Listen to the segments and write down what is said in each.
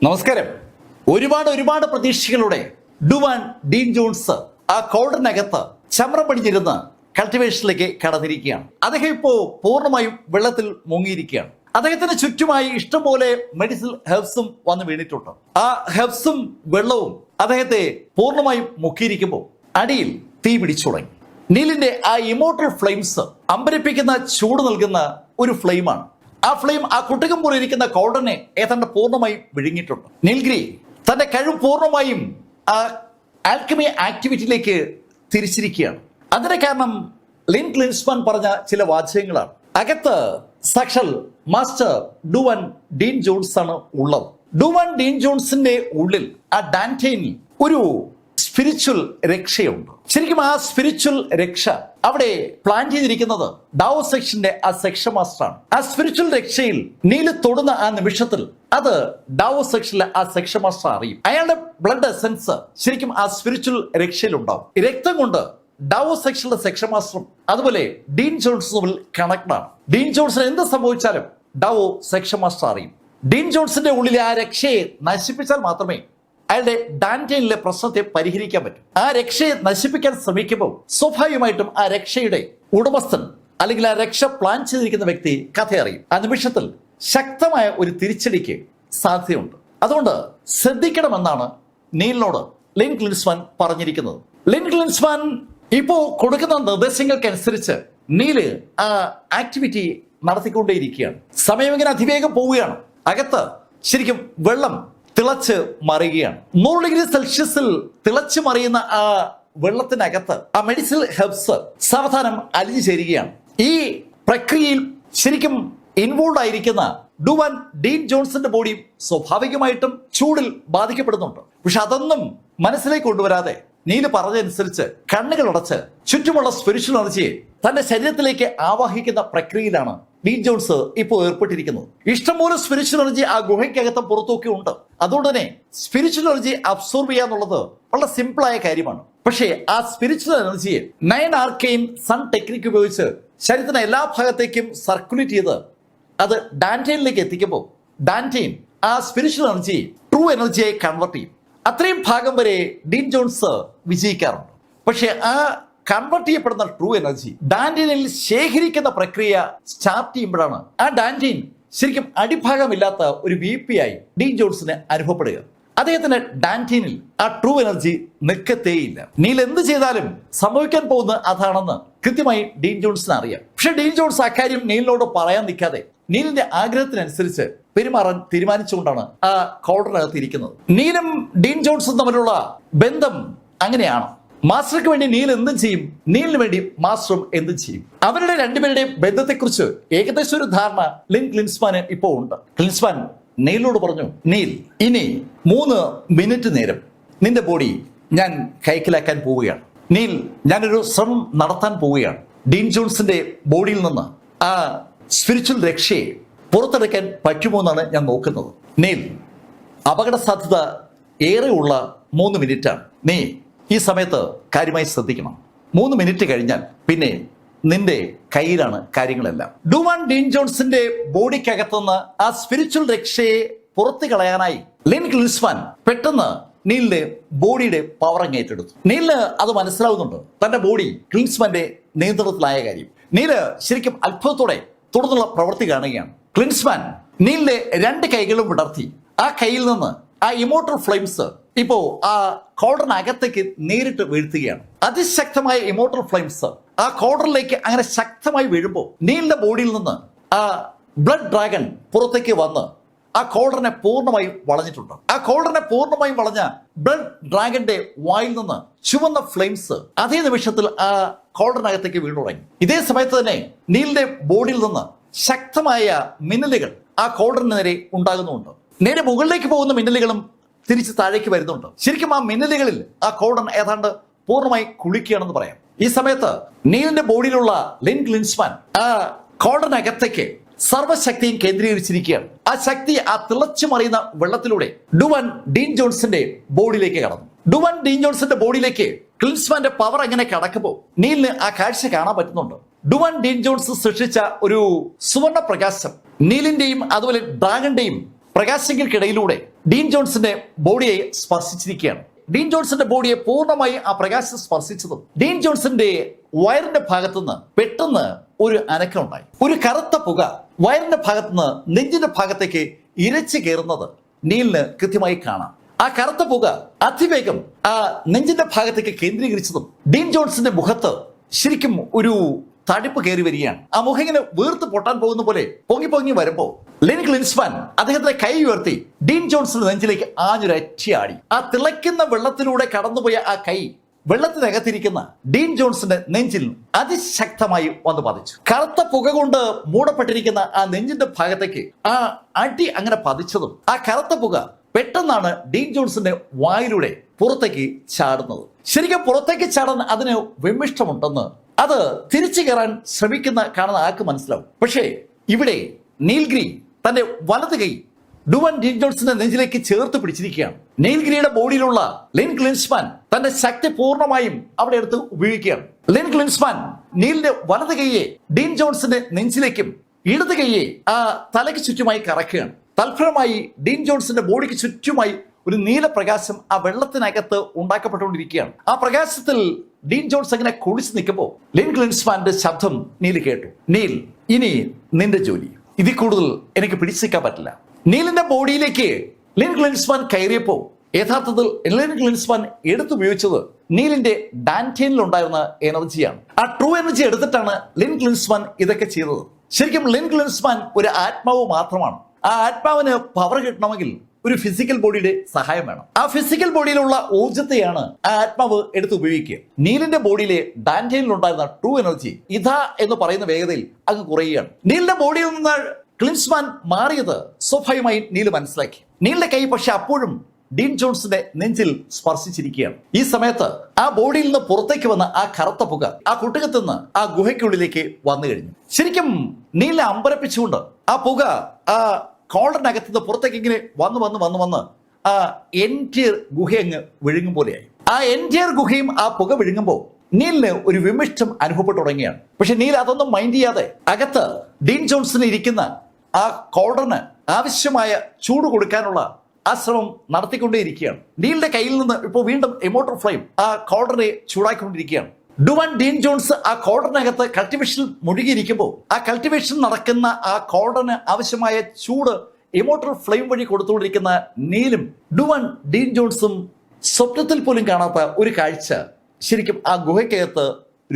നമസ്കാരം. ഒരുപാട് പ്രതീക്ഷകളോടെ Duane Dean John's ആ കോൾഡറിനകത്ത് ചമ്രം പടിഞ്ഞിരുന്ന് കൾട്ടിവേഷനിലേക്ക് കടന്നിരിക്കുകയാണ്. അദ്ദേഹം ഇപ്പോൾ പൂർണ്ണമായും വെള്ളത്തിൽ മുങ്ങിയിരിക്കുകയാണ്. അദ്ദേഹത്തിന് ചുറ്റുമായി ഇഷ്ടംപോലെ മെഡിസിനൽ ഹെർബ്സും വന്ന് വീണിട്ടുണ്ട്. ആ ഹെർബ്സും വെള്ളവും അദ്ദേഹത്തെ പൂർണ്ണമായും മുക്കിയിരിക്കുമ്പോൾ അടിയിൽ തീ പിടിച്ചു തുടങ്ങി. നീലിന്റെ ആ ഇമോർട്ടൽ ഫ്ലെയിംസ് അമ്പരിപ്പിക്കുന്ന ചൂട് നൽകുന്ന ഒരു ഫ്ലെയിമാണ്. ആ ഫ്ലെയിം ആ കുട്ടകം പോലെ ഇരിക്കുന്ന കോൾഡറിനെ ഏതാണ്ട് പൂർണ്ണമായും വിഴുങ്ങിയിട്ടുണ്ട്. നീൽഗിരി തന്റെ കഴിവ് പൂർണ്ണമായും ആ ആൽക്കമി ആക്ടിവിറ്റിയിലേക്ക് തിരിച്ചിരിക്കുകയാണ്. അതിന് കാരണം ലിൻ ക്ലിൻസ്മാൻ പറഞ്ഞ ചില വാചകങ്ങളാണ്. അകത്ത് സാക്ഷാൽ മാസ്റ്റർ ഡുവാൻ ഡീൻ ജോൺസ് ആണ് ഉള്ളത്. ഡുവാൻ ഡീൻ ജോൺസിന്റെ ഉള്ളിൽ ആ ഡാന്റെയിനിൽ ഒരു സ്പിരിച്വൽ രക്ഷയുണ്ട്. ശരിക്കും ആ സ്പിരിച്വൽ രക്ഷ അവിടെ പ്ലാൻ ചെയ്തിരിക്കുന്നത് ഡാവോ സെക്ഷന്റെ ആ സെക്ഷൻ മാസ്റ്ററാണ്. ആ സ്പിരിച്വൽ രക്ഷയിൽ നീല് തൊടുന്ന ആ നിമിഷത്തിൽ അത് ഡാവോ സെക്ഷനിലെ ആ സെക്ഷൻ മാസ്റ്റർ അറിയും. അയാളുടെ ബ്ലഡ് എസൻസ് ശരിക്കും ആ സ്പിരിച്വൽ രക്ഷയിൽ ഉണ്ടാവും. രക്തം കൊണ്ട് ഡാവോ സെക്ഷനിലെ സെക്ഷൻ മാസ്റ്ററും അതുപോലെ ഡീൻ ജോൺസും കണക്ട് ആണ്. ഡീൻ ജോൺസിന് എന്ത് സംഭവിച്ചാലും ഡാവോ സെക്ഷൻ മാസ്റ്റർ അറിയും. ഡീൻ ജോൺസിന്റെ ഉള്ളിലെ ആ രക്ഷയെ നശിപ്പിച്ചാൽ മാത്രമേ അയാളുടെ ഡാന്റെയിനിലെ പ്രശ്നത്തെ പരിഹരിക്കാൻ പറ്റും. ആ രക്ഷയെ നശിപ്പിക്കാൻ ശ്രമിക്കുമ്പോൾ സ്വാഭാവികമായിട്ടും ആ രക്ഷയുടെ ഉടമസ്ഥൻ അല്ലെങ്കിൽ ആ രക്ഷ പ്ലാൻ ചെയ്തിരിക്കുന്ന വ്യക്തി കഥ അറിയും. ആ നിമിഷത്തിൽ ശക്തമായ ഒരു തിരിച്ചടിക്ക് സാധ്യതയുണ്ട്. അതുകൊണ്ട് ശ്രദ്ധിക്കണമെന്നാണ് നീലിനോട് ലിൻ ക്ലിൻസ്മാൻ പറഞ്ഞിരിക്കുന്നത്. ലിൻ ക്ലിൻസ്മാൻ ഇപ്പോ കൊടുക്കുന്ന നിർദ്ദേശങ്ങൾക്കനുസരിച്ച് നീല് ആ ആക്ടിവിറ്റി നടത്തിക്കൊണ്ടേയിരിക്കുകയാണ്. സമയം ഇങ്ങനെ അതിവേഗം പോവുകയാണ്. അകത്ത് ശരിക്കും വെള്ളം തിളച്ച് മറിയുകയാണ്. 100 ഡിഗ്രി സെൽഷ്യസിൽ തിളച്ച് മറിയുന്ന ആ വെള്ളത്തിനകത്ത് ആ മെഡിസിനൽ ഹെർബ്സ് സാവധാനം അലിഞ്ഞു ചേരുകയാണ്. ഈ പ്രക്രിയയിൽ ശരിക്കും ഇൻവോൾവ് ആയിരിക്കുന്ന ഡുവാൻ ഡീൻ ജോൺസിന്റെ ബോഡി സ്വാഭാവികമായിട്ടും ചൂടിൽ ബാധിക്കപ്പെടുന്നുണ്ട്. പക്ഷെ അതൊന്നും മനസ്സിലേക്ക് കൊണ്ടുവരാതെ നീല് പറഞ്ഞതനുസരിച്ച് കണ്ണുകൾ അടച്ച് ചുറ്റുമുള്ള സ്പിരിച്വൽ എനർജിയെ തന്റെ ശരീരത്തിലേക്ക് ആവാഹിക്കുന്ന പ്രക്രിയയിലാണ് ഡീൻ ജോൺസ് ഇപ്പോൾ ഏർപ്പെട്ടിരിക്കുന്നത്. ഇഷ്ടംപോലെ സ്പിരിച്വൽ എനർജി ആ ഗുഹയ്ക്കകത്ത് പുറത്തൊക്കെ ഉണ്ട്. അതുകൊണ്ട് തന്നെ സ്പിരിച്വൽ എനർജി അബ്സോർബ് ചെയ്യുക എന്നുള്ളത് വളരെ സിമ്പിളായ കാര്യമാണ്. പക്ഷേ ആ സ്പിരിച്വൽ എനർജിയെ 9 ആർക്കെയിൻ സൺ ടെക്നിക്ക് ഉപയോഗിച്ച് ശരീരത്തിന്റെ എല്ലാ ഭാഗത്തേക്കും സർക്കുലേറ്റ് ചെയ്ത് അത് ഡാന്റെയിനിലേക്ക് എത്തിക്കുമ്പോൾ ഡാന്റെയിൻ ആ സ്പിരിച്വൽ എനർജി ട്രൂ എനർജിയെ കൺവേർട്ട് ചെയ്യും. അത്രയും ഭാഗം വരെ ഡീൻ ജോൺസ് വിജയിക്കാറുണ്ട്. പക്ഷെ ആ കൺവേർട്ട് ചെയ്യപ്പെടുന്ന ട്രൂ എനർജി ഡാന്റെയിനിൽ ശേഖരിക്കുന്ന പ്രക്രിയ സ്റ്റാർട്ട് ചെയ്യുമ്പോഴാണ് ആ ഡാന്റെയിൻ ശരിക്കും അടിഭാഗമില്ലാത്ത ഒരു VP ആയി ഡീൻ ജോൺസിന് അനുഭവപ്പെടുക. അദ്ദേഹത്തിന് ഡാന്റെയിനിൽ ആ ട്രൂ എനർജി നിൽക്കത്തേയില്ല. നീൽ എന്ത് ചെയ്താലും സംഭവിക്കാൻ പോകുന്ന അതാണെന്ന് കൃത്യമായി ഡീൻ ജോൺസിന് അറിയാം. പക്ഷെ ഡീൻ ജോൺസ് അക്കാര്യം നീലിനോട് പറയാൻ നിൽക്കാതെ നീലിന്റെ ആഗ്രഹത്തിനനുസരിച്ച് പെരുമാറാൻ തീരുമാനിച്ചുകൊണ്ടാണ് ആ കോൾഡറിനകത്ത് ഇരിക്കുന്നത്. നീലും ഡീൻ ജോൺസും തമ്മിലുള്ള ബന്ധം അങ്ങനെയാണ്. മാസ്റ്റർക്ക് വേണ്ടി നീൽ എന്തും ചെയ്യും, നീലിന് വേണ്ടി മാസ്റ്ററും എന്തും ചെയ്യും. അവരുടെ രണ്ടുപേരുടെയും ബന്ധത്തെക്കുറിച്ച് ഏകദേശം ഒരു ധാരണ ലിൻ ക്ലിൻസ്മാന് ഇപ്പോൾ ഉണ്ട്. ക്ലിൻസ്മാൻ നീലിനോട് പറഞ്ഞു, നീൽ ഇനി 3 മിനിറ്റ് നേരം നിന്റെ ബോഡി ഞാൻ കൈക്കലാക്കാൻ പോവുകയാണ്. നീൽ ഞാനൊരു ശ്രമം നടത്താൻ പോവുകയാണ്. ഡീൻ ജോൺസിന്റെ ബോഡിയിൽ നിന്ന് ആ സ്പിരിച്വൽ രക്ഷയെ പുറത്തെടുക്കാൻ പറ്റുമോ എന്നാണ് ഞാൻ നോക്കുന്നത്. നീൽ അപകട സാധ്യത ഏറെയുള്ള 3 മിനിറ്റാണ്. നീ ഈ സമയത്ത് കാര്യമായി ശ്രദ്ധിക്കണം. 3 മിനിറ്റ് കഴിഞ്ഞാൽ പിന്നെ നിന്റെ കയ്യിലാണ് കാര്യങ്ങളെല്ലാം. ഡുവാൻ ഡീൻ ജോൺസിന്റെ ബോഡിക്കകത്തുനിന്ന് ആ സ്പിരിച്വൽ രക്ഷയെ പുറത്തു കളയാനായി ലിൻ ക്ലിൻസ്മാൻ പെട്ടെന്ന് നീലിന്റെ ബോഡിയുടെ പവർ അങ്ങേറ്റെടുത്തു. നീലിന് അത് മനസ്സിലാവുന്നുണ്ട്, തന്റെ ബോഡി ക്ലിൻസ്മാന്റെ നിയന്ത്രണത്തിലായ കാര്യം. നീല് ശരിക്കും അത്ഭുതത്തോടെ തുടർന്നുള്ള പ്രവൃത്തി കാണുകയാണ്. ക്ലിൻസ്മാൻ നീലിന്റെ 2 കൈകളും വിടർത്തി ആ കയ്യിൽ നിന്ന് ആ ഇമോർട്ടൽ ഫ്ലെയിംസ് ഇപ്പോ ആ കോൾഡറിനകത്തേക്ക് നേരിട്ട് വീഴ്ത്തുകയാണ്. അതിശക്തമായ ഇമോർട്ടൽ ഫ്ലെയിംസ് ആ കോൾഡറിലേക്ക് അങ്ങനെ ശക്തമായി വീഴുമ്പോൾ നീലിന്റെ ബോഡിയിൽ നിന്ന് ആ ബ്ലഡ് ഡ്രാഗൺ പുറത്തേക്ക് വന്ന് ആ കോൾഡറിനെ പൂർണ്ണമായും വളഞ്ഞിട്ടുണ്ട്. ആ കോൾഡറിനെ പൂർണ്ണമായും വളഞ്ഞ ബ്ലഡ് ഡ്രാഗന്റെ വായിൽ നിന്ന് ചുവന്ന ഫ്ലെയിംസ് അതേ നിമിഷത്തിൽ ആ കോൾഡറിനകത്തേക്ക് വീണു തുടങ്ങി. ഇതേ സമയത്ത് തന്നെ നീലിന്റെ ബോഡിയിൽ നിന്ന് ശക്തമായ മിന്നലുകൾ ആ കോൾഡറിന് നേരെ ഉണ്ടാകുന്നുണ്ട്. നേരെ മുകളിലേക്ക് പോകുന്ന മിന്നലുകളും തിരിച്ച് താഴേക്ക് വരുന്നുണ്ട്. ശരിക്കും ആ മിന്നലുകളിൽ ആ കോൾഡൻ ഏതാണ്ട് പൂർണ്ണമായി കുളിക്കുകയാണെന്ന് പറയാം. ഈ സമയത്ത് നീലിന്റെ ബോഡിയിലുള്ള ലിൻ ക്ലിൻസ്മാൻ ആ കോൾഡറിനകത്തേക്ക് സർവ്വശക്തിയും കേന്ദ്രീകരിച്ചിരിക്കുകയാണ്. ആ ശക്തി ആ തിളച്ചു മറിയുന്ന വെള്ളത്തിലൂടെ ഡുവാൻ ഡീൻ ജോൺസിന്റെ ബോഡിയിലേക്ക് കടന്നു. ഡുവാൻ ഡീൻ ജോൺസിന്റെ ബോഡിയിലേക്ക് ക്ലിൻസ്മാന്റെ പവർ എങ്ങനെ കടക്കുമ്പോൾ നീലിന് ആ കാഴ്ച കാണാൻ പറ്റുന്നുണ്ട്. ഡുവാൻ ഡീൻ ജോൺസ് സൃഷ്ടിച്ച ഒരു സുവർണ പ്രകാശം നീലിന്റെയും അതുപോലെ ഡ്രാഗന്റെയും പ്രകാശങ്ങൾക്കിടയിലൂടെ ഡീൻ ജോൺസിന്റെ ബോഡിയെ സ്പർശിച്ചിരിക്കുകയാണ്. ഡീൻ ജോൺസിന്റെ ബോഡിയെ പൂർണ്ണമായി ആ പ്രകാശം സ്പർശിച്ചതും ഡീൻ ജോൺസിന്റെ വയറിന്റെ ഭാഗത്തുനിന്ന് പെട്ടെന്ന് ഒരു അനക്കം ഉണ്ടായി. ഒരു കറുത്ത പുക വയറിന്റെ ഭാഗത്തുനിന്ന് നെഞ്ചിന്റെ ഭാഗത്തേക്ക് ഇരച്ചു കയറുന്നത് നീലിന് കൃത്യമായി കാണാം. ആ കറുത്ത പുക അതിവേഗം ആ നെഞ്ചിന്റെ ഭാഗത്തേക്ക് കേന്ദ്രീകരിച്ചതും ഡീൻ ജോൺസിന്റെ മുഖത്ത് ശരിക്കും ഒരു തടിപ്പ് കയറി വരികയാണ്. ആ മുഖം ഇങ്ങനെ വീർത്ത് പൊട്ടാൻ പോകുന്ന പോലെ പൊങ്ങി പൊങ്ങി വരുമ്പോ ലെൻ ഗ്ലിൻസ്മാൻ അദ്ദേഹത്തിന്റെ കൈ ഉയർത്തി ഡീൻ ജോൺസിന്റെ നെഞ്ചിലേക്ക് ആഞ്ഞൊരറ്റിയാടി. ആ തിളയ്ക്കുന്ന വെള്ളത്തിലൂടെ കടന്നുപോയ ആ കൈ വെള്ളത്തിനകത്തിരിക്കുന്ന ഡീൻ ജോൺസിന്റെ നെഞ്ചിൽ അതിശക്തമായി വന്ന് പതിച്ചു. കറുത്ത പുക കൊണ്ട് മൂടപ്പെട്ടിരിക്കുന്ന ആ നെഞ്ചിന്റെ ഭാഗത്തേക്ക് ആ അടി അങ്ങനെ പതിച്ചതും ആ കറുത്ത പുക പെട്ടെന്നാണ് ഡീൻ ജോൺസിന്റെ വായിലൂടെ പുറത്തേക്ക് ചാടുന്നത്. ശരിക്കും പുറത്തേക്ക് ചാടാൻ അതിന് വിമിഷ്ടമുണ്ടെന്ന് അത് തിരിച്ചു കയറാൻ കാണുന്ന ആൾക്ക് മനസ്സിലാവും. പക്ഷേ ഇവിടെ നീൽഗിരി തന്റെ വലത് കൈ ഡുവാൻ ഡീൻ ജോൺസിന്റെ നെഞ്ചിലേക്ക് ചേർത്ത് പിടിച്ചിരിക്കുകയാണ്. നീൽഗിരിയുടെ ബോഡിയിലുള്ള ലെൻ ഗ്ലിൻസ്മാൻ തന്റെ ശക്തി പൂർണ്ണമായും അവിടെ എടുത്ത് ഉപയോഗിക്കുകയാണ്. ലെൻ ഗ്ലിൻസ്മാൻ നീലിന്റെ വലത് കൈയെ ഡീൻ ജോൺസിന്റെ നെഞ്ചിലേക്കും ഇടത് കൈയെ ആ തലയ്ക്ക് ചുറ്റുമായി കറക്കുകയാണ്. തൽഫലമായി ഡീൻ ജോൺസിന്റെ ബോഡിക്ക് ചുറ്റുമായി ഒരു നീല പ്രകാശം ആ വെള്ളത്തിനകത്ത് ഉണ്ടാക്കപ്പെട്ടുകൊണ്ടിരിക്കുകയാണ്. ആ പ്രകാശത്തിൽ ഡീൻ ജോൺസ് അങ്ങനെ കുളിച്ച് നിൽക്കുമ്പോൾ ലെൻ ഗ്ലിൻസ്മാന്റെ ശബ്ദം നീൽ കേട്ടു. നീൽ, ഇനി നിന്റെ ജോലി. ഇതിൽ കൂടുതൽ എനിക്ക് പിടിച്ചിരിക്കാൻ പറ്റില്ല. നീലിന്റെ ബോഡിയിലേക്ക് ലെൻ ഗ്ലിൻസ്മാൻ കയറിയപ്പോ യഥാർത്ഥത്തിൽ ലെൻ ഗ്ലിൻസ്മാൻ എടുത്തുപയോഗിച്ചത് നീലിന്റെ ഡാൻറ്റേനിൽ ഉണ്ടായിരുന്ന എനർജിയാണ്. ആ ട്രൂ എനർജി എടുത്തിട്ടാണ് ലെൻ ഗ്ലിൻസ്മാൻ ഇതൊക്കെ ചെയ്തത്. ശരിക്കും ലെൻ ഗ്ലിൻസ്മാൻ ഒരു ആത്മാവ് മാത്രമാണ്. ആ ആത്മാവിന് പവർ കിട്ടണമെങ്കിൽ ഒരു ഫിസിക്കൽ ബോഡിയുടെ സഹായം വേണം. ആ ഫിസിക്കൽ ബോഡിയിലുള്ള ഊർജത്തെയാണ് ആ ആത്മാവ് എടുത്ത് ഉപയോഗിക്കുക. നീലിന്റെ ബോഡിയിലെ ഡാൻറ്റേനിൽ ഉണ്ടായിരുന്ന ട്രൂ എനർജി ഇതാ എന്ന് പറയുന്ന വേഗതയിൽ അങ്ങ് കുറയുകയാണ്. നീലിന്റെ ബോഡിയിൽ നിന്ന് ഗ്ലിൻസ്മാൻ മാറിയത് സ്വാഭാവികമായി നീല് മനസ്സിലാക്കി. നീലിന്റെ കൈ പക്ഷെ അപ്പോഴും ഡീൻ ജോൺസിന്റെ നെഞ്ചിൽ സ്പർശിച്ചിരിക്കുകയാണ്. ഈ സമയത്ത് ആ ബോഡിയിൽ നിന്ന് പുറത്തേക്ക് വന്ന ആ കറുത്ത പുക ആ കുട്ടകത്തുനിന്ന് ആ ഗുഹയ്ക്കുള്ളിലേക്ക് വന്നു കഴിഞ്ഞു. ശരിക്കും നീലിനെ അമ്പരപ്പിച്ചുകൊണ്ട് ആ പുക ആ കോളറിനകത്തുനിന്ന് പുറത്തേക്ക് ഇങ്ങനെ വന്ന് ആ എൻറ്റിയർ ഗുഹ അങ്ങ് വിഴുങ്ങും പോലെയായി. ആ എൻറ്റിയർ ഗുഹയും ആ പുക വിഴുങ്ങുമ്പോൾ നീലിന് ഒരു വിമിഷ്ടം അനുഭവപ്പെട്ടു തുടങ്ങിയാണ്. പക്ഷെ നീൽ അതൊന്നും മൈൻഡ് ചെയ്യാതെ അകത്ത് ഡീൻ ജോൺസിന് ഇരിക്കുന്ന ആ കോളറിന് ആവശ്യമായ ചൂട് കൊടുക്കാനുള്ള ആ ശ്രമം നടത്തിക്കൊണ്ടേയിരിക്കുകയാണ്. നീലിന്റെ കയ്യിൽ നിന്ന് ഇപ്പോൾ വീണ്ടും ഇമോർട്ടൽ ഫ്ലെയിം ആ കോളറിനെ ചൂടാക്കിക്കൊണ്ടിരിക്കുകയാണ്. ഡുവാൻ ഡീൻ ജോൺസ് ആ കോളറിനകത്ത് കൾട്ടിവേഷൻ മുഴുകിയിരിക്കുമ്പോൾ ആ കൾട്ടിവേഷൻ നടക്കുന്ന ആ കോളറിന് ആവശ്യമായ ചൂട് ഇമോർട്ടൽ ഫ്ലെയിം വഴി കൊടുത്തുകൊണ്ടിരിക്കുന്ന നീലും ഡുവാൻ ഡീൻ ജോൺസും സ്വപ്നത്തിൽ പോലും കാണാത്ത ഒരു കാഴ്ച ശരിക്കും ആ ഗുഹയ്ക്കകത്ത്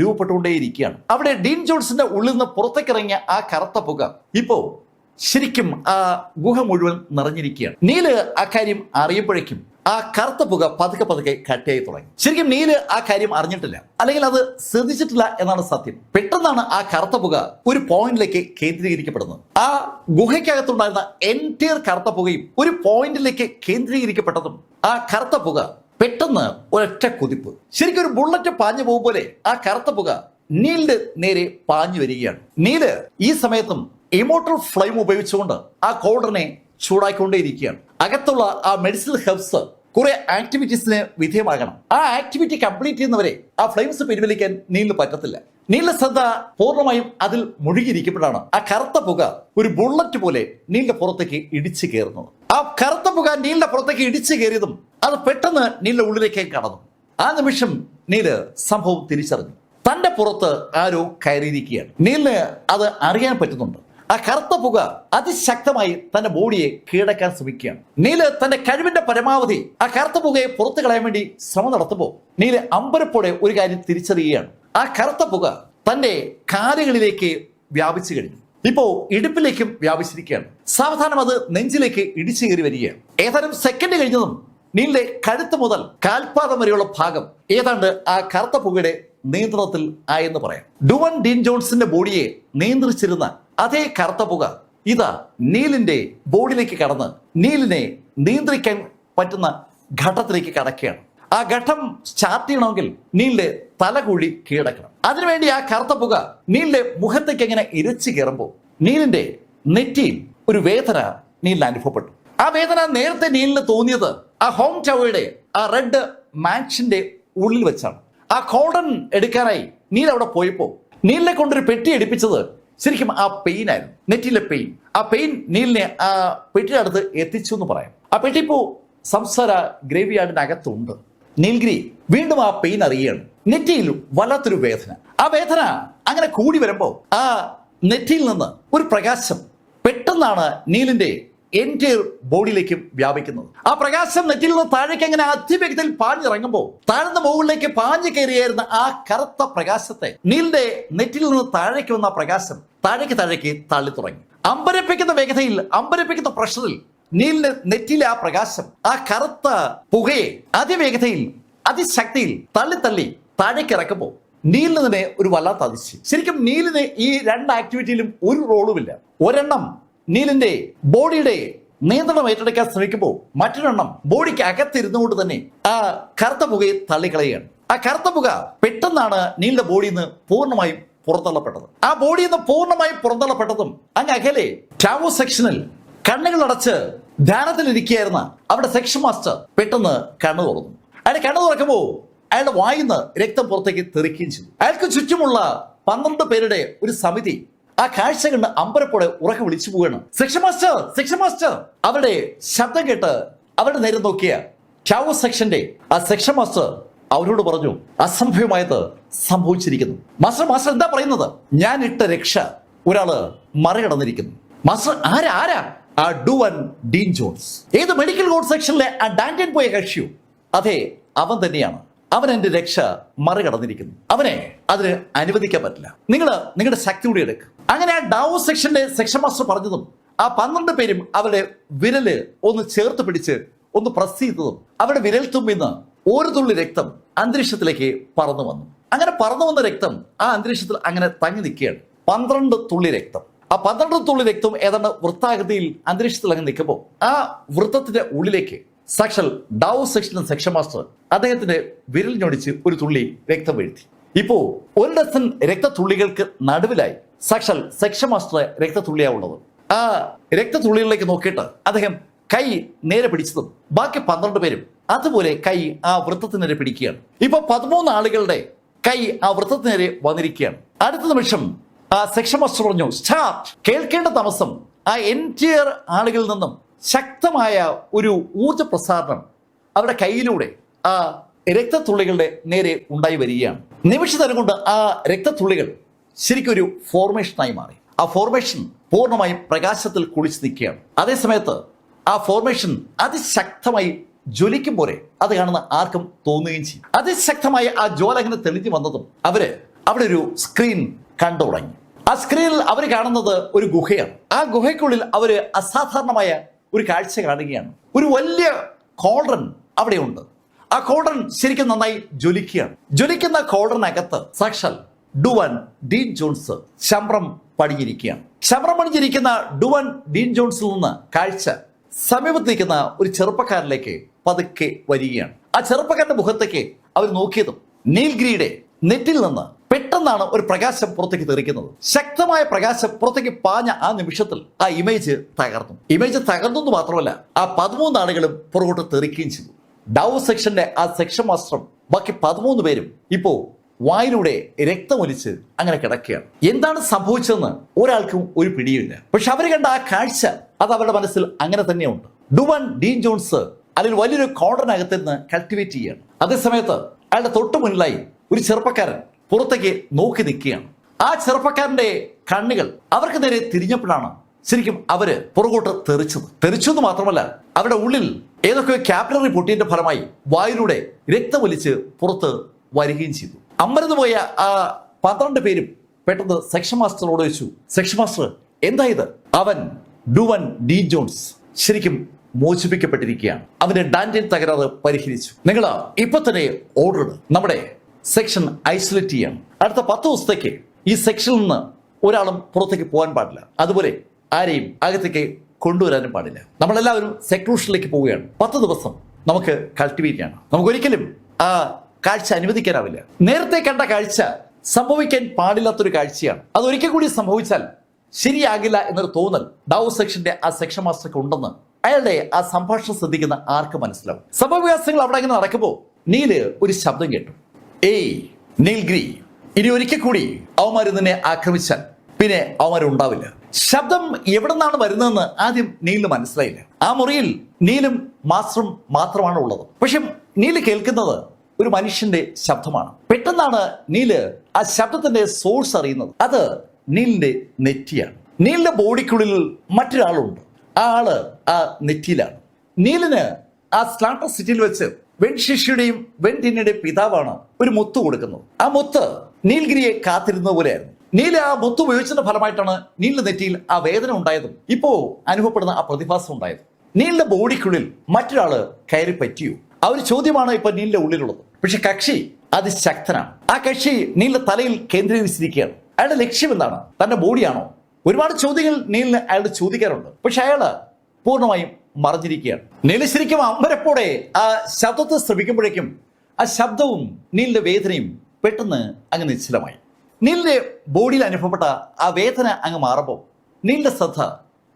രൂപപ്പെട്ടുകൊണ്ടേയിരിക്കുകയാണ്. അവിടെ ഡീൻ ജോൺസിന്റെ ഉള്ളിൽ നിന്ന് പുറത്തേക്കിറങ്ങിയ ആ കറുത്ത പുക ഇപ്പോ ശരിക്കും ആ ഗുഹ മുഴുവൻ നിറഞ്ഞിരിക്കുകയാണ്. നീല് ആ കാര്യം അറിയപ്പോഴേക്കും ആ കറുത്ത പുക പതുക്കെ കട്ടിയായി തുടങ്ങി. ശരിക്കും നീല് ആ കാര്യം അറിഞ്ഞിട്ടില്ല, അല്ലെങ്കിൽ അത് ശ്രദ്ധിച്ചിട്ടില്ല എന്നാണ് സത്യം. പെട്ടെന്നാണ് ആ കറുത്ത പുക ഒരു പോയിന്റിലേക്ക് കേന്ദ്രീകരിക്കപ്പെടുന്നത്. ആ ഗുഹയ്ക്കകത്തുണ്ടായിരുന്ന എൻറ്റയർ കറുത്ത പുകയും ഒരു പോയിന്റിലേക്ക് കേന്ദ്രീകരിക്കപ്പെട്ടതും ആ കറുത്ത പുക പെട്ടെന്ന് ഒരൊറ്റ കുതിപ്പ്, ശരിക്കും ഒരു ബുള്ളറ്റ് പാഞ്ഞു പോകും പോലെ ആ കറുത്ത പുക നീലിന്റെ നേരെ പാഞ്ഞു വരികയാണ്. നീല് ഈ സമയത്തും ഇമോർട്ടൽ ഫ്ലെയിം ഉപയോഗിച്ചുകൊണ്ട് ആ കോളറിനെ ചൂടാക്കിക്കൊണ്ടേയിരിക്കുകയാണ്. അകത്തുള്ള ആ മെഡിസിനൽ ഹെർബ്സ് കുറെ ആക്ടിവിറ്റീസിന് വിധേയമാകണം. ആ ആക്ടിവിറ്റി കംപ്ലീറ്റ് ചെയ്യുന്നവരെ ആ ഫ്ലെയിംസ് പിൻവലിക്കാൻ നീലിന് പറ്റത്തില്ല. നീലിന്റെ ശ്രദ്ധ പൂർണ്ണമായും അതിൽ മുഴുകിയിരിക്കുമ്പോഴാണ് ആ കറുത്ത പുക ഒരു ബുള്ളറ്റ് പോലെ നീലിന്റെ പുറത്തേക്ക് ഇടിച്ചു കയറുന്നത്. ആ കറുത്ത പുക നീലിന്റെ പുറത്തേക്ക് ഇടിച്ചു കയറിയതും അത് പെട്ടെന്ന് നീലിന്റെ ഉള്ളിലേക്ക് കടന്നു. ആ നിമിഷം നീല് സംഭവം തിരിച്ചറിഞ്ഞു. തന്റെ പുറത്ത് ആരോ കയറിയിരിക്കുകയാണ്. നീലിന് അത് അറിയാൻ പറ്റുന്നുണ്ട്. ആ കറുത്ത പുക അതിശക്തമായി തന്റെ ബോഡിയെ കീഴടക്കാൻ ശ്രമിക്കുകയാണ്. നീല് തന്റെ കഴിവിന്റെ പരമാവധി ആ കറുത്ത പുകയെ പുറത്തു കളയാൻ വേണ്ടി ശ്രമം നടത്തുമ്പോൾ നീല് അമ്പരപ്പോടെ ഒരു കാര്യം തിരിച്ചറിയുകയാണ്. ആ കറുത്ത പുക തന്റെ കാലുകളിലേക്ക് വ്യാപിച്ചു കഴിഞ്ഞു. ഇപ്പോ ഇടുപ്പിലേക്കും വ്യാപിച്ചിരിക്കുകയാണ്. സാവധാനം അത് നെഞ്ചിലേക്ക് ഇടിച്ചു കയറി വരികയാണ്. ഏതാനും സെക്കൻഡ് കഴിഞ്ഞതും നീലിന്റെ കഴുത്ത് മുതൽ കാൽപാദം വരെയുള്ള ഭാഗം ഏതാണ്ട് ആ കറുത്ത പുകയുടെ നിയന്ത്രണത്തിൽ ആയെന്ന് പറയാം. ഡുവാൻ ഡീൻ ജോൺസിന്റെ ബോഡിയെ നിയന്ത്രിച്ചിരുന്ന അതേ കറുത്ത പുക ഇതാ നീലിന്റെ ബോഡിയിലേക്ക് കടന്ന് നീലിനെ നിയന്ത്രിക്കാൻ പറ്റുന്ന ഘട്ടത്തിലേക്ക് കടക്കുകയാണ്. ആ ഘട്ടം സ്റ്റാർട്ട് ചെയ്യണമെങ്കിൽ നീലിന്റെ തലകൂടി കീഴടക്കണം. അതിനുവേണ്ടി ആ കറുത്ത പുക നീലിന്റെ മുഖത്തേക്ക് എങ്ങനെ ഇരച്ചു കയറുമ്പോൾ നീലിന്റെ നെറ്റിയിൽ ഒരു വേദന നീലിന് അനുഭവപ്പെട്ടു. ആ വേദന നേരത്തെ നീലിന് തോന്നിയത് ആ ഹോം ടവറുടെ ആ റെഡ് മാൻഷന്റെ ഉള്ളിൽ വെച്ചാണ്. ആ കോളൻ എടുക്കാനായി നീൽ അവിടെ പോയപ്പോ നീലിനെ കൊണ്ടൊരു പെട്ടി എടുപ്പിച്ചത് ശരിക്കും ആ പെയിൻ ആയിരുന്നു, നെറ്റിയിലെ പെയിൻ. ആ പെയിൻ നീലിനെ ആ പെട്ടിയുടെ അടുത്ത് എത്തിച്ചു എന്ന് പറയാം. ആ പെട്ടി ഇപ്പോ സംസാര ഗ്രേവ് യാർഡിനകത്തുണ്ട്. നീൽഗിരി വീണ്ടും ആ പെയിൻ അറിയുകയാണ്. നെറ്റിയിൽ വല്ലാത്തൊരു വേദന. ആ വേദന അങ്ങനെ കൂടി വരുമ്പോ ആ നെറ്റിയിൽ നിന്ന് ഒരു പ്രകാശം പെട്ടെന്നാണ് നീലിന്റെ എൻറ്റയർ ബോഡിയിലേക്ക് വ്യാപിക്കുന്നത്. ആ പ്രകാശം നെറ്റിയിൽ നിന്ന് താഴേക്ക് അങ്ങനെ അതിവേഗത്തിൽ പാഞ്ഞിറങ്ങുമ്പോൾ താഴ്ന്ന മുകളിലേക്ക് പാഞ്ഞു കയറിയായിരുന്ന ആ കറുത്ത പ്രകാശത്തെ നീലിന്റെ നെറ്റിയിൽ നിന്ന് താഴേക്ക് വന്ന ആ പ്രകാശം താഴേക്ക് തള്ളി തുടങ്ങി. അമ്പരപ്പിക്കുന്ന വേഗതയിൽ, അമ്പരപ്പിക്കുന്ന പ്രഷറിൽ നീലിന്റെ നെറ്റിയിലെ ആ പ്രകാശം ആ കറുത്ത പുകയെ അതിവേഗതയിൽ, അതിശക്തിയിൽ തള്ളി താഴേക്ക് ഇറക്കുമ്പോൾ നീലിന് തന്നെ ഒരു വല്ലാത്ത അതിശയം. ശരിക്കും നീലിന് ഈ രണ്ട് ആക്ടിവിറ്റിയിലും ഒരു റോളുമില്ല. ഒരെണ്ണം നീലിന്റെ ബോഡിയുടെ നിയന്ത്രണം ഏറ്റെടുക്കാൻ ശ്രമിക്കുമ്പോൾ മറ്റൊരെണ്ണം ബോഡിക്ക് അകത്തിരുന്നുകൊണ്ട് തന്നെ ആ കറുത്ത പുകയെ തള്ളിക്കളയുകയാണ്. ആ കറുത്ത പുക പെട്ടെന്നാണ് നീലിന്റെ ബോഡിയിൽ നിന്ന് പൂർണ്ണമായും പുറന്തള്ളപ്പെട്ടത്. ആ ബോഡിയിൽ നിന്ന് പൂർണ്ണമായും പുറന്തള്ളപ്പെട്ടതും അങ്ങ് അകലെ ടാവോ സെക്ഷനിൽ കണ്ണുകളടച്ച് ധ്യാനത്തിലിരിക്കുകയായിരുന്ന അവിടെ സെക്ഷൻ മാസ്റ്റർ പെട്ടെന്ന് കണ്ണു തുറന്നു. അയാളുടെ കണ്ണു തുറക്കുമ്പോൾ അയാളുടെ വായിന്ന് രക്തം പുറത്തേക്ക് തെറിക്കുകയും ചെയ്തു. അയാൾക്ക് ചുറ്റുമുള്ള 12 പേരുടെ ഒരു സമിതി ആ കാഴ്ച കണ്ട് അമ്പരപ്പോടെ ഉറക്കെ വിളിച്ചു പോവുകയാണ്. Section master, section master! അവരുടെ ശബ്ദം കേട്ട് അവരുടെ നേരെ നോക്കിയ ടാവോ സെക്ഷന്റെ ആ സെക്ഷൻ മാസ്റ്റർ അവരോട് പറഞ്ഞു, അസംഭവമായത് സംഭവിച്ചിരിക്കുന്നു. മാസ്റ്റർ എന്താ പറയുന്നത്? ഞാൻ ഇട്ട രക്ഷ ഒരാള് മറികടന്നിരിക്കുന്നു. മാസ്റ്റർ, ആരാ? ആ ഡുവൻ ഡീൻ ജോൺസ്. ഏത് മെഡിക്കൽ കോഡ് സെക്ഷനിലെ ആ ഡാന്റൻ പോയ കക്ഷിയോ? അതെ, അവൻ തന്നെയാണ്. അവൻ എന്റെ രക്ഷ മറികടന്നിരിക്കുന്നു. അവനെ അതിന് അനുവദിക്കാൻ പറ്റില്ല. നിങ്ങളുടെ ശക്തി കൂടി എടുക്കുക. അങ്ങനെ ആ ഡാവോ സെക്ഷന്റെ സെക്ഷൻ മാസ്റ്റർ പറഞ്ഞതും ആ 12 പേരും അവരുടെ വിരല് ഒന്ന് ചേർത്ത് പിടിച്ച് ഒന്ന് പ്രസ് ചെയ്തതും അവരുടെ വിരൽ തുമ്പിന്ന് ഒരു തുള്ളി രക്തം അന്തരീക്ഷത്തിലേക്ക് പറന്നു വന്നു. അങ്ങനെ പറന്നു വന്ന രക്തം ആ അന്തരീക്ഷത്തിൽ അങ്ങനെ തങ്ങി നിൽക്കുകയാണ്. 12 തുള്ളി രക്തം. ആ 12 തുള്ളി രക്തം ഏതാണ്ട് വൃത്താകൃതിയിൽ അന്തരീക്ഷത്തിൽ അങ്ങ് നിൽക്കുമ്പോൾ ആ വൃത്തത്തിന്റെ ഉള്ളിലേക്ക് സാക്ഷാൽ ഡാവോ സെക്ഷനിലെ സെക്ഷൻ മാസ്റ്റർ അദ്ദേഹത്തിന്റെ വിരൽ ഞൊടിച്ച് ഒരു തുള്ളി രക്തം വീഴ്ത്തി. ഇപ്പോ 1 ഡസൻ രക്തത്തുള്ളികൾക്ക് നടുവിലായി സാക്ഷാൽ സെക്ഷൻ മാസ്റ്ററെ രക്തത്തുള്ളിയാവുള്ളത്. ആ രക്തത്തുള്ളികളിലേക്ക് നോക്കിയിട്ട് അദ്ദേഹം കൈ നേരെ പിടിച്ചതും ബാക്കി 12 പേരും അതുപോലെ കൈ ആ വൃത്തത്തിന് നേരെ പിടിക്കുകയാണ്. ഇപ്പൊ 13 ആളുകളുടെ കൈ ആ വൃത്തത്തിന് നേരെ വന്നിരിക്കുകയാണ്. അടുത്ത നിമിഷം ആ സെക്ഷൻ മാസ്റ്റർ പറഞ്ഞു, സ്റ്റാർട്ട്. കേൾക്കേണ്ട താമസം ആ എൻറ്റിയർ ആളുകളിൽ നിന്നും ശക്തമായ ഒരു ഊർജ പ്രസാരണം അവരുടെ കയ്യിലൂടെ ആ രക്തത്തുള്ളികളുടെ നേരെ ഉണ്ടായി വരികയാണ്. നിമിഷ നേരം കൊണ്ട് ആ രക്തത്തുള്ളികൾ ശരിക്കും ഒരു ഫോർമേഷനായി മാറി. ആ ഫോർമേഷൻ പൂർണ്ണമായും പ്രകാശത്തിൽ കുളിച്ചു നിൽക്കുകയാണ്. അതേസമയത്ത് ആ ഫോർമേഷൻ അതിശക്തമായി ജ്വലിക്കും പോലെ അത് കാണുന്ന ആർക്കും തോന്നുകയും ചെയ്യും. അതിശക്തമായ ആ ജ്വാല അങ്ങനെ തെളിഞ്ഞു വന്നതും അവര് അവിടെ ഒരു സ്ക്രീൻ കണ്ടു തുടങ്ങി. ആ സ്ക്രീനിൽ അവർ കാണുന്നത് ഒരു ഗുഹയാണ്. ആ ഗുഹയ്ക്കുള്ളിൽ അവര് അസാധാരണമായ ഒരു കാഴ്ച കാണുകയാണ്. ഒരു വലിയ കോൾഡ്രൻ അവിടെയുണ്ട്. ആ കോൾഡ്രൻ ശരിക്കും നന്നായി ജ്വലിക്കുകയാണ്. ജ്വലിക്കുന്ന കോൾഡ്രനകത്ത് സാക്ഷാൽ Duane Dean John's ശംബ്രം പടിഞ്ഞിരിക്കുകയാണ്. ശംബ്രം പടിഞ്ഞിരിക്കുന്ന Duane Dean ജോൺസിൽ നിന്ന് കാഴ്ച സമീപത്ത് നിൽക്കുന്ന ഒരു ചെറുപ്പക്കാരിലേക്ക് പതുക്കെ വരികയാണ്. ആ ചെറുപ്പക്കാരന്റെ മുഖത്തേക്ക് അവർ നോക്കിയതും നീൽഗിരിയുടെ നെറ്റിൽ നിന്ന് പെട്ടെന്നാണ് ഒരു പ്രകാശം പുറത്തേക്ക് തെറിക്കുന്നത്. ശക്തമായ പ്രകാശം പുറത്തേക്ക് പാഞ്ഞ ആ നിമിഷത്തിൽ ആ ഇമേജ് തകർന്നു. ഇമേജ് തകർന്നു മാത്രമല്ല, ആ 13 ആളുകളും പുറകോട്ട് തെറിക്കുകയും ചെയ്തു. ഡാവോ സെക്ഷന്റെ ആ സെക്ഷൻ മാസ്റ്ററും ബാക്കി 13 പേരും ഇപ്പോ വായിലൂടെ രക്തമൊലിച്ച് അങ്ങനെ കിടക്കുകയാണ്. എന്താണ് സംഭവിച്ചതെന്ന് ഒരാൾക്കും ഒരു പിടിയുമില്ല. പക്ഷെ അവർ കണ്ട ആ കാഴ്ച അത് അവരുടെ മനസ്സിൽ അങ്ങനെ തന്നെയുണ്ട്. ഡുവൻ ഡീൻ ജോൺസ് അതിൽ വലിയൊരു കോർണറിനകത്ത് നിന്ന് കൾട്ടിവേറ്റ് ചെയ്യുകയാണ്. അതേസമയത്ത് അയാളുടെ തൊട്ടു മുന്നിലായി ഒരു ചെറുപ്പക്കാരൻ പുറത്തേക്ക് നോക്കി നിൽക്കുകയാണ്. ആ ചെറുപ്പക്കാരന്റെ കണ്ണുകൾ അവർക്ക് നേരെ തിരിഞ്ഞപ്പോഴാണ് ശരിക്കും അവര് പുറകോട്ട് തെറിച്ചെന്ന് മാത്രമല്ല, അവരുടെ ഉള്ളിൽ ഏതൊക്കെ ക്യാപിലറി പൊട്ടിയതിന്റെ ഫലമായി വായിലൂടെ രക്തമൊലിച്ച് പുറത്ത് വരികയും ചെയ്തു. അമ്പരന്ന് പോയ ആ 12 പേരും പെട്ടെന്ന് സെക്ഷൻ മാസ്റ്ററോട് ചോദിച്ചു, സെക്ഷൻ മാസ്റ്റർ എന്തായത്? അവൻ ഡുവൻ ഡീൻ ജോൺസ് ശരിക്കും മോചിപ്പിക്കപ്പെട്ടിരിക്കുകയാണ്. അവന്റെ ഡാന്റൻ തകരാറ് പരിഹരിച്ചു. നിങ്ങൾ ഇപ്പൊ തന്നെ ഓർഡർ നമ്മുടെ സെക്ഷൻ ഐസൊലേറ്റ് ചെയ്യണം. അടുത്ത 10 ദിവസത്തേക്ക് ഈ സെക്ഷനിൽ നിന്ന് ഒരാളും പുറത്തേക്ക് പോകാൻ പാടില്ല. അതുപോലെ ആരെയും അകത്തേക്ക് കൊണ്ടുവരാനും പാടില്ല. നമ്മളെല്ലാവരും സെക്ലൂഷനിലേക്ക് പോവുകയാണ്. 10 ദിവസം നമുക്ക് കൾട്ടിവേറ്റ് ചെയ്യണം. നമുക്കൊരിക്കലും ആ കാഴ്ച അനുവദിക്കാനാവില്ല. നേരത്തെ കണ്ട കാഴ്ച സംഭവിക്കാൻ പാടില്ലാത്തൊരു കാഴ്ചയാണ്. അതൊരിക്കൽ കൂടി സംഭവിച്ചാൽ ശരിയാകില്ല എന്നൊരു തോന്നൽ ഡാവോ സെക്ഷന്റെ ആ സെക്ഷൻ മാസ്റ്റർക്ക് ഉണ്ടെന്ന് അയാളുടെ ആ സംഭാഷണം ശ്രദ്ധിക്കുന്ന ആർക്ക് മനസ്സിലാവും. സംഭവവികാസങ്ങൾ അവിടെ അങ്ങനെ നടക്കുമ്പോൾ നീല് ഒരു ശബ്ദം കേട്ടു. ഏയ് നീൽഗിരി, ഇനി ഒരിക്കൽ കൂടി അവന്മാർ നിന്നെ ആക്രമിച്ചാൽ പിന്നെ അവന്മാരുണ്ടാവില്ല. ശബ്ദം എവിടെ നിന്നാണ് വരുന്നതെന്ന് ആദ്യം നീലിന് മനസ്സിലായില്ല. ആ മുറിയിൽ നീലും മാസ്റ്ററും മാത്രമാണ് ഉള്ളത്. പക്ഷെ നീല് കേൾക്കുന്നത് ഒരു മനുഷ്യന്റെ ശബ്ദമാണ്. പെട്ടെന്നാണ് നീല് ആ ശബ്ദത്തിന്റെ സോഴ്സ് അറിയുന്നത്. അത് നീലിന്റെ നെറ്റിയാണ്. നീലിന്റെ ബോഡിക്കുള്ളിൽ മറ്റൊരാളുണ്ട്. ആ ആള് ആ നെറ്റിയിലാണ്. നീലിന് ആ സ്ലാട്ടർ സിറ്റിയിൽ വെച്ച് വെൻ ശിഷ്യയുടെയും വെൻ ടിന്നയുടെയും പിതാവാണ് ഒരു മുത്ത് കൊടുക്കുന്നത്. ആ മുത്ത് നീൽഗിരിയെ കാത്തിരുന്ന പോലെയായിരുന്നു. നീല ആ മുത്ത് ഉപയോഗിച്ചതിന്റെ ഫലമായിട്ടാണ് നീലിന്റെ നെറ്റിയിൽ ആ വേദന ഉണ്ടായതും ഇപ്പോ അനുഭവപ്പെടുന്ന ആ പ്രതിഭാസം ഉണ്ടായതും. നീലിന്റെ ബോഡിക്കുള്ളിൽ മറ്റൊരാള് കയറി പറ്റിയോ? ആ ഒരു ചോദ്യമാണ് ഇപ്പൊ നീലിന്റെ ഉള്ളിലുള്ളത്. പക്ഷെ കക്ഷി അതിശക്തനാണ്. ആ കക്ഷി നീലിന്റെ തലയിൽ കേന്ദ്രീകരിച്ചിരിക്കുകയാണ്. അയാളുടെ ലക്ഷ്യം എന്താണ്? തന്റെ ബോഡിയാണോ? ഒരുപാട് ചോദ്യങ്ങൾ നീലിന് അയാൾ ചോദിക്കാറുണ്ട്. പക്ഷെ അയാള് പൂർണ്ണമായും മറിഞ്ഞിരിക്കുകയാണ്. നീല ശരിക്കും അമ്പരപ്പോടെ ആ ശബ്ദത്തെ ശ്രമിക്കുമ്പോഴേക്കും ആ ശബ്ദവും നീലിന്റെ വേദനയും പെട്ടെന്ന് അങ്ങ് നിശ്ചലമായി. നീലിന്റെ ബോഡിയിൽ അനുഭവപ്പെട്ട ആ വേദന അങ്ങ് മാറുമ്പോൾ നീലിന്റെ ശ്രദ്ധ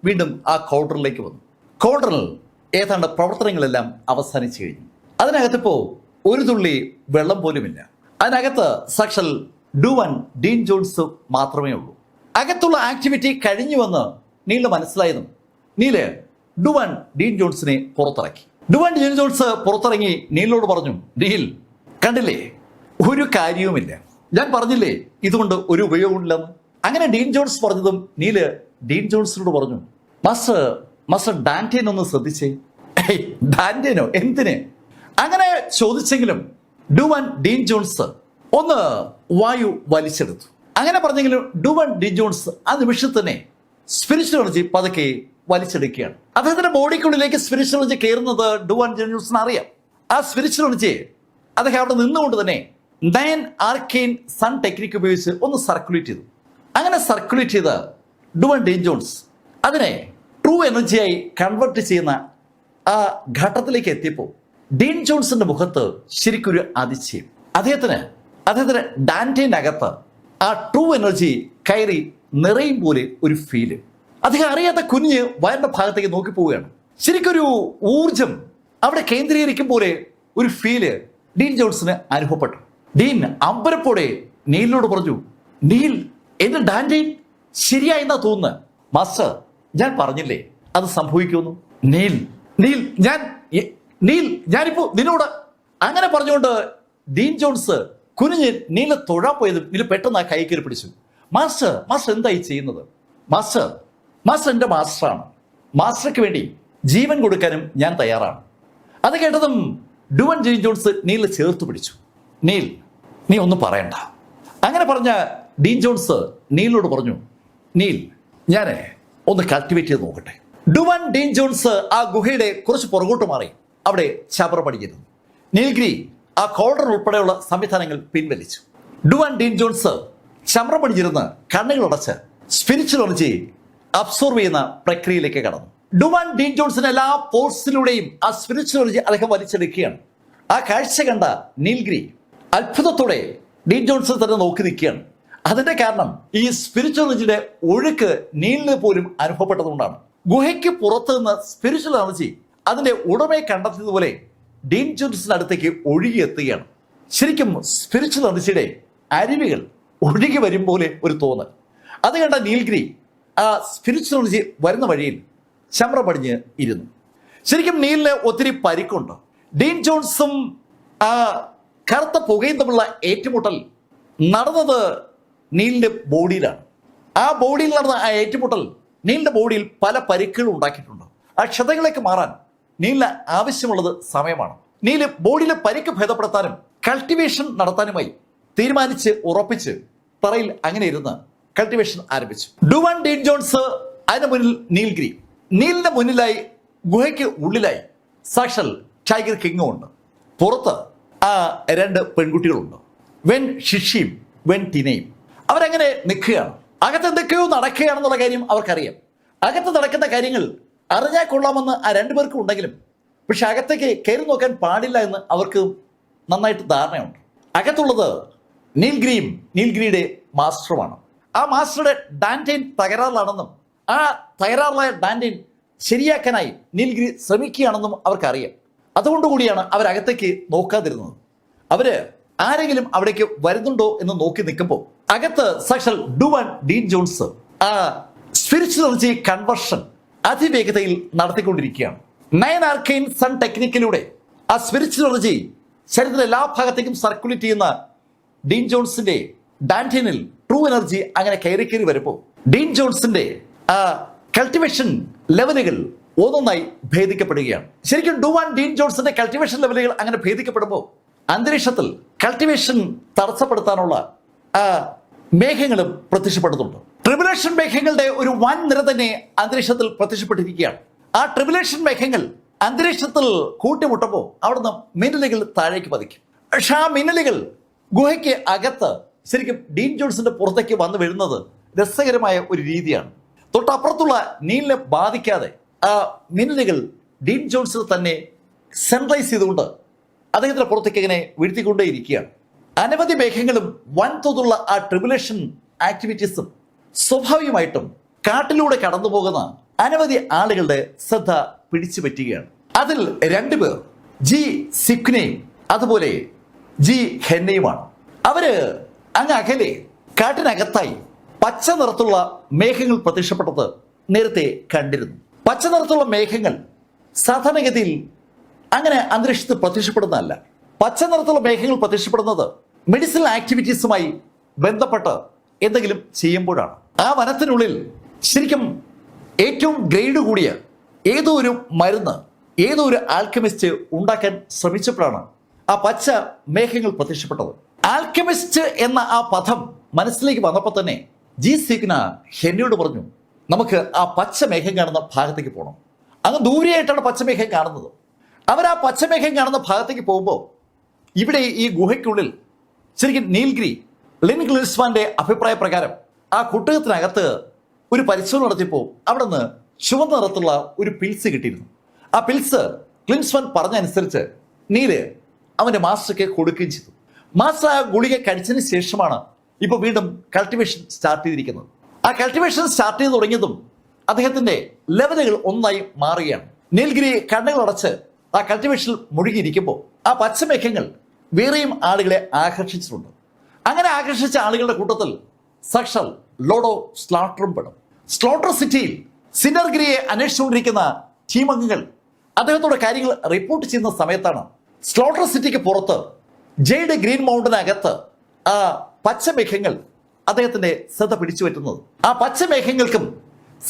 വീണ്ടും ആ കൗണ്ടറിലേക്ക് വന്നു. കൗണ്ടറിൽ ഏതാണ്ട് പ്രവർത്തനങ്ങളെല്ലാം അവസാനിച്ചു കഴിഞ്ഞു. അതിനകത്തിപ്പോ ഒരു തുള്ളി വെള്ളം പോലുമില്ല. അതിനകത്ത് സാക്ഷൽ ഡുവാൻ ഡീൻ ജോൺസ് മാത്രമേ ഉള്ളൂ. അകത്തുള്ള ആക്ടിവിറ്റി കഴിഞ്ഞുവെന്ന് നീലിന് മനസ്സിലായതും നീല് ഡുവാൻ ഡീൻ ജോൺസിനെ പുറത്തിറക്കി. ഡുവാൻ ഡീൻ ജോൺസ് പുറത്തിറങ്ങി നീലിനോട് പറഞ്ഞു, നീൽ കണ്ടില്ലേ, ഒരു കാര്യവുമില്ല, ഞാൻ പറഞ്ഞില്ലേ ഇതുകൊണ്ട് ഒരു ഉപയോഗമില്ലെന്ന്. അങ്ങനെ ഡീൻ ജോൺസ് പറഞ്ഞതും നീല് ഡീൻ ജോൺസിനോട് പറഞ്ഞു, മാസ്റ്റർ ഡാന്റേൻ ഒന്ന് ശ്രദ്ധിച്ചേ. ഡാന്റേനോ? എന്തിന്? അങ്ങനെ ചോദിച്ചെങ്കിലും ഡുവാൻ ഡീൻ ജോൺസ് ഒന്ന് വായു വലിച്ചെടുത്തു. അങ്ങനെ പറഞ്ഞെങ്കിലും ഡുവാൻ ഡീൻ ജോൺസ് ആ നിമിഷത്തിൽ തന്നെ സ്പിരിച്വൽ എനർജി പതുക്കെ വലിച്ചെടുക്കുകയാണ്. അദ്ദേഹത്തിന്റെ ബോഡിക്കുള്ളിലേക്ക് സ്പിരിച്വൽ എനർജി കയറുന്നത് ഡുവാൻ ഡീൻ ജോൺസിന് അറിയാം. ആ സ്പിരിച്വൽ എനർജി അദ്ദേഹം അവിടെ നിന്നുകൊണ്ട് തന്നെ 9 ആർക്കെയിൻ സൺ ടെക്നിക്ക് ഉപയോഗിച്ച് ഒന്ന് സർക്കുലേറ്റ് ചെയ്തു. അങ്ങനെ സർക്കുലേറ്റ് ചെയ്ത ഡുവാൻ ഡീൻ ജോൺസ് അതിനെ ട്രൂ എനർജിയായി കൺവേർട്ട് ചെയ്യുന്ന ആ ഘട്ടത്തിലേക്ക് എത്തിയപ്പോൾ ഡീൻ ജോൺസിന്റെ മുഖത്ത് ശരിക്കൊരു അതിശയം. അദ്ദേഹത്തിന് ഡാന്റേന്റെ അകത്ത് ആ ട്രൂ എനർജി കയറി നിറയും പോലെ ഒരു ഫീല്. അദ്ദേഹം അറിയാത്ത കുഞ്ഞ് വയറിന്റെ ഭാഗത്തേക്ക് നോക്കി പോവുകയാണ്. ശരിക്കൊരു ഊർജം അവിടെ കേന്ദ്രീകരിക്കും പോലെ ഒരു ഫീല് ഡീൻ ജോൺസിന് അനുഭവപ്പെട്ടു. ഡീൻ അമ്പരപ്പോടെ നീലിനോട് പറഞ്ഞു, നീൽ എന്റെ ഡാന്റേൻ ശരിയായെന്നാ തോന്നുന്നത്. മാസ്റ്റർ, ഞാൻ പറഞ്ഞില്ലേ അത് സംഭവിക്കുമെന്നു. ഞാനിപ്പോ നിന്നോട് അങ്ങനെ പറഞ്ഞുകൊണ്ട് ഡീൻ ജോൺസ് കുനിഞ്ഞ് നീല തൊഴാൻ പോയത് നീല പെട്ടെന്ന് ആ കൈ കയറി പിടിച്ചു. മാസ്റ്റർ എന്തായി ചെയ്യുന്നത്? മാസ്റ്റർ എന്റെ മാസ്റ്ററാണ്. മാസ്റ്റർക്ക് വേണ്ടി ജീവൻ കൊടുക്കാനും ഞാൻ തയ്യാറാണ്. അത് കേട്ടതും ഡുവാൻ ഡീൻ ജോൺസ് നീല ചേർത്ത് പിടിച്ചു. നീ ഒന്നും പറയണ്ട. അങ്ങനെ പറഞ്ഞ ഡീൻ ജോൺസ് നീലിനോട് പറഞ്ഞു, നീൽ ഞാൻ ഒന്ന് കൾട്ടിവേറ്റ് ചെയ്ത് നോക്കട്ടെ. ഡുവാൻ ഡീൻ ജോൺസ് ആ ഗുഹയുടെ കുറച്ച് പുറകോട്ട് മാറി അവിടെ ചവറ പടിഞ്ഞിരുന്നു. നീൽഗിരി ആ കോൾഡർ ഉൾപ്പെടെയുള്ള സംവിധാനങ്ങൾ പിൻവലിച്ചു. ഡുവാൻ ഡീൻ ജോൺസ് ചമ്ര പടിഞ്ഞിരുന്ന് കണ്ണുകളടച്ച് സ്പിരിച്വൽ എനർജി അബ്സോർവ് ചെയ്യുന്ന പ്രക്രിയയിലേക്ക് കടന്നു. ഡുവാൻ ഡീൻ ജോൺസിന്റെ എല്ലാ പോഴ്സിലൂടെയും ആ സ്പിരിച്വൽ എനർജി അദ്ദേഹം വലിച്ചെടുക്കുകയാണ്. ആ കാഴ്ച കണ്ട നീൽഗിരി അത്ഭുതത്തോടെ ഡീൻ ജോൺസൺ തന്നെ നോക്കി നിൽക്കുകയാണ്. അതിന്റെ കാരണം ഈ സ്പിരിച്വൽ എനർജിയുടെ ഒഴുക്ക് നീലിന് പോലും അനുഭവപ്പെട്ടതുകൊണ്ടാണ്. ഗുഹയ്ക്ക് പുറത്തു നിന്ന് സ്പിരിച്വൽ എനർജി അതിന്റെ ഉടമയെ കണ്ടെത്തിയതുപോലെ ഡീൻ ജോൺസിന്റെ അടുത്തേക്ക് ഒഴുകിയെത്തുകയാണ്. ശരിക്കും സ്പിരിച്വൽ എനർജിയുടെ അരുവികൾ ഒഴുകി വരും പോലെ ഒരു തോന്നൽ. അത് കണ്ട നീൽഗിരി ആ സ്പിരിച്വൽ എനർജി വരുന്ന വഴിയിൽ ചമ്ര പടിഞ്ഞ് ഇരുന്നു. ശരിക്കും നീലിന് ഒത്തിരി പരിക്കുണ്ട്. ഡീൻ ജോൺസും ആ കറുത്ത പുകയും തമ്മിലുള്ള ഏറ്റുമുട്ടൽ നടന്നത് നീലിന്റെ ബോഡിയിലാണ്. ആ ബോഡിയിൽ നടന്ന ആ ഏറ്റുമുട്ടൽ നീലിന്റെ ബോഡിയിൽ പല പരിക്കുകളും ഉണ്ടാക്കിയിട്ടുണ്ട്. ആ ക്ഷതങ്ങളേക്ക് മാറാൻ നീലിന് ആവശ്യമുള്ളത് സമയമാണ്. നീല് ബോഡിയിലെ പരിക്ക് ഭേദപ്പെടുത്താനും കൾട്ടിവേഷൻ നടത്താനുമായി തീരുമാനിച്ച് ഉറപ്പിച്ച് തറയിൽ അങ്ങനെ ഇരുന്ന് കൾട്ടിവേഷൻ ആരംഭിച്ചു. ഡുവാൻ ഡീൻ ജോൺസ് അതിന് മുന്നിൽ നീൽഗിരി, നീലിന്റെ മുന്നിലായി ഗുഹയ്ക്ക് ഉള്ളിലായി സാക്ഷൽ ടൈഗർ കിങ്ങും ഉണ്ട്. പുറത്ത് ആ 2 പെൺകുട്ടികളുണ്ട്, വെൻ ഷിഷിയും വെൻ ടിനയും. അവരങ്ങനെ നിൽക്കുകയാണ്. അകത്ത് എന്തൊക്കെയോ നടക്കുകയാണെന്നുള്ള കാര്യം അവർക്കറിയാം. അകത്ത് നടക്കുന്ന കാര്യങ്ങൾ അറിഞ്ഞാൽ കൊള്ളാമെന്ന് ആ 2 പേർക്കും ഉണ്ടെങ്കിലും പക്ഷെ അകത്തേക്ക് കയറി നോക്കാൻ പാടില്ല എന്ന് അവർക്ക് നന്നായിട്ട് ധാരണയുണ്ട്. അകത്തുള്ളത് നീൽഗിരിയും നീൽഗിരിയുടെ മാസ്റ്ററുമാണ്. ആ മാസ്റ്ററുടെ ഡാന്റേൻ തകരാറിലാണെന്നും ആ തകരാറിലായ ഡാന്റേൻ ശരിയാക്കാനായി നീൽഗിരി ശ്രമിക്കുകയാണെന്നും അവർക്കറിയാം. അതുകൊണ്ടുകൂടിയാണ് അവരകത്തേക്ക് നോക്കാതിരുന്നത്. അവര് ആരെങ്കിലും അവിടേക്ക് വരുന്നുണ്ടോ എന്ന് നോക്കി നിൽക്കുമ്പോൾ അകത്ത് സാക്ഷാൽ ഡുവാൻ ഡീൻ ജോൺസ് ആ സ്പിരിച്വൽ എനർജി കൺവർഷൻ അതിവേഗതയിൽ നടത്തിക്കൊണ്ടിരിക്കുകയാണ്. 9 ആർക്കെയിൻ സൺ ടെക്നിക്കിലൂടെ ആ സ്പിരിച്വൽ എനർജി ശരീരത്തിലെ എല്ലാ ഭാഗത്തേക്കും സർക്കുലേറ്റ് ചെയ്യുന്ന ഡീൻ ജോൺസിന്റെ ഡാൻറ്റീനിൽ ട്രൂ എനർജി അങ്ങനെ കയറി വരുമ്പോൾ ഡീൻ ജോൺസിന്റെ ആ കൾട്ടിവേഷൻ ലെവലുകൾ ഒന്നൊന്നായി ഭേദിക്കപ്പെടുകയാണ്. ശരിക്കും ഡുവാൻ ഡീൻ ജോൺസിന്റെ കൾട്ടിവേഷൻ ലെവലുകൾ അങ്ങനെ ഭേദിക്കപ്പെടുമ്പോൾ അന്തരീക്ഷത്തിൽ കൾട്ടിവേഷൻ തടസ്സപ്പെടുത്താനുള്ള മേഘങ്ങളും പ്രത്യക്ഷപ്പെടുന്നുണ്ട്. ട്രിബുലേഷൻ മേഘങ്ങളുടെ ഒരു വൻ നിര തന്നെ അന്തരീക്ഷത്തിൽ പ്രത്യക്ഷപ്പെട്ടിരിക്കുകയാണ്. ആ ട്രിബുലേഷൻ മേഘങ്ങൾ അന്തരീക്ഷത്തിൽ കൂട്ടിമുട്ടുമ്പോൾ അവിടുന്ന് മിന്നലുകൾ താഴേക്ക് പതിക്കും. പക്ഷെ ആ മിന്നലുകൾ ഗുഹയ്ക്ക് അകത്ത് ശരിക്കും ഡീൻ ജോൺസിന്റെ പുറത്തേക്ക് വന്നു വീഴുന്നത് രസകരമായ ഒരു രീതിയാണ്. തൊട്ടപ്പുറത്തുള്ള നീലിനെ ബാധിക്കാതെ ആ മിന്നലുകൾ ഡീൻ ജോൺസിന് തന്നെ സെൻട്രൈസ് ചെയ്തുകൊണ്ട് അദ്ദേഹത്തിന്റെ പുറത്തേക്ക് ഇങ്ങനെ വീഴ്ത്തിക്കൊണ്ടേയിരിക്കുകയാണ്. അനവധി മേഘങ്ങളും വൻതോതുള്ള ആ ട്രിബുലേഷൻ ആക്ടിവിറ്റീസും സ്വാഭാവികമായിട്ടും കാട്ടിലൂടെ കടന്നു പോകുന്ന അനവധി ആളുകളുടെ ശ്രദ്ധ പിടിച്ചു പറ്റുകയാണ്. അതിൽ 2 പേർ ജി സിക്നയും അതുപോലെ ജി ഹെന്നയുമാണ്. അവര് അങ്ങ് അകലെ കാട്ടിനകത്തായി പച്ച നിറത്തുള്ള മേഘങ്ങൾ പ്രത്യക്ഷപ്പെട്ടത് നേരത്തെ കണ്ടിരുന്നു. പച്ച നിറത്തുള്ള മേഘങ്ങൾ സാധാരണഗതിയിൽ അങ്ങനെ അന്തരീക്ഷത്തിൽ പ്രത്യക്ഷപ്പെടുന്നതല്ല. പച്ച നിറത്തുള്ള മേഘങ്ങൾ പ്രത്യക്ഷപ്പെടുന്നത് മെഡിസിനൽ ആക്ടിവിറ്റീസുമായി ബന്ധപ്പെട്ട് എന്തെങ്കിലും ചെയ്യുമ്പോഴാണ്. ആ വനത്തിനുള്ളിൽ ശരിക്കും ഏറ്റവും ഗ്രേഡ് കൂടിയ ഏതോ ഒരു മരുന്ന് ഏതോ ഒരു ആൽക്കമിസ്റ്റ് ഉണ്ടാക്കാൻ ശ്രമിച്ചപ്പോഴാണ് ആ പച്ച മേഘങ്ങൾ പ്രത്യക്ഷപ്പെട്ടത്. ആൽക്കമിസ്റ്റ് എന്ന ആ പദം മനസ്സിലേക്ക് വന്നപ്പോൾ തന്നെ ജി സിഗ്ന ഹെന്നിയോട് പറഞ്ഞു, നമുക്ക് ആ പച്ച മേഘം കാണുന്ന ഭാഗത്തേക്ക് പോകണം. അങ്ങ് ദൂരെയായിട്ടാണ് പച്ചമേഘം കാണുന്നത്. അവർ ആ പച്ചമേഘം കാണുന്ന ഭാഗത്തേക്ക് പോകുമ്പോൾ ഇവിടെ ഈ ഗുഹയ്ക്കുള്ളിൽ ശരിക്കും നീൽഗിരി ലിൻ ഗ്ലിൻസ്മാന്റെ അഭിപ്രായ പ്രകാരം ആ കുട്ടകത്തിനകത്ത് ഒരു പരിശോധന നടത്തിയപ്പോൾ അവിടെ നിന്ന് ചുവന്ന നിറത്തുള്ള ഒരു പിൽസ് കിട്ടിയിരുന്നു. ആ പിൽസ് ഗ്ലിൻസ്മാൻ പറഞ്ഞനുസരിച്ച് നീല് അവന്റെ മാസ്റ്റർക്ക് കൊടുക്കുകയും ചെയ്തു. മാസ്റ്റർ ആ ഗുളിക കഴിച്ചതിന് ശേഷമാണ് ഇപ്പോൾ വീണ്ടും കൾട്ടിവേഷൻ സ്റ്റാർട്ട് ചെയ്തിരിക്കുന്നത്. ആ കൾട്ടിവേഷൻ സ്റ്റാർട്ട് ചെയ്ത് തുടങ്ങിയതും അദ്ദേഹത്തിന്റെ ലെവലുകൾ ഒന്നായി മാറുകയാണ്. നീൽഗിരി കണ്ണുകളടച്ച് ആ കൾട്ടിവേഷനിൽ മുഴുകിയിരിക്കുമ്പോൾ ആ പച്ചമേഘങ്ങൾ വേറെയും ആളുകളെ ആകർഷിച്ചിട്ടുണ്ട്. അങ്ങനെ ആകർഷിച്ച ആളുകളുടെ കൂട്ടത്തിൽ സാക്ഷാൽ ലോഡോ സ്ലോട്ടറും പെടും. സ്ലോട്ടർ സിറ്റിയിൽ സിനർഗിരിയെ അന്വേഷിച്ചുകൊണ്ടിരിക്കുന്ന ടീം അംഗങ്ങൾ അദ്ദേഹത്തോട് കാര്യങ്ങൾ റിപ്പോർട്ട് ചെയ്യുന്ന സമയത്താണ് സ്ലോട്ടർ സിറ്റിക്ക് പുറത്ത് ജെയ്ഡ് ഗ്രീൻ മൗണ്ടനകത്ത് ആ പച്ചമേഘങ്ങൾ അദ്ദേഹത്തിന്റെ ശ്രദ്ധ പിടിച്ചു പറ്റുന്നത്. ആ പച്ചമേഘങ്ങൾക്കും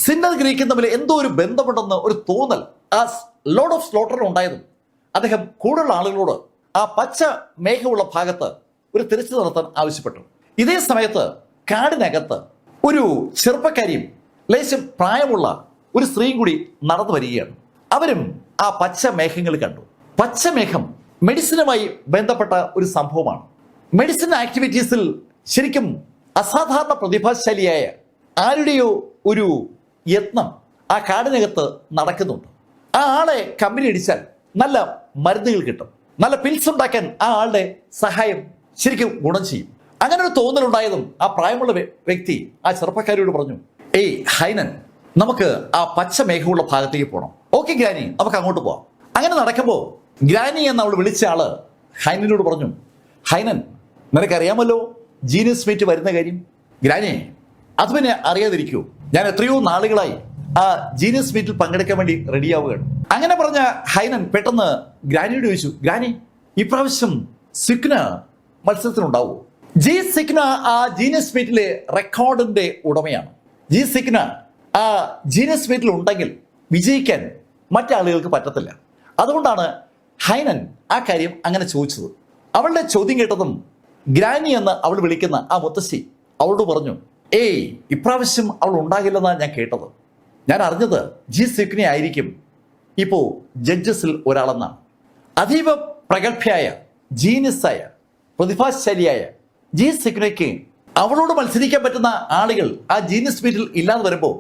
സിന്നർഗിരിക്കും തമ്മിൽ എന്തോ ഒരു ബന്ധമുണ്ടെന്ന് ഒരു തോന്നൽ ആ ലോഡ് ഓഫ് സ്ലോട്ടറിന് ഉണ്ടായതും അദ്ദേഹം കൂടുതൽ ആളുകളോട് ആ പച്ച മേഘമുള്ള ഭാഗത്ത് ഒരു തിരിച്ചു നടത്താൻ ആവശ്യപ്പെട്ടു. ഇതേ സമയത്ത് കാടിനകത്ത് ഒരു ചെറുപ്പക്കാരിയും ലേശം പ്രായമുള്ള ഒരു സ്ത്രീയും കൂടി നടന്നു വരികയാണ്. അവരും ആ പച്ച മേഘങ്ങൾ കണ്ടു. പച്ചമേഘം മെഡിസിനുമായി ബന്ധപ്പെട്ട ഒരു സംഭവമാണ്. മെഡിസിൻ ആക്ടിവിറ്റീസിൽ ശരിക്കും അസാധാരണ പ്രതിഭാശാലിയായ ആരുടെയോ ഒരു യത്നം ആ കാടിനകത്ത് നടക്കുന്നുണ്ട്. ആ ആളെ കമ്പനി അടിച്ചാൽ നല്ല മരുന്നുകൾ കിട്ടും, നല്ല പിൽസ് ഉണ്ടാക്കാൻ ആ ആളുടെ സഹായം ശരിക്കും ഗുണം ചെയ്യും. അങ്ങനെ ഒരു തോന്നലുണ്ടായതും ആ പ്രായമുള്ള വ്യക്തി ആ ചെറുപ്പക്കാരിയോട് പറഞ്ഞു, ഏയ് ഹൈനൻ, നമുക്ക് ആ പച്ച മേഘമുള്ള ഭാഗത്തേക്ക് പോകണം. ഓക്കെ ഗ്രാനി, നമുക്ക് അങ്ങോട്ട് പോവാം. അങ്ങനെ നടക്കുമ്പോൾ ഗ്രാനി എന്ന് അവൾ വിളിച്ച ആള് ഹൈനനോട് പറഞ്ഞു, ഹൈനൻ, നിനക്കറിയാമല്ലോ ജീനിയസ് മീറ്റ് വരുന്ന കാര്യം? ഗ്രാനി, അത് പിന്നെ അറിയാതിരിക്കൂ, ഞാൻ എത്രയോ നാളുകളായി ആ ജീനിയസ് മീറ്റിൽ പങ്കെടുക്കാൻ വേണ്ടി റെഡിയാവുകയാണ്. അങ്ങനെ പറഞ്ഞ ഹൈനൻ പെട്ടെന്ന് ഗ്രാനിയോട് ചോദിച്ചു, ഗ്രാനി, ഇപ്രാവശ്യം സിഗ്ന മത്സരത്തിനുണ്ടാവൂ? ജി സിഗ്ന ആ ജീനിയസ് മീറ്റിലെ റെക്കോർഡിന്റെ ഉടമയാണ്. ജി സിഗ്ന ആ ജീനിയസ് മീറ്റിൽ ഉണ്ടെങ്കിൽ വിജയിക്കാൻ മറ്റാളുകൾക്ക് പറ്റത്തില്ല. അതുകൊണ്ടാണ് ഹൈനൻ ആ കാര്യം അങ്ങനെ ചോദിച്ചത്. അവളുടെ ചോദ്യം കേട്ടതും ഗ്രാനി എന്ന് അവൾ വിളിക്കുന്ന ആ മുത്തശ്ശി അവളോട് പറഞ്ഞു, ഏയ്, ഇപ്രാവശ്യം അവൾ ഉണ്ടാകില്ലെന്നാണ് ഞാൻ കേട്ടത്. ഞാൻ അറിഞ്ഞത് ജി സിഗ്ന ആയിരിക്കും ഇപ്പോൾ ജഡ്ജസിൽ ഒരാളെന്നാണ്. അതീവ പ്രഗത്ഭയായ ജീനിയസായ പ്രതിഭാശാലിയായ ജി സിഗ്നയ്ക്ക് അവളോട് മത്സരിക്കാൻ പറ്റുന്ന ആളുകൾ ആ ജീനിയസ് മീറ്റിൽ ഇല്ലാതെ വരുമ്പോൾ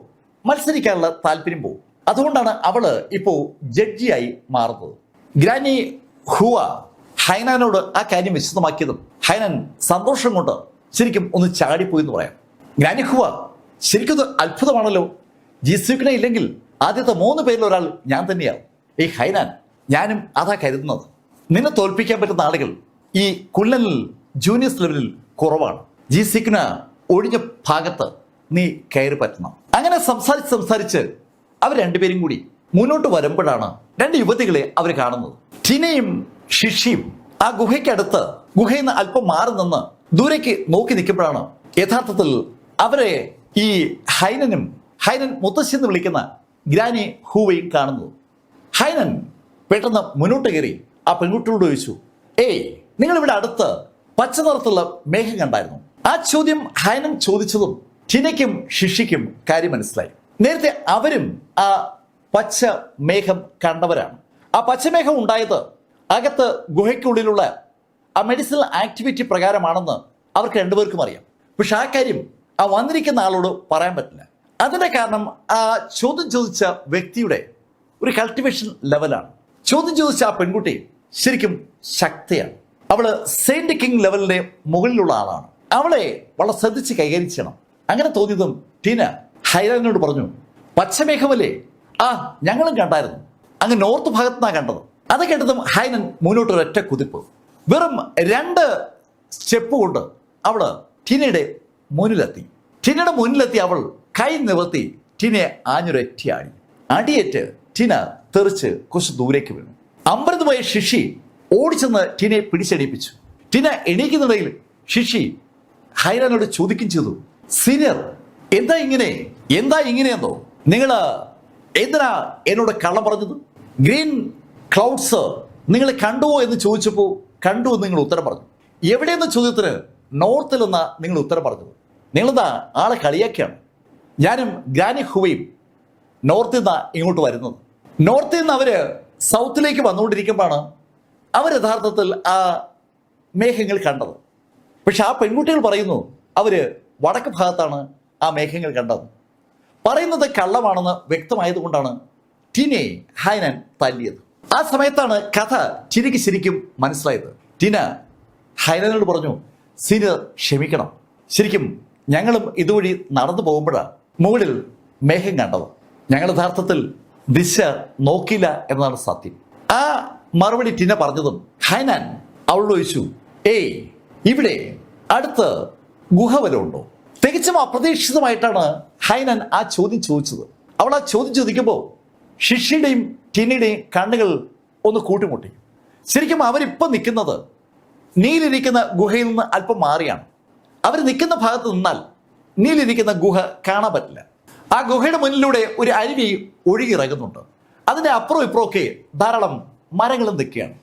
മത്സരിക്കാനുള്ള താല്പര്യം പോകും. അതുകൊണ്ടാണ് അവള് ഇപ്പോൾ ജഡ്ജിയായി മാറുന്നത്. ഗ്രാനി ഹുവ ഹൈനാനോട് ആ കാര്യം വിശദമാക്കിയതും ഹൈനാൻ സന്തോഷം കൊണ്ട് ശരിക്കും ഒന്ന് ചാടിപ്പോയി എന്ന് പറയാം. ഗ്രാനി ഹുവ, ശരിക്കും അത്ഭുതമാണല്ലോ, ജി സിഗ്ന ഇല്ലെങ്കിൽ ആദ്യത്തെ 3 പേരിൽ ഒരാൾ ഞാൻ തന്നെയാവും. ഈ ഹൈനാൻ, ഞാനും അതാ കരുതുന്നത്. നിന്നെ തോൽപ്പിക്കാൻ പറ്റുന്ന ആളുകൾ ഈ കുള്ളനിൽ ജൂനിയർ ലെവലിൽ കുറവാണ്. ജി സിഗ്ന ഒഴിഞ്ഞ ഭാഗത്ത് നീ കയറി പറ്റണം. അങ്ങനെ സംസാരിച്ച് അവർ രണ്ടുപേരും കൂടി മുന്നോട്ട് വരുമ്പോഴാണ് രണ്ട് യുവതികളെ അവർ കാണുന്നത്. ടിനയും ഷിഷിയും ആ ഗുഹയ്ക്കടുത്ത് ഗുഹയിൽ നിന്ന് അല്പം മാറി നിന്ന് ദൂരേക്ക് നോക്കി നിൽക്കുമ്പോഴാണ് യഥാർത്ഥത്തിൽ അവരെ ഈ ഹൈനൻ മുത്തശ്ശി എന്ന് വിളിക്കുന്ന ഗ്രാനി ഹൂവയും കാണുന്നത്. ഹൈനൻ പെട്ടെന്ന് മുന്നോട്ട് കയറി ആ പെൺകുട്ടിയോട് ചോദിച്ചു, ഏയ്, നിങ്ങളിവിടെ അടുത്ത് പച്ച നിറത്തുള്ള മേഘം കണ്ടായിരുന്നു? ആ ചോദ്യം ഹൈനൻ ചോദിച്ചതും ടിനയ്ക്കും ഷിഷിക്കും കാര്യം മനസ്സിലായി. നേരത്തെ അവരും ആ പച്ച മേഘം കണ്ടവരാണ്. ആ പച്ചമേഘം ഉണ്ടായത് അകത്ത് ഗുഹയ്ക്കുള്ളിലുള്ള ആ മെഡിസിനൽ ആക്ടിവിറ്റി പ്രകാരമാണെന്ന് അവർക്ക് രണ്ടുപേർക്കും അറിയാം. പക്ഷെ ആ കാര്യം ആ വന്നിരിക്കുന്ന ആളോട് പറയാൻ പറ്റില്ല. അതിന്റെ കാരണം ആ ചോദ്യം ചോദിച്ച വ്യക്തിയുടെ ഒരു കൾട്ടിവേഷൻ ലെവലാണ്. ചോദ്യം ചോദിച്ച ആ പെൺകുട്ടി ശരിക്കും ശക്തിയാണ്. അവള് സെയിന്റ് കിങ് ലെവലിന്റെ മുകളിലുള്ള ആളാണ്. അവളെ വളരെ ശ്രദ്ധിച്ച് കൈകാര്യം ചെയ്യണം. അങ്ങനെ തോന്നിയതും ടീന ഹൈനനോട് പറഞ്ഞു, പച്ചമേഘമല്ലേ? ആ, ഞങ്ങളും കണ്ടായിരുന്നു. അങ്ങ് നോർത്ത് ഭാഗത്ത് നിന്നാണ് കണ്ടത്. അത് കേട്ടതും ഹൈനൻ മുന്നോട്ട് ഒരൊറ്റ കുതിപ്പ്. വെറും 2 സ്റ്റെപ്പ് കൊണ്ട് അവള് ടീനയുടെ മുന്നിലെത്തി അവൾ കൈ നിവർത്തി ടീനയെ ആഞ്ഞൊരൊറ്റ അടിയേറ്റ് ടീന തെറിച്ച് കുറച്ച് ദൂരേക്ക് വീണു. അമ്പരന്നുപോയ ഷിഷി ഓടിച്ചെന്ന് ടീനയെ പിടിച്ചെണീപ്പിച്ചു. ടീന എണീക്കുന്നിടയിൽ ഷിഷി ഹൈനനോട് ചോദിക്കുകയും ചെയ്തു, സീനിയർ, എന്താ ഇങ്ങനെയെന്നോ? നിങ്ങൾ എന്തിനാ എന്നോട് കള്ളം പറഞ്ഞത്? ഗ്രീൻ ക്ലൗഡ്സ് നിങ്ങൾ കണ്ടുവോ എന്ന് ചോദിച്ചപ്പോൾ കണ്ടു എന്ന് നിങ്ങൾ ഉത്തരം പറഞ്ഞു. എവിടെയെന്ന ചോദ്യത്തിന് നോർത്തിൽ നിന്നാ നിങ്ങൾ ഉത്തരം പറഞ്ഞത്. നിങ്ങളെന്താ ആളെ കളിയാക്കിയാണ്? ഞാനും ഗ്രാനി ഹുവയും നോർത്തിൽ നിന്നാ ഇങ്ങോട്ട് വരുന്നത്. നോർത്തിൽ നിന്ന് അവര് സൗത്തിലേക്ക് വന്നുകൊണ്ടിരിക്കുമ്പോഴാണ് അവർ യഥാർത്ഥത്തിൽ ആ മേഘങ്ങൾ കണ്ടത്. പക്ഷെ ആ പെൺകുട്ടികൾ പറയുന്നു അവര് വടക്ക് ഭാഗത്താണ് ആ മേഘങ്ങൾ കണ്ടത്. പറയുന്നത് കള്ളമാണെന്ന് വ്യക്തമായതുകൊണ്ടാണ് ടീനയെ ഹൈനൻ തല്ലിയത്. ആ സമയത്താണ് കഥ ടിനയ്ക്ക് ശരിക്കും മനസ്സിലായത്. ടീന ഹൈനനോട് പറഞ്ഞു, സീനിയർ ക്ഷമിക്കണം, ശരിക്കും ഞങ്ങളും ഇതുവഴി നടന്നു പോകുമ്പോഴാണ് മുകളിൽ മേഘം കണ്ടത്. ഞങ്ങൾ യഥാർത്ഥത്തിൽ ദിശ നോക്കില്ല എന്നതാണ് സത്യം. ആ മറുപടി ടീന പറഞ്ഞതും ഹൈനൻ അവളോട് ചോദിച്ചു, ഏയ്, ഇവിടെ അടുത്ത് ഗുഹ വല്ലതും ഉണ്ടോ? തികച്ചും അപ്രതീക്ഷിതമായിട്ടാണ് ഹൈനൻ ആ ചോദ്യം ചോദിച്ചത്. അവൾ ആ ചോദ്യം ചോദിക്കുമ്പോൾ ഷിഷിയുടെയും ടീനയുടെയും കണ്ണുകൾ ഒന്ന് കൂട്ടിമുട്ടി. ശരിക്കും അവരിപ്പം നിൽക്കുന്നത് നീലിരിക്കുന്ന ഗുഹയിൽ നിന്ന് അല്പം മാറിയാണ്. അവർ നിൽക്കുന്ന ഭാഗത്ത് നിന്നാൽ നീലിരിക്കുന്ന ഗുഹ കാണാൻ പറ്റില്ല. ആ ഗുഹയുടെ മുന്നിലൂടെ ഒരു അരുവി ഒഴുകിയിറങ്ങുന്നുണ്ട്. അതിൻ്റെ അപ്പുറം ഇപ്പുറമൊക്കെ ധാരാളം മരങ്ങളും നിൽക്കുകയാണ്.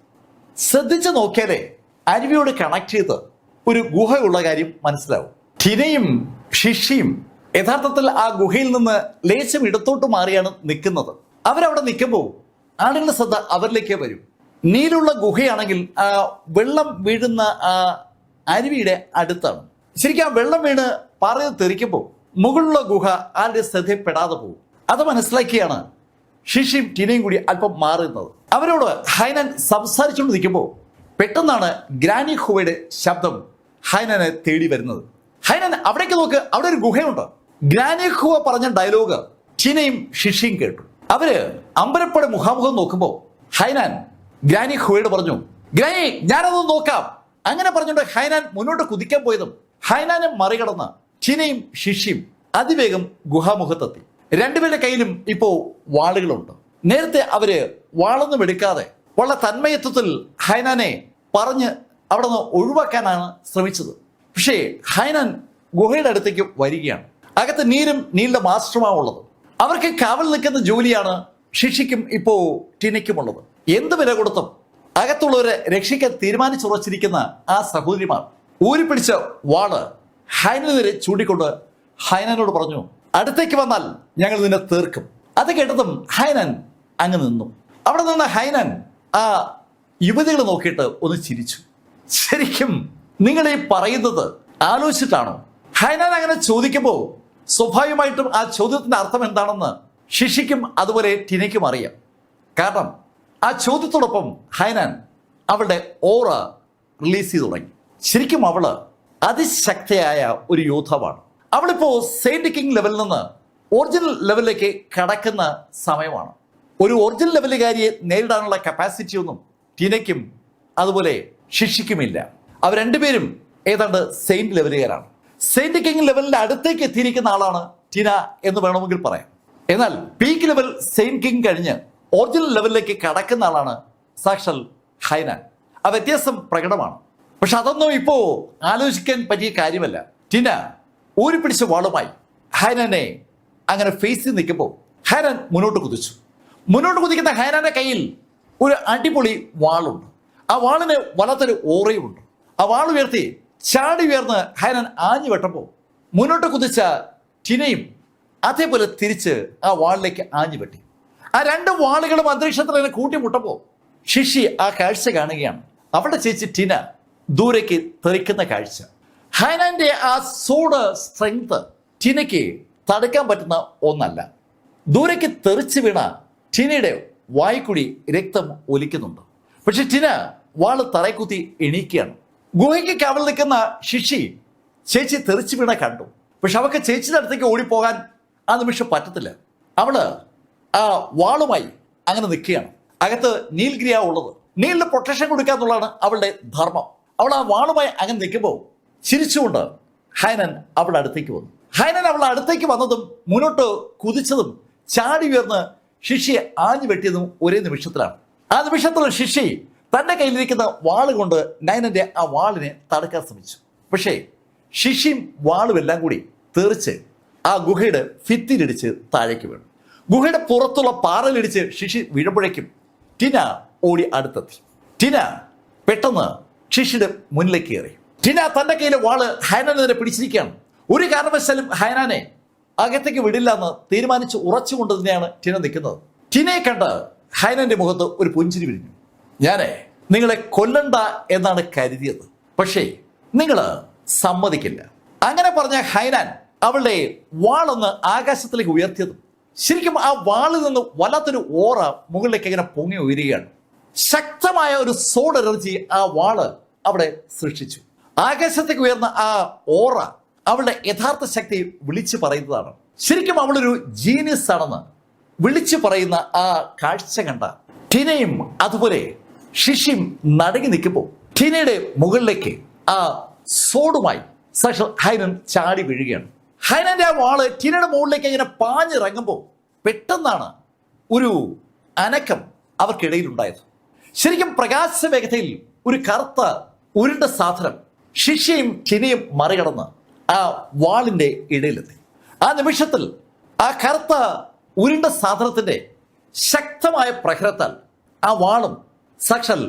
ശ്രദ്ധിച്ച് നോക്കിയാലേ അരുവിയോട് കണക്ട് ചെയ്ത് ഒരു ഗുഹയുള്ള കാര്യം മനസ്സിലാവും. ടിനയും ഷിഷിയും യഥാർത്ഥത്തിൽ ആ ഗുഹയിൽ നിന്ന് ലേശം ഇടത്തോട്ട് മാറിയാണ് നിൽക്കുന്നത്. അവരവിടെ നിൽക്കുമ്പോൾ ആളുകളുടെ ശ്രദ്ധ അവരിലേക്ക് വരും. നീലുള്ള ഗുഹയാണെങ്കിൽ ആ വെള്ളം വീഴുന്ന ആ അരുവിയുടെ അടുത്താണ്. ശരിക്കും ആ വെള്ളം വീണ് പാറയിൽ തെറിക്കുമ്പോൾ മുകളിലുള്ള ഗുഹ ആരുടെ ശ്രദ്ധപ്പെടാതെ പോകും. അത് മനസ്സിലാക്കിയാണ് ഷിഷിയും ടിനയും കൂടി അല്പം മാറുന്നത്. അവരോട് ഹൈനൻ സംസാരിച്ചുകൊണ്ട് നിൽക്കുമ്പോൾ പെട്ടെന്നാണ് ഗ്രാനി ഹുവയുടെ ശബ്ദം ഹൈനനെ തേടി വരുന്നത്. ഹൈനൻ, അവിടേക്ക് നോക്ക്, അവിടെ ഒരു ഗുഹയുണ്ട്. ഗ്രാനി ഹുവ പറഞ്ഞ ഡയലോഗ് ടിനയും ഷിഷിയും കേട്ടു. അവര് അമ്പരപ്പടെ മുഖാമുഖം നോക്കുമ്പോൾ ഹൈനാൻ ഗ്രാനി ഹുവയോട് പറഞ്ഞു, ഗ്രാനി, ഞാനതൊന്ന് നോക്കാം. അങ്ങനെ പറഞ്ഞുകൊണ്ട് ഹൈനാൻ മുന്നോട്ട് കുതിക്കാൻ പോയതും ഹൈനാനെ മറികടന്ന് ടിനയും ഷിഷിയും അതിവേഗം ഗുഹാമുഖത്തെത്തി. രണ്ടുപേരുടെ കയ്യിലും ഇപ്പോ വാളുകളുണ്ട്. നേരത്തെ അവര് വാളൊന്നും എടുക്കാതെ വളരെ തന്മയത്വത്തിൽ ഹൈനാനെ പറഞ്ഞ് അവിടെ നിന്ന് ഒഴിവാക്കാനാണ് ശ്രമിച്ചത്. പക്ഷേ ഹൈനാൻ ഗുഹയുടെ അടുത്തേക്ക് വരികയാണ്. അകത്ത് നീലിന്റെ മാസ്റ്ററുമാണ് ഉള്ളത്. അവർക്ക് കാവൽ നിൽക്കുന്ന ജോലിയാണ് ഷിഷിക്കും ഇപ്പോ ടിനയ്ക്കുമുള്ളത്. എന്ത് വില കൊടുത്തും അകത്തുള്ളവരെ രക്ഷിക്കാൻ തീരുമാനിച്ചുറച്ചിരിക്കുന്ന ആ സഹോദരിമാർ ഊരിപ്പിടിച്ച വാള് ഹൈനനെതിരെ ചൂണ്ടിക്കൊണ്ട് ഹൈനനോട് പറഞ്ഞു, അടുത്തേക്ക് വന്നാൽ ഞങ്ങൾ നിന്നെ തീർക്കും. അത് കേട്ടതും ഹൈനൻ അങ്ങ് നിന്നു. അവിടെ നിന്ന് ഹൈനൻ ആ യുവതികളെ നോക്കിയിട്ട് ഒന്ന് ചിരിച്ചു. ശരിക്കും നിങ്ങൾ ഈ പറയുന്നത് ആലോചിച്ചിട്ടാണോ? ഹൈനൻ അങ്ങനെ ചോദിക്കുമ്പോൾ സ്വാഭാവികമായിട്ടും ആ ചോദ്യത്തിന്റെ അർത്ഥം എന്താണെന്ന് ഷിഷിക്കും അതുപോലെ ടിനയ്ക്കും അറിയാം. കാരണം ആ ചോദ്യത്തോടൊപ്പം ഹൈനാൻ അവളുടെ ഓറ റിലീസ് ചെയ്തു തുടങ്ങി. ശരിക്കും അവള് അതിശക്തയായ ഒരു യോദ്ധാവാണ്. അവളിപ്പോ സെയിന്റ് കിങ് ലെവലിൽ നിന്ന് ഒറിജിനൽ ലെവലിലേക്ക് കടക്കുന്ന സമയമാണ്. ഒരു ഒറിജിനൽ ലെവലുകാരിയെ നേരിടാനുള്ള കപ്പാസിറ്റി ഒന്നും ടിനയ്ക്കും അതുപോലെ ഷിഷിക്കുമില്ല. അവർ രണ്ടുപേരും ഏതാണ്ട് സെയിന്റ് ലെവലുകാരാണ്. സെയിന്റ് കിങ് ലെവലിന്റെ അടുത്തേക്ക് എത്തിയിരിക്കുന്ന ആളാണ് ടിന എന്ന് വേണമെങ്കിൽ പറയാം. എന്നാൽ പീക്ക് ലെവൽ സെയിന്റ് കിങ് കഴിഞ്ഞ് ഒറിജിനൽ ലെവലിലേക്ക് കടക്കുന്ന ആളാണ് സാക്ഷാൽ ഹൈനാൻ. ആ വ്യത്യാസം പ്രകടമാണ്. പക്ഷെ അതൊന്നും ഇപ്പോ ആലോചിക്കാൻ പറ്റിയ കാര്യമല്ല. ടിന ഊരിപ്പിടിച്ച വാളുമായി ഹൈനാനെ അങ്ങനെ ഫേസ് ചെയ്ത് നിൽക്കുമ്പോൾ ഹൈനാൻ മുന്നോട്ട് കുതിച്ചു. മുന്നോട്ട് കുതിക്കുന്ന ഹൈനാന്റെ കയ്യിൽ ഒരു അടിപൊളി വാളുണ്ട്. ആ വാളിന് വല്ലാത്തൊരു ഓറയുമുണ്ട്. ആ വാൾ ഉയർത്തി ചാടി ഉയർന്ന് ഹൈനാൻ ആഞ്ഞു വെട്ടപ്പോൾ മുന്നോട്ട് കുതിച്ച ടിനയും അതേപോലെ തിരിച്ച് ആ വാളിലേക്ക് ആഞ്ഞു വെട്ടി. ആ രണ്ട് വാളുകളും അന്തരീക്ഷത്തിൽ തന്നെ കൂട്ടിമുട്ടപ്പോൾ ഷിഷി ആ കാഴ്ച കാണുകയാണ്. അവളുടെ ചേച്ചി ടിന ദൂരേക്ക് തെറിക്കുന്ന കാഴ്ച. ഹൈനാന്റെ ആ സോഡ് സ്ട്രെങ്ത് ടിനയ്ക്ക് തടുക്കാൻ പറ്റുന്ന ഒന്നല്ല. ദൂരേക്ക് തെറിച്ച് വീണ ടിനയുടെ വായ്ക്കുടി രക്തം ഒലിക്കുന്നുണ്ട്. പക്ഷെ ടിന വാള് തറക്കുത്തി എണീക്കുകയാണ്. ഗുഹയ്ക്ക് കാവൽ നിൽക്കുന്ന ഷിഷി ചേച്ചി തെറിച്ച് വീണ കണ്ടു. പക്ഷെ അവൾക്ക് ചേച്ചിയുടെ അടുത്തേക്ക് ഓടിപ്പോകാൻ ആ നിമിഷം പറ്റത്തില്ല. അവള് ആ വാളുമായി അങ്ങനെ നിൽക്കുകയാണ്. അകത്ത് നീൽഗിരിയാ ഉള്ളത്. നീലിന് പ്രൊട്ടക്ഷൻ കൊടുക്കുക എന്നുള്ളതാണ് അവളുടെ ധർമ്മം. അവൾ ആ വാളുമായി അങ്ങനെ നിൽക്കുമ്പോൾ ചിരിച്ചുകൊണ്ട് ഹൈനാൻ അവളുടെ അടുത്തേക്ക് വന്നു. ഹൈനാൻ അവളുടെ അടുത്തേക്ക് വന്നതും മുന്നോട്ട് കുതിച്ചതും ചാടി ഉയർന്ന് ഷിഷിയെ ആഞ്ഞു വെട്ടിയതും ഒരേ നിമിഷത്തിലാണ്. ആ നിമിഷത്തിൽ ഷിഷി തന്റെ കയ്യിലിരിക്കുന്ന വാള് കൊണ്ട് നൈനന്റെ ആ വാളിനെ തടുക്കാൻ ശ്രമിച്ചു. പക്ഷേ ഷിഷിയും വാളും എല്ലാം കൂടി തെറിച്ച് ആ ഗുഹയുടെ ഭിത്തിയിലിടിച്ച് താഴേക്ക് വീണു. ഗുഹയുടെ പുറത്തുള്ള പാറയിലിടിച്ച് ഷിഷി വീഴുമ്പോഴേക്കും ടിന ഓടി അടുത്തെത്തി. ടിന പെട്ടെന്ന് ഷിഷിയുടെ മുന്നിലേക്ക് കയറി. ടിന തന്റെ കയ്യിലെ വാള് ഹൈനാനെ പിടിച്ചിരിക്കുകയാണ്. ഒരു കാരണവശാലും ഹൈനാനെ അകത്തേക്ക് വിടില്ല എന്ന് തീരുമാനിച്ച് ഉറച്ചുകൊണ്ട് തന്നെയാണ് ടിന നിൽക്കുന്നത്. ടിനയെ കണ്ട് ഹൈനാന്റെ മുഖത്ത് ഒരു പുഞ്ചിരി വിരിഞ്ഞു. ഞാനേ നിങ്ങളെ കൊല്ലണ്ട എന്നാണ് കരുതിയത്, പക്ഷേ നിങ്ങൾ സമ്മതിക്കില്ല. അങ്ങനെ പറഞ്ഞ ഹൈനാൻ അവളുടെ വാളൊന്ന് ആകാശത്തിലേക്ക് ഉയർത്തിയതും ശരിക്കും ആ വാളിൽ നിന്ന് വല്ലാത്തൊരു ഓറ മുകളിലേക്ക് ഇങ്ങനെ പൊങ്ങി ഉയരുകയാണ്. ശക്തമായ ഒരു സോഡ് എനർജി ആ വാള് അവിടെ സൃഷ്ടിച്ചു. ആകാശത്തേക്ക് ഉയർന്ന ആ ഓറ അവളുടെ യഥാർത്ഥ ശക്തി വിളിച്ചു പറയുന്നതാണ്. ശരിക്കും അവളൊരു ജീനിയസ് ആണെന്ന് വിളിച്ചു പറയുന്ന ആ കാഴ്ച കണ്ട ടിനയും അതുപോലെ ഷിഷിയും നടുങ്ങി നിൽക്കുമ്പോൾ ടിനയുടെ മുകളിലേക്ക് ആ സോഡുമായി സാക്ഷാൽ ഹൈനാൻ ചാടി വീഴുകയാണ്. ഹൈനാന്റെ ആ വാള് ടിനയുടെ മുകളിലേക്ക് ഇങ്ങനെ പാഞ്ഞിറങ്ങുമ്പോൾ പെട്ടെന്നാണ് ഒരു അനക്കം അവർക്കിടയിൽ ഉണ്ടായത്. ശരിക്കും പ്രകാശ വേഗതയിൽ ഒരു കറുത്ത ഉരുണ്ട സാധനം ഷിഷിയും ടിനയും മറികടന്ന് ആ വാളിന്റെ ഇടയിലെത്തി. ആ നിമിഷത്തിൽ ആ കറുത്ത ഉരുണ്ട സാധനത്തിന്റെ ശക്തമായ പ്രഹരത്താൽ ആ വാളും സാക്ഷാൽ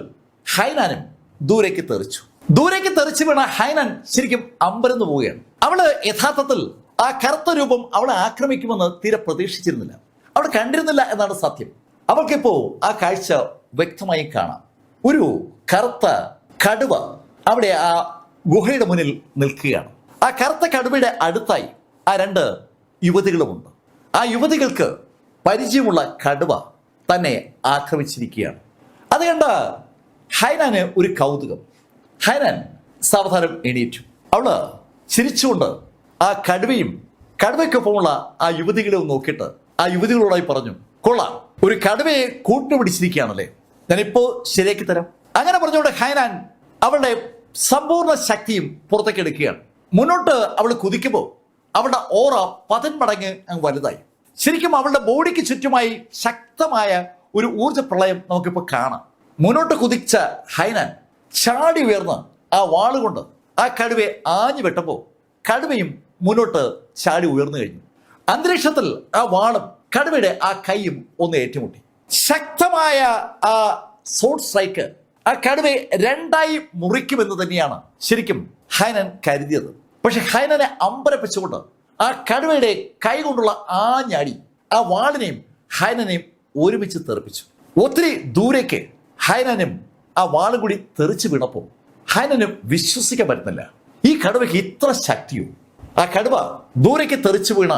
ഹൈനാനും ദൂരേക്ക് തെറിച്ചു. ദൂരേക്ക് തെറിച്ചു വീണ ഹൈനാൻ ശരിക്കും അമ്പരന്ന് പോവുകയാണ്. അവള് യഥാർത്ഥത്തിൽ ആ കറുത്ത രൂപം അവളെ ആക്രമിക്കുമെന്ന് തീരെ പ്രതീക്ഷിച്ചിരുന്നില്ല. അവൾ കണ്ടിരുന്നില്ല എന്നാണ് സത്യം. അവൾക്കിപ്പോ ആ കാഴ്ച വ്യക്തമായി കാണാം. ഒരു കറുത്ത കടുവ അവിടെ ആ ഗുഹയുടെ മുന്നിൽ നിൽക്കുകയാണ്. ആ കറുത്ത കടുവയുടെ അടുത്തായി ആ രണ്ട് യുവതികളുമുണ്ട്. ആ യുവതികൾക്ക് പരിചയമുള്ള കടുവ തന്നെ ആക്രമിച്ചിരിക്കുകയാണ്. അത് കണ്ട ഹൈനാന് ഒരു കൗതുകം. ഹൈനാൻ സാവധാനം എണീറ്റു. അവള് ചിരിച്ചുകൊണ്ട് ആ കടുവയ്ക്കൊപ്പമുള്ള ആ യുവതികളെ നോക്കിയിട്ട് ആ യുവതികളോടായി പറഞ്ഞു, കൊള്ളാം, ഒരു കടുവയെ കൂട്ടുപിടിച്ചിരിക്കുകയാണല്ലേ, ഞാനിപ്പോ ശരിയാക്കി തരാം. അങ്ങനെ പറഞ്ഞുകൊണ്ട് ഹൈനാൻ അവളുടെ സമ്പൂർണ്ണ ശക്തിയും പുറത്തേക്ക് എടുക്കുകയാണ്. മുന്നോട്ട് അവൾ കുതിക്കുമ്പോൾ അവളുടെ ഓറ 10 മടങ്ങ് അങ്ങ് വലുതായി. ശരിക്കും അവളുടെ ബോഡിക്ക് ചുറ്റുമായി ശക്തമായ ഒരു ഊർജ്ജ പ്രളയം നമുക്കിപ്പോൾ കാണാം. മുന്നോട്ട് കുതിച്ച ഹൈനാൻ ചാടി ഉയർന്ന് ആ വാളുകൊണ്ട് ആ കടുവയെ ആഞ്ഞു വെട്ടപ്പോൾ കടുവയും മുന്നോട്ട് ചാടി ഉയർന്നു കഴിഞ്ഞു. അന്തരീക്ഷത്തിൽ ആ വാളും കടുവയുടെ ആ കൈയും ഒന്ന് ഏറ്റുമുട്ടി. ശക്തമായ ആ സോഡ് സ്ട്രൈക്ക് ആ കടുവയെ രണ്ടായി മുറിക്കുമെന്ന് തന്നെയാണ് ശരിക്കും ഹൈനാൻ കരുതിയത്. പക്ഷെ ഹൈനാനെ അമ്പരപ്പിച്ചുകൊണ്ട് ആ കടുവയുടെ കൈ കൊണ്ടുള്ള ആ ഞാടി ആ വാളിനെയും ഹൈനാനെയും ഒരുമിച്ച് തെറിപ്പിച്ചു. ഒത്തിരി ദൂരേക്ക് ഹൈനാനും ആ വാളും കൂടി തെറിച്ചു വീണപ്പോൾ ഹൈനാനും വിശ്വസിക്കാൻ പറ്റുന്നില്ല, ഈ കടുവയ്ക്ക് ഇത്ര ശക്തിയോ. ആ കടുവ ദൂരേക്ക് തെറിച്ചു വീണ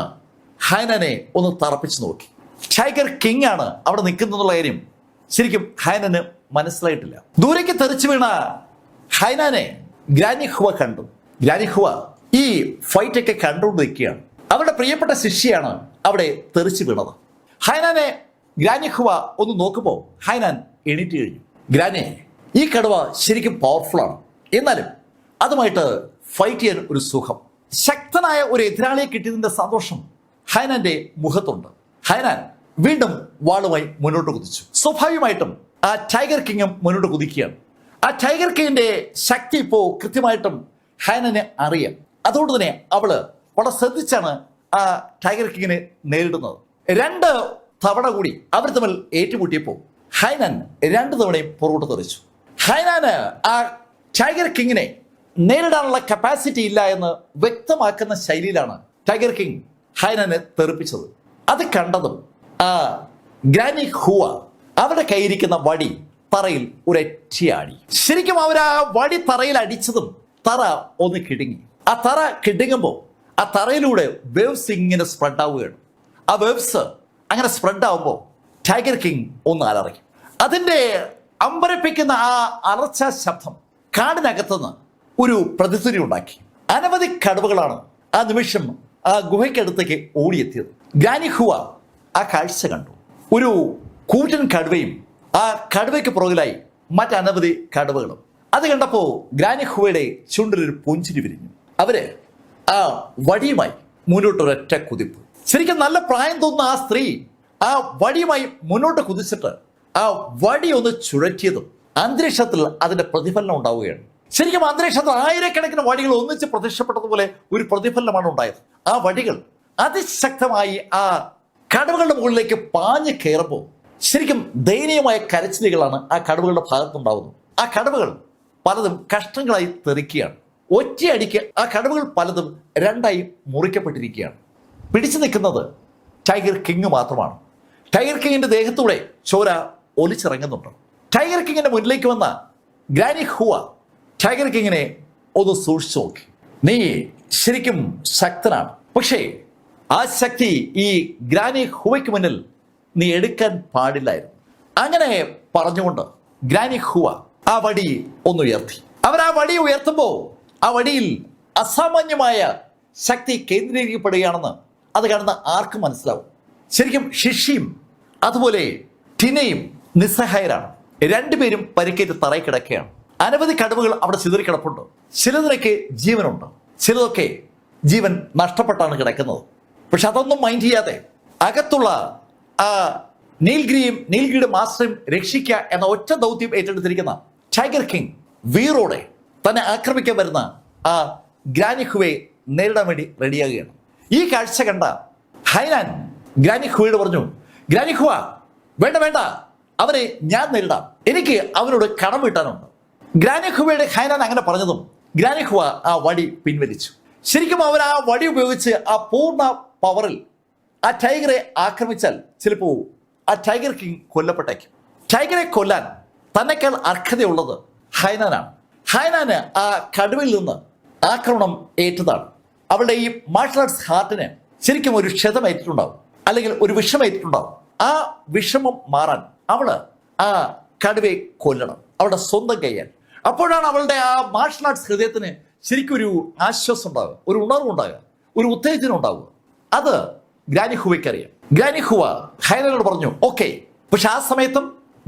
ഹൈനാനെ ഒന്ന് തറപ്പിച്ചു നോക്കി. ടൈഗർ കിങ് ആണ് അവിടെ നിൽക്കുന്നുള്ള കാര്യം ശരിക്കും ഹൈനാന് മനസ്സിലായിട്ടില്ല. ദൂരേക്ക് തെറിച്ചു വീണ ഹൈനാനെ ഗ്രാനി ഹുവ കണ്ടു. ഗ്രാനി ഹുവ ഈ ഫൈറ്റ് ഒക്കെ കണ്ടുകൊണ്ട് നിൽക്കുകയാണ്. അവരുടെ പ്രിയപ്പെട്ട ശിഷ്യയാണ് അവിടെ തെറിച്ചു വീണത്. ഹൈനാനെ ഗ്രാനി ഹുവ ഒന്ന് നോക്കുമ്പോൾ ഹൈനാൻ എണീറ്റ് കഴിഞ്ഞു. ഗ്രാനി, ഈ കടുവ ശരിക്കും പവർഫുൾ ആണ്, എന്നാലും അതുമായിട്ട് ഫൈറ്റ് ചെയ്യാൻ ഒരു സുഖം. ശക്തനായ ഒരു എതിരാളിയെ കിട്ടിയതിന്റെ സന്തോഷം ഹൈനാന്റെ മുഖത്തുണ്ട്. ഹൈനാൻ വീണ്ടും വാളുമായി മുന്നോട്ട് കുതിച്ചു. സ്വാഭാവികമായിട്ടും ആ ടൈഗർ കിങ്ങും മുന്നോട്ട് കുതിക്കുകയാണ്. ആ ടൈഗർ കിങ്ങിന്റെ ശക്തി ഇപ്പോ കൃത്യമായിട്ടും ഹൈനന് അറിയാം. അതുകൊണ്ട് തന്നെ അവള് വളരെ ശ്രദ്ധിച്ചാണ് ആ ടൈഗർ കിങ്ങിനെ നേരിടുന്നത്. 2 തവണ കൂടി അവർ തമ്മിൽ ഏറ്റുമുട്ടിയപ്പോൾ ഹൈനൻ 2 തവണയും പുറകോട്ട് തെറിച്ചു. ഹൈനാന് ആ ടൈഗർ കിങ്ങിനെ നേരിടാനുള്ള കപ്പാസിറ്റി ഇല്ല എന്ന് വ്യക്തമാക്കുന്ന ശൈലിയിലാണ് ടൈഗർ കിങ് ഹൈനനെ തെറിപ്പിച്ചത്. അത് കണ്ടതും ആ ഗ്രാനി ഹുവ അവരുടെ കയ്യിരിക്കുന്ന വടി തറയിൽ ഒരൊറ്റയാടി. ശരിക്കും അവർ ആ വടി തറയിൽ അടിച്ചതും തറ ഒന്ന് കിടുങ്ങി. ആ തറ കിടുങ്ങുമ്പോൾ ആ തറയിലൂടെ വേവ്സ് ഇങ്ങനെ സ്പ്രെഡ് ആവുകയാണ്. ആ വേവ്സ് അങ്ങനെ സ്പ്രെഡ് ആവുമ്പോൾ ടൈഗർ കിങ് ഒന്ന് അലറി. അതിൻ്റെ അമ്പരപ്പിക്കുന്ന ആ അലർച്ച ശബ്ദം കാടിനകത്തുനിന്ന് ഒരു പ്രതിധ്വനി ഉണ്ടാക്കി. അനവധി കടുവകളാണ് ആ നിമിഷം ആ ഗുഹയ്ക്കടുത്തേക്ക് ഓടിയെത്തിയത്. ഗ്രാനി ഹുവ ആ കാഴ്ച കണ്ടു. ഒരു കൂറ്റൻ കടുവയും ആ കടുവയ്ക്ക് പുറകിലായി മറ്റനവധി കടുവകളും. അത് കണ്ടപ്പോൾ ഗ്രാനി ഹുവയുടെ ചുണ്ടിലൊരു പുഞ്ചിരി വിരിഞ്ഞു. അവര് ആ വടിയുമായി മുന്നോട്ടൊരൊറ്റ കുതിപ്പ്. ശരിക്കും നല്ല പ്രായം തോന്നുന്ന ആ സ്ത്രീ ആ വടിയുമായി മുന്നോട്ട് കുതിച്ചിട്ട് ആ വടി ഒന്ന് ചുഴറ്റിയതും അന്തരീക്ഷത്തിൽ അതിന്റെ പ്രതിഫലനം ഉണ്ടാവുകയാണ്. ശരിക്കും അന്തരീക്ഷത്തിൽ ആയിരക്കണക്കിന് വടികൾ ഒന്നിച്ച് പ്രത്യക്ഷപ്പെട്ടതുപോലെ ഒരു പ്രതിഫലനമാണ് ഉണ്ടായത്. ആ വടികൾ അതിശക്തമായി ആ കടുവകളുടെ മുകളിലേക്ക് പാഞ്ഞു കയറുമ്പോൾ ശരിക്കും ദയനീയമായ കരച്ചിലുകളാണ് ആ കടുവകളുടെ ഭാഗത്തുണ്ടാവുന്നത്. ആ കടുവകൾ പലതും കഷ്ണങ്ങളായി തെറിക്കുകയാണ്. ഒറ്റയടിക്ക് ആ കടുവകൾ പലതും 2ആയി മുറിക്കപ്പെട്ടിരിക്കുകയാണ്. പിടിച്ചു നിൽക്കുന്നത് ടൈഗർ കിങ് മാത്രമാണ്. ടൈഗർ കിങ്ങിന്റെ ദേഹത്തൂടെ ചോര ഒലിച്ചിറങ്ങുന്നുണ്ട്. ടൈഗർ കിങ്ങിന്റെ മുന്നിലേക്ക് വന്ന ഗ്രാനി ഹുവ ടൈഗർ കിങ്ങിനെ ഒന്ന് സൂക്ഷിച്ചു നോക്കി. നീ ശരിക്കും ശക്തനാണ്, പക്ഷേ ആ ശക്തി ഈ ഗ്രാനി ഹുവയ്ക്ക് മുന്നിൽ നീ എടുക്കാൻ പാടില്ലായിരുന്നു. അങ്ങനെ പറഞ്ഞുകൊണ്ട് ഗ്രാനി ഹുവ ആ വടി ഒന്ന് ഉയർത്തി. അവർ ആ വടി ഉയർത്തുമ്പോൾ ആ വടിയിൽ അസാമാന്യമായ ശക്തി കേന്ദ്രീകരിക്കപ്പെടുകയാണെന്ന് അത് കാണുന്ന ആർക്കും മനസ്സിലാവും. ശരിക്കും ഷിഷിയും അതുപോലെ ടിനയും നിസ്സഹായരാണ്. 2 പേരും പരിക്കേറ്റ് തറയിൽ കിടക്കുകയാണ്. അനവധി കടുവകൾ അവിടെ ചിതറിക്കിടപ്പുണ്ട്. ചിലതിനൊക്കെ ജീവനുണ്ട്, ചിലതൊക്കെ ജീവൻ നഷ്ടപ്പെട്ടാണ് കിടക്കുന്നത്. പക്ഷെ അതൊന്നും മൈൻഡ് ചെയ്യാതെ അകത്തുള്ള ആ നീൽഗിരിയുടെ മാസ്റ്ററും രക്ഷിക്കുക എന്ന ഒറ്റ ദൗത്യം ഏറ്റെടുത്തിരിക്കുന്ന ടൈഗർ കിങ് വീറോടെ തന്നെ ആക്രമിക്കാൻ വരുന്ന ആ ഗ്രാനി ഹുവയെ നേരിടാൻ വേണ്ടി റെഡിയാകുകയാണ്. ഈ കാഴ്ച കണ്ട ഹൈനാൻ ഗ്രാനി ഹുവയോട് പറഞ്ഞു, ഗ്രാനി ഹുവ വേണ്ട വേണ്ട, അവരെ ഞാൻ നേരിടാം, എനിക്ക് അവരോട് കടം വീട്ടാനുണ്ട്. ഗ്രാനി ഹുവയുടെ ഹൈനാൻ അങ്ങനെ പറഞ്ഞതും ഗ്രാനി ഹുവ ആ വടി പിൻവലിച്ചു. ശരിക്കും അവർ ആ വടി ഉപയോഗിച്ച് ആ പൂർണ്ണ പവറിൽ ആ ടൈഗറെ ആക്രമിച്ചാൽ ചിലപ്പോൾ ആ ടൈഗർ കിങ് കൊല്ലപ്പെട്ടേക്കും. ടൈഗറെ കൊല്ലാൻ തന്നെക്കാൾ അർഹതയുള്ളത് ഹൈനാനാണ്. ഹൈനാന് ആ കടുവയിൽ നിന്ന് ആക്രമണം ഏറ്റതാണ്. അവളുടെ ഈ മാർഷൽ ആർട്സ് ഹാർട്ടിന് ശരിക്കും ഒരു ക്ഷതമേറ്റിട്ടുണ്ടാവും, അല്ലെങ്കിൽ ഒരു വിഷമേറ്റിട്ടുണ്ടാവും. ആ വിഷമം മാറാൻ അവള് ആ കടുവയെ കൊല്ലണം, അവളുടെ സ്വന്തം കയ്യാൽ. അപ്പോഴാണ് അവളുടെ ആ മാർഷൽ ആർട്സ് ഹൃദയത്തിന് ശരിക്കും ഒരു ആശ്വാസം ഉണ്ടാവുക, ഒരു ഉണർവുണ്ടാകുക, ഒരു ഉത്തേജനം ഉണ്ടാവുക. അത് ഗ്രാനി ഹുവയ്ക്കറിയാം. ഗ്രാനി ഹുവ ഹൈനനോട് പറഞ്ഞു ഓക്കെ. പക്ഷെ ആ സമയത്തും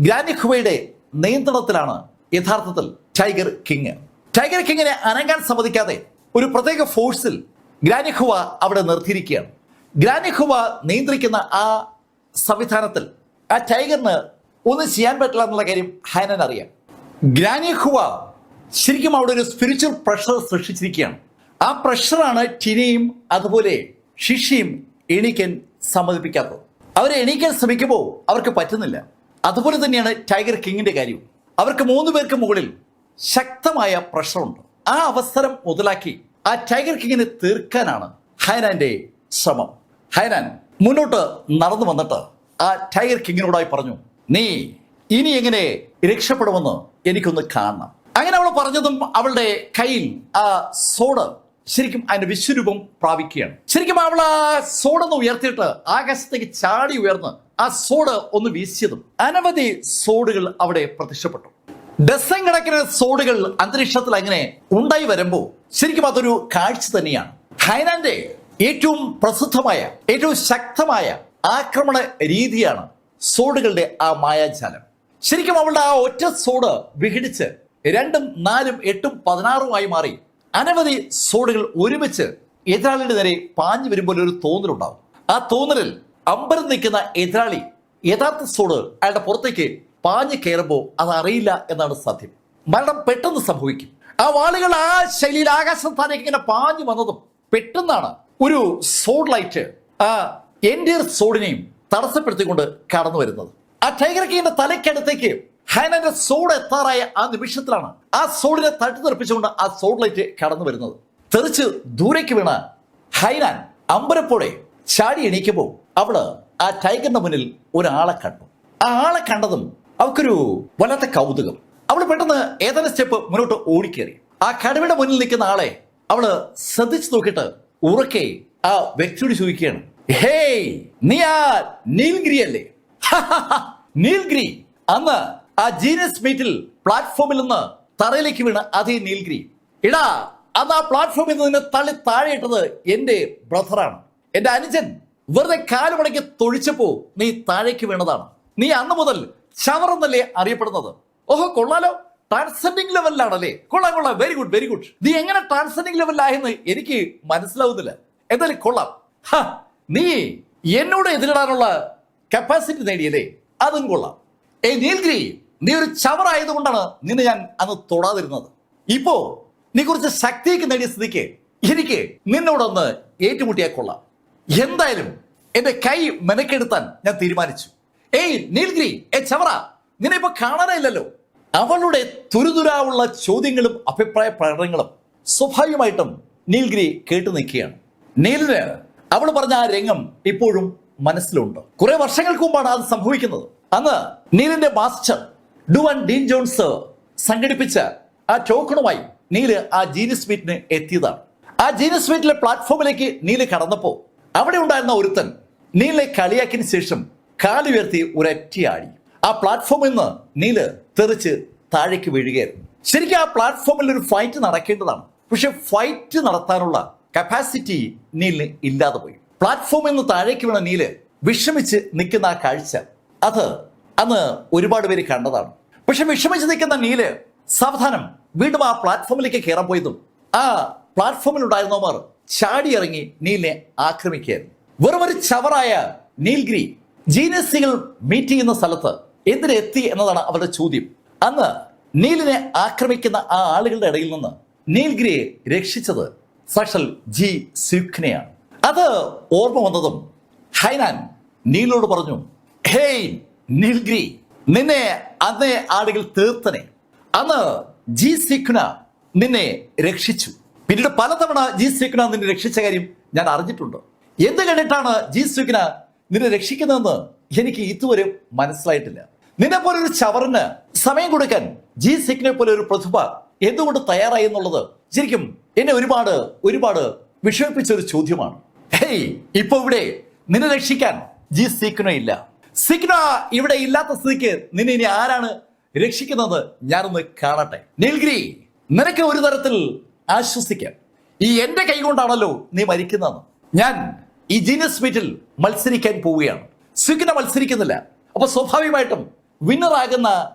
ഗ്രാനി ഹുവയുടെ നിയന്ത്രണത്തിലാണ് യഥാർത്ഥത്തിൽ ടൈഗർ കിങ്. ടൈഗർ കിങ്ങിനെ അനങ്ങാൻ സമ്മതിക്കാതെ ഒരു പ്രത്യേക ഫോഴ്സിൽ ഗ്രാനി ഹുവ അവിടെ നിർത്തിയിരിക്കുകയാണ്. ഗ്രാനി ഹുവ നിയന്ത്രിക്കുന്ന ആ സംവിധാനത്തിൽ ആ ടൈഗറിന് ഒന്നും ചെയ്യാൻ പറ്റില്ല എന്നുള്ള കാര്യം ഹൈനൻ അറിയാം. ഗ്രാനി ഹുവ ശരിക്കും അവിടെ ഒരു സ്പിരിച്വൽ പ്രഷർ സൃഷ്ടിച്ചിരിക്കുകയാണ്. ആ പ്രഷറാണ് ടിനയും അതുപോലെ ഷിഷിയും എണീക്കാൻ സമ്മതിപ്പിക്കാത്തത്. അവരെ എണീക്കാൻ ശ്രമിക്കുമ്പോൾ അവർക്ക് പറ്റുന്നില്ല. അതുപോലെ തന്നെയാണ് ടൈഗർ കിങ്ങിന്റെ കാര്യവും. അവർക്ക് 3 പേർക്ക് മുകളിൽ ശക്തമായ പ്രഷറുണ്ട്. ആ അവസരം മുതലാക്കി ആ ടൈഗർ കിങ്ങിനെ തീർക്കാനാണ് ഹൈനാന്റെ ശ്രമം. ഹൈനാൻ മുന്നോട്ട് നടന്നു വന്നിട്ട് ആ ടൈഗർ കിങ്ങിനോടായി പറഞ്ഞു, നീ ഇനി എങ്ങനെ രക്ഷപ്പെടുമെന്ന് എനിക്കൊന്ന് കാണണം. അങ്ങനെ അവൾ പറഞ്ഞതും അവളുടെ കയ്യിൽ ആ സോഡ് ശരിക്കും അതിന്റെ വിശ്വരൂപം പ്രാപിക്കുകയാണ്. ശരിക്കും അവൾ ആ സോഡൊന്ന് ഉയർത്തിയിട്ട് ആകാശത്തേക്ക് ചാടി ഉയർന്ന് ആ സോഡ് ഒന്ന് വീശിയതും അനവധി സോഡുകൾ അവിടെ പ്രത്യക്ഷപ്പെട്ടു. ഡസൻ കണക്കിന് സോഡുകൾ അന്തരീക്ഷത്തിൽ അങ്ങനെ ഉണ്ടായി വരുമ്പോൾ ശരിക്കും അതൊരു കാഴ്ച തന്നെയാണ്. ഹൈനാന്റെ ഏറ്റവും പ്രസിദ്ധമായ ഏറ്റവും ശക്തമായ ആക്രമണ രീതിയാണ് സോഡുകളുടെ ആ മായാജാലം. ശരിക്കും അവളുടെ ആ ഒറ്റ സോഡ് വിഘടിച്ച് 2, 4, 8, 16 മാറി അനവധി സോഡുകൾ ഒരുമിച്ച് എതിരാളിയുടെ നേരെ പാഞ്ഞു വരുമ്പോൾ ഒരു തോന്നലുണ്ടാവും. ആ തോന്നലിൽ അമ്പരം നിൽക്കുന്ന എതിരാളി യഥാർത്ഥ സോഡ് അയാളുടെ പുറത്തേക്ക് പാഞ്ഞു കയറുമ്പോൾ അത് അറിയില്ല എന്നാണ് സത്യം. മരണം പെട്ടെന്ന് സംഭവിക്കും. ആ വാളുകൾ ആ ശൈലിയിൽ ആകാശത്താലേക്ക് ഇങ്ങനെ പാഞ്ഞു വന്നതും പെട്ടെന്നാണ് ഒരു സോഡ് ലൈറ്റ് ആ എൻ്റെ സോഡിനെയും തടസ്സപ്പെടുത്തിക്കൊണ്ട് കടന്നു വരുന്നത്. ആ ടൈഗർ കിങ്ങിന്റെ തലയ്ക്കടുത്തേക്ക് ഹൈനാന്റെ സോഡ് എത്താറായ ആ നിമിഷത്തിലാണ് ആ സോഡിനെ തട്ടി തെറിപ്പിച്ചുകൊണ്ട് ആ സോഡ് ലൈറ്റ് കടന്നു വരുന്നത്. തെറിച്ച് ദൂരേക്ക് വീണ ഹൈനാൻ അമ്പരപ്പോടെ ചാടി എണീക്കുമ്പോൾ അവള് ആ ടൈഗറിന്റെ മുന്നിൽ ഒരാളെ കണ്ടു. ആ ആളെ കണ്ടതും അവൾക്കൊരു വല്ലാത്ത കൗതുകം. അവള് പെട്ടെന്ന് ഏതാനും സ്റ്റെപ്പ് മുന്നോട്ട് ഓടിക്കേറി ആ കടുവയുടെ മുന്നിൽ നിൽക്കുന്ന ആളെ അവള് ശ്രദ്ധിച്ചു നോക്കിയിട്ട് ഉറക്കെ ആ വ്യക്തിയോട് ചോദിക്കുകയാണ്, ഹേയ്, നീ ആ നീൽഗിരി അല്ലേ? നീൽഗിരി, അന്ന് ആ ജീനസ് മീറ്റിൽ പ്ലാറ്റ്ഫോമിൽ നിന്ന് തറയിലേക്ക് വീണ് അതേ നീൽഗിരി. ഇടാ, അന്ന് ആ പ്ലാറ്റ്ഫോമിൽ നിന്ന് നിന്നെ തള്ളി താഴെയിട്ടത് എന്റെ ബ്രദറാണ്, എന്റെ അനുജൻ. വെറുതെ കാലുമടക്കി തൊഴിച്ചപ്പോ നീ താഴേക്ക് വീണതാണ്. നീ അന്ന് മുതൽ ചവറെന്നല്ലേ അറിയപ്പെടുന്നത്. ഓഹോ, കൊള്ളാലോ, ട്രാൻസെൻഡിങ് ലെവലിലാണല്ലേ. കൊള്ളാം കൊള്ളാം, വെരി ഗുഡ് വെരി ഗുഡ്. നീ എങ്ങനെ ട്രാൻസെൻഡിങ് ലെവലിലായെന്ന് എനിക്ക് മനസ്സിലാവുന്നില്ല. എന്തായാലും കൊള്ളാം. നീ എന്നോട് എതിരിടാനുള്ള കപ്പാസിറ്റി നേടിയല്ലേ, അതും കൊള്ളാം. നീൽഗിരി, നീ ഒരു ചവറായതുകൊണ്ടാണ് നിന്നെ ഞാൻ അന്ന് തൊടാതിരുന്നത്. ഇപ്പോ നീ കുറച്ച് ശക്തിയൊക്കെ നേടിയ സ്ഥിതിക്ക് എനിക്ക് നിന്നോടൊന്ന് ഏറ്റുമുട്ടിയാൽ കൊള്ളാം. എന്തായാലും എന്റെ കൈ മെനക്കെടുത്താൻ ഞാൻ തീരുമാനിച്ചു. നീൽഗിരി, ചവറ, നിന്നെ ഇപ്പൊ കാണാനില്ലല്ലോ. അവളുടെ തുരുതുരാവുള്ള ചോദ്യങ്ങളും അഭിപ്രായ പ്രകടനങ്ങളും സ്വാഭാവികമായിട്ടും നീൽഗിരി കേട്ടു നിൽക്കുകയാണ്. നീലിന് അവൾ പറഞ്ഞ ആ രംഗം ഇപ്പോഴും മനസ്സിലുണ്ട്. കുറെ വർഷങ്ങൾക്ക് മുമ്പാണ് അത് സംഭവിക്കുന്നത്. അന്ന് നീലിന്റെ മാസ്റ്റർ ഡുവാൻ ഡീൻ ജോൺസ് സംഘടിപ്പിച്ച ആ ടോക്കണുമായി നീല് ആ ജീനസ് മീറ്റിന് എത്തിയതാണ്. ആ ജീനസ് മീറ്റിലെ പ്ലാറ്റ്ഫോമിലേക്ക് നീല് കടന്നപ്പോ അവിടെ ഉണ്ടായിരുന്ന ഒരുത്തൻ നീലിനെ കളിയാക്കിയതിനു ശേഷം കാലുയർത്തി ഒരൊറ്റയാടി. ആ പ്ലാറ്റ്ഫോമിൽ നിന്ന് നീല് തെറിച്ച് താഴേക്ക് വീഴുകയായിരുന്നു. ശരിക്കും ആ പ്ലാറ്റ്ഫോമിൽ ഒരു ഫൈറ്റ് നടക്കേണ്ടതാണ്. പക്ഷെ ഫൈറ്റ് നടത്താനുള്ള കപ്പാസിറ്റി നീലിന് ഇല്ലാതെ പോയി. പ്ലാറ്റ്ഫോമിൽ നിന്ന് താഴേക്ക് വീണ നീല് വിഷമിച്ച് നിൽക്കുന്ന ആ കാഴ്ച അത് അന്ന് ഒരുപാട് പേര് കണ്ടതാണ്. പക്ഷെ വിഷമിച്ച് നിൽക്കുന്ന നീല് സാവധാനം വീണ്ടും ആ പ്ലാറ്റ്ഫോമിലേക്ക് കയറാൻ പോയതും ആ പ്ലാറ്റ്ഫോമിൽ ഉണ്ടായിരുന്നവർ ചാടി ഇറങ്ങി നീലിനെ ആക്രമിക്കുകയായിരുന്നു. വെറും ഒരു ചവറായ നീൽഗിരി ജീനസികൾ മീറ്റ് ചെയ്യുന്ന സ്ഥലത്ത് എന്തിനെത്തി എന്നതാണ് അവരുടെ ചോദ്യം. അന്ന് നീലിനെ ആക്രമിക്കുന്ന ആ ആളുകളുടെ ഇടയിൽ നിന്ന് നീൽഗിരിയെ രക്ഷിച്ചത് സാക്ഷാൽ ജി സ്യൂക്കിനെയാണ്. അത് ഓർമ്മ വന്നതും ഹൈനാൻ നീലിനോട് പറഞ്ഞു, ഹേയ് നീൽഗിരി, നിന്നെ അന്നേ ആളുകൾ തീർത്തനെ. അന്ന് ജി സ്യൂക്ന നിന്നെ രക്ഷിച്ചു. പിന്നീട് പലതവണ ജി സ്യൂക്ന നിന്നെ രക്ഷിച്ച കാര്യം ഞാൻ അറിഞ്ഞിട്ടുണ്ട്. എന്ത് കണ്ടിട്ടാണ് ജി സ്യൂക്ന നിന്നെ രക്ഷിക്കുന്നതെന്ന് എനിക്ക് ഇതുവരെ മനസ്സിലായിട്ടില്ല. നിന്നെ പോലെ ഒരു ചവറിന് സമയം കൊടുക്കാൻ ജി സ്യൂക്നെ പോലെ ഒരു പ്രതിഭ എന്തുകൊണ്ട് തയ്യാറായി എന്നുള്ളത് ശരിക്കും എന്നെ ഒരുപാട് ഒരുപാട് വിഷമിപ്പിച്ച ഒരു ചോദ്യമാണ്. ഹേയ്, ഇപ്പൊ ഇവിടെ നിന്നെ രക്ഷിക്കാൻ ജി സ്യൂക്ന ഇല്ല. സ്യൂക്ന ഇവിടെ ഇല്ലാത്ത സ്ഥിതിക്ക് നിന്നെ ഇനി ആരാണ് രക്ഷിക്കുന്നത് ഞാനൊന്ന് കാണട്ടെ. നീൽഗിരി, നിനക്ക് ഒരു തരത്തിൽ ആശ്വസിക്കാം. ഈ എന്റെ കൈ കൊണ്ടാണല്ലോ നീ മരിക്കുന്നതെന്ന്. ഞാൻ ഈ ജീനസ് മീറ്റിൽ മത്സരിക്കാൻ പോവുകയാണ്. സ്യൂക്ന മത്സരിക്കുന്നില്ല. അപ്പൊ സ്വാഭാവികമായിട്ടും വിന്നറാകുന്ന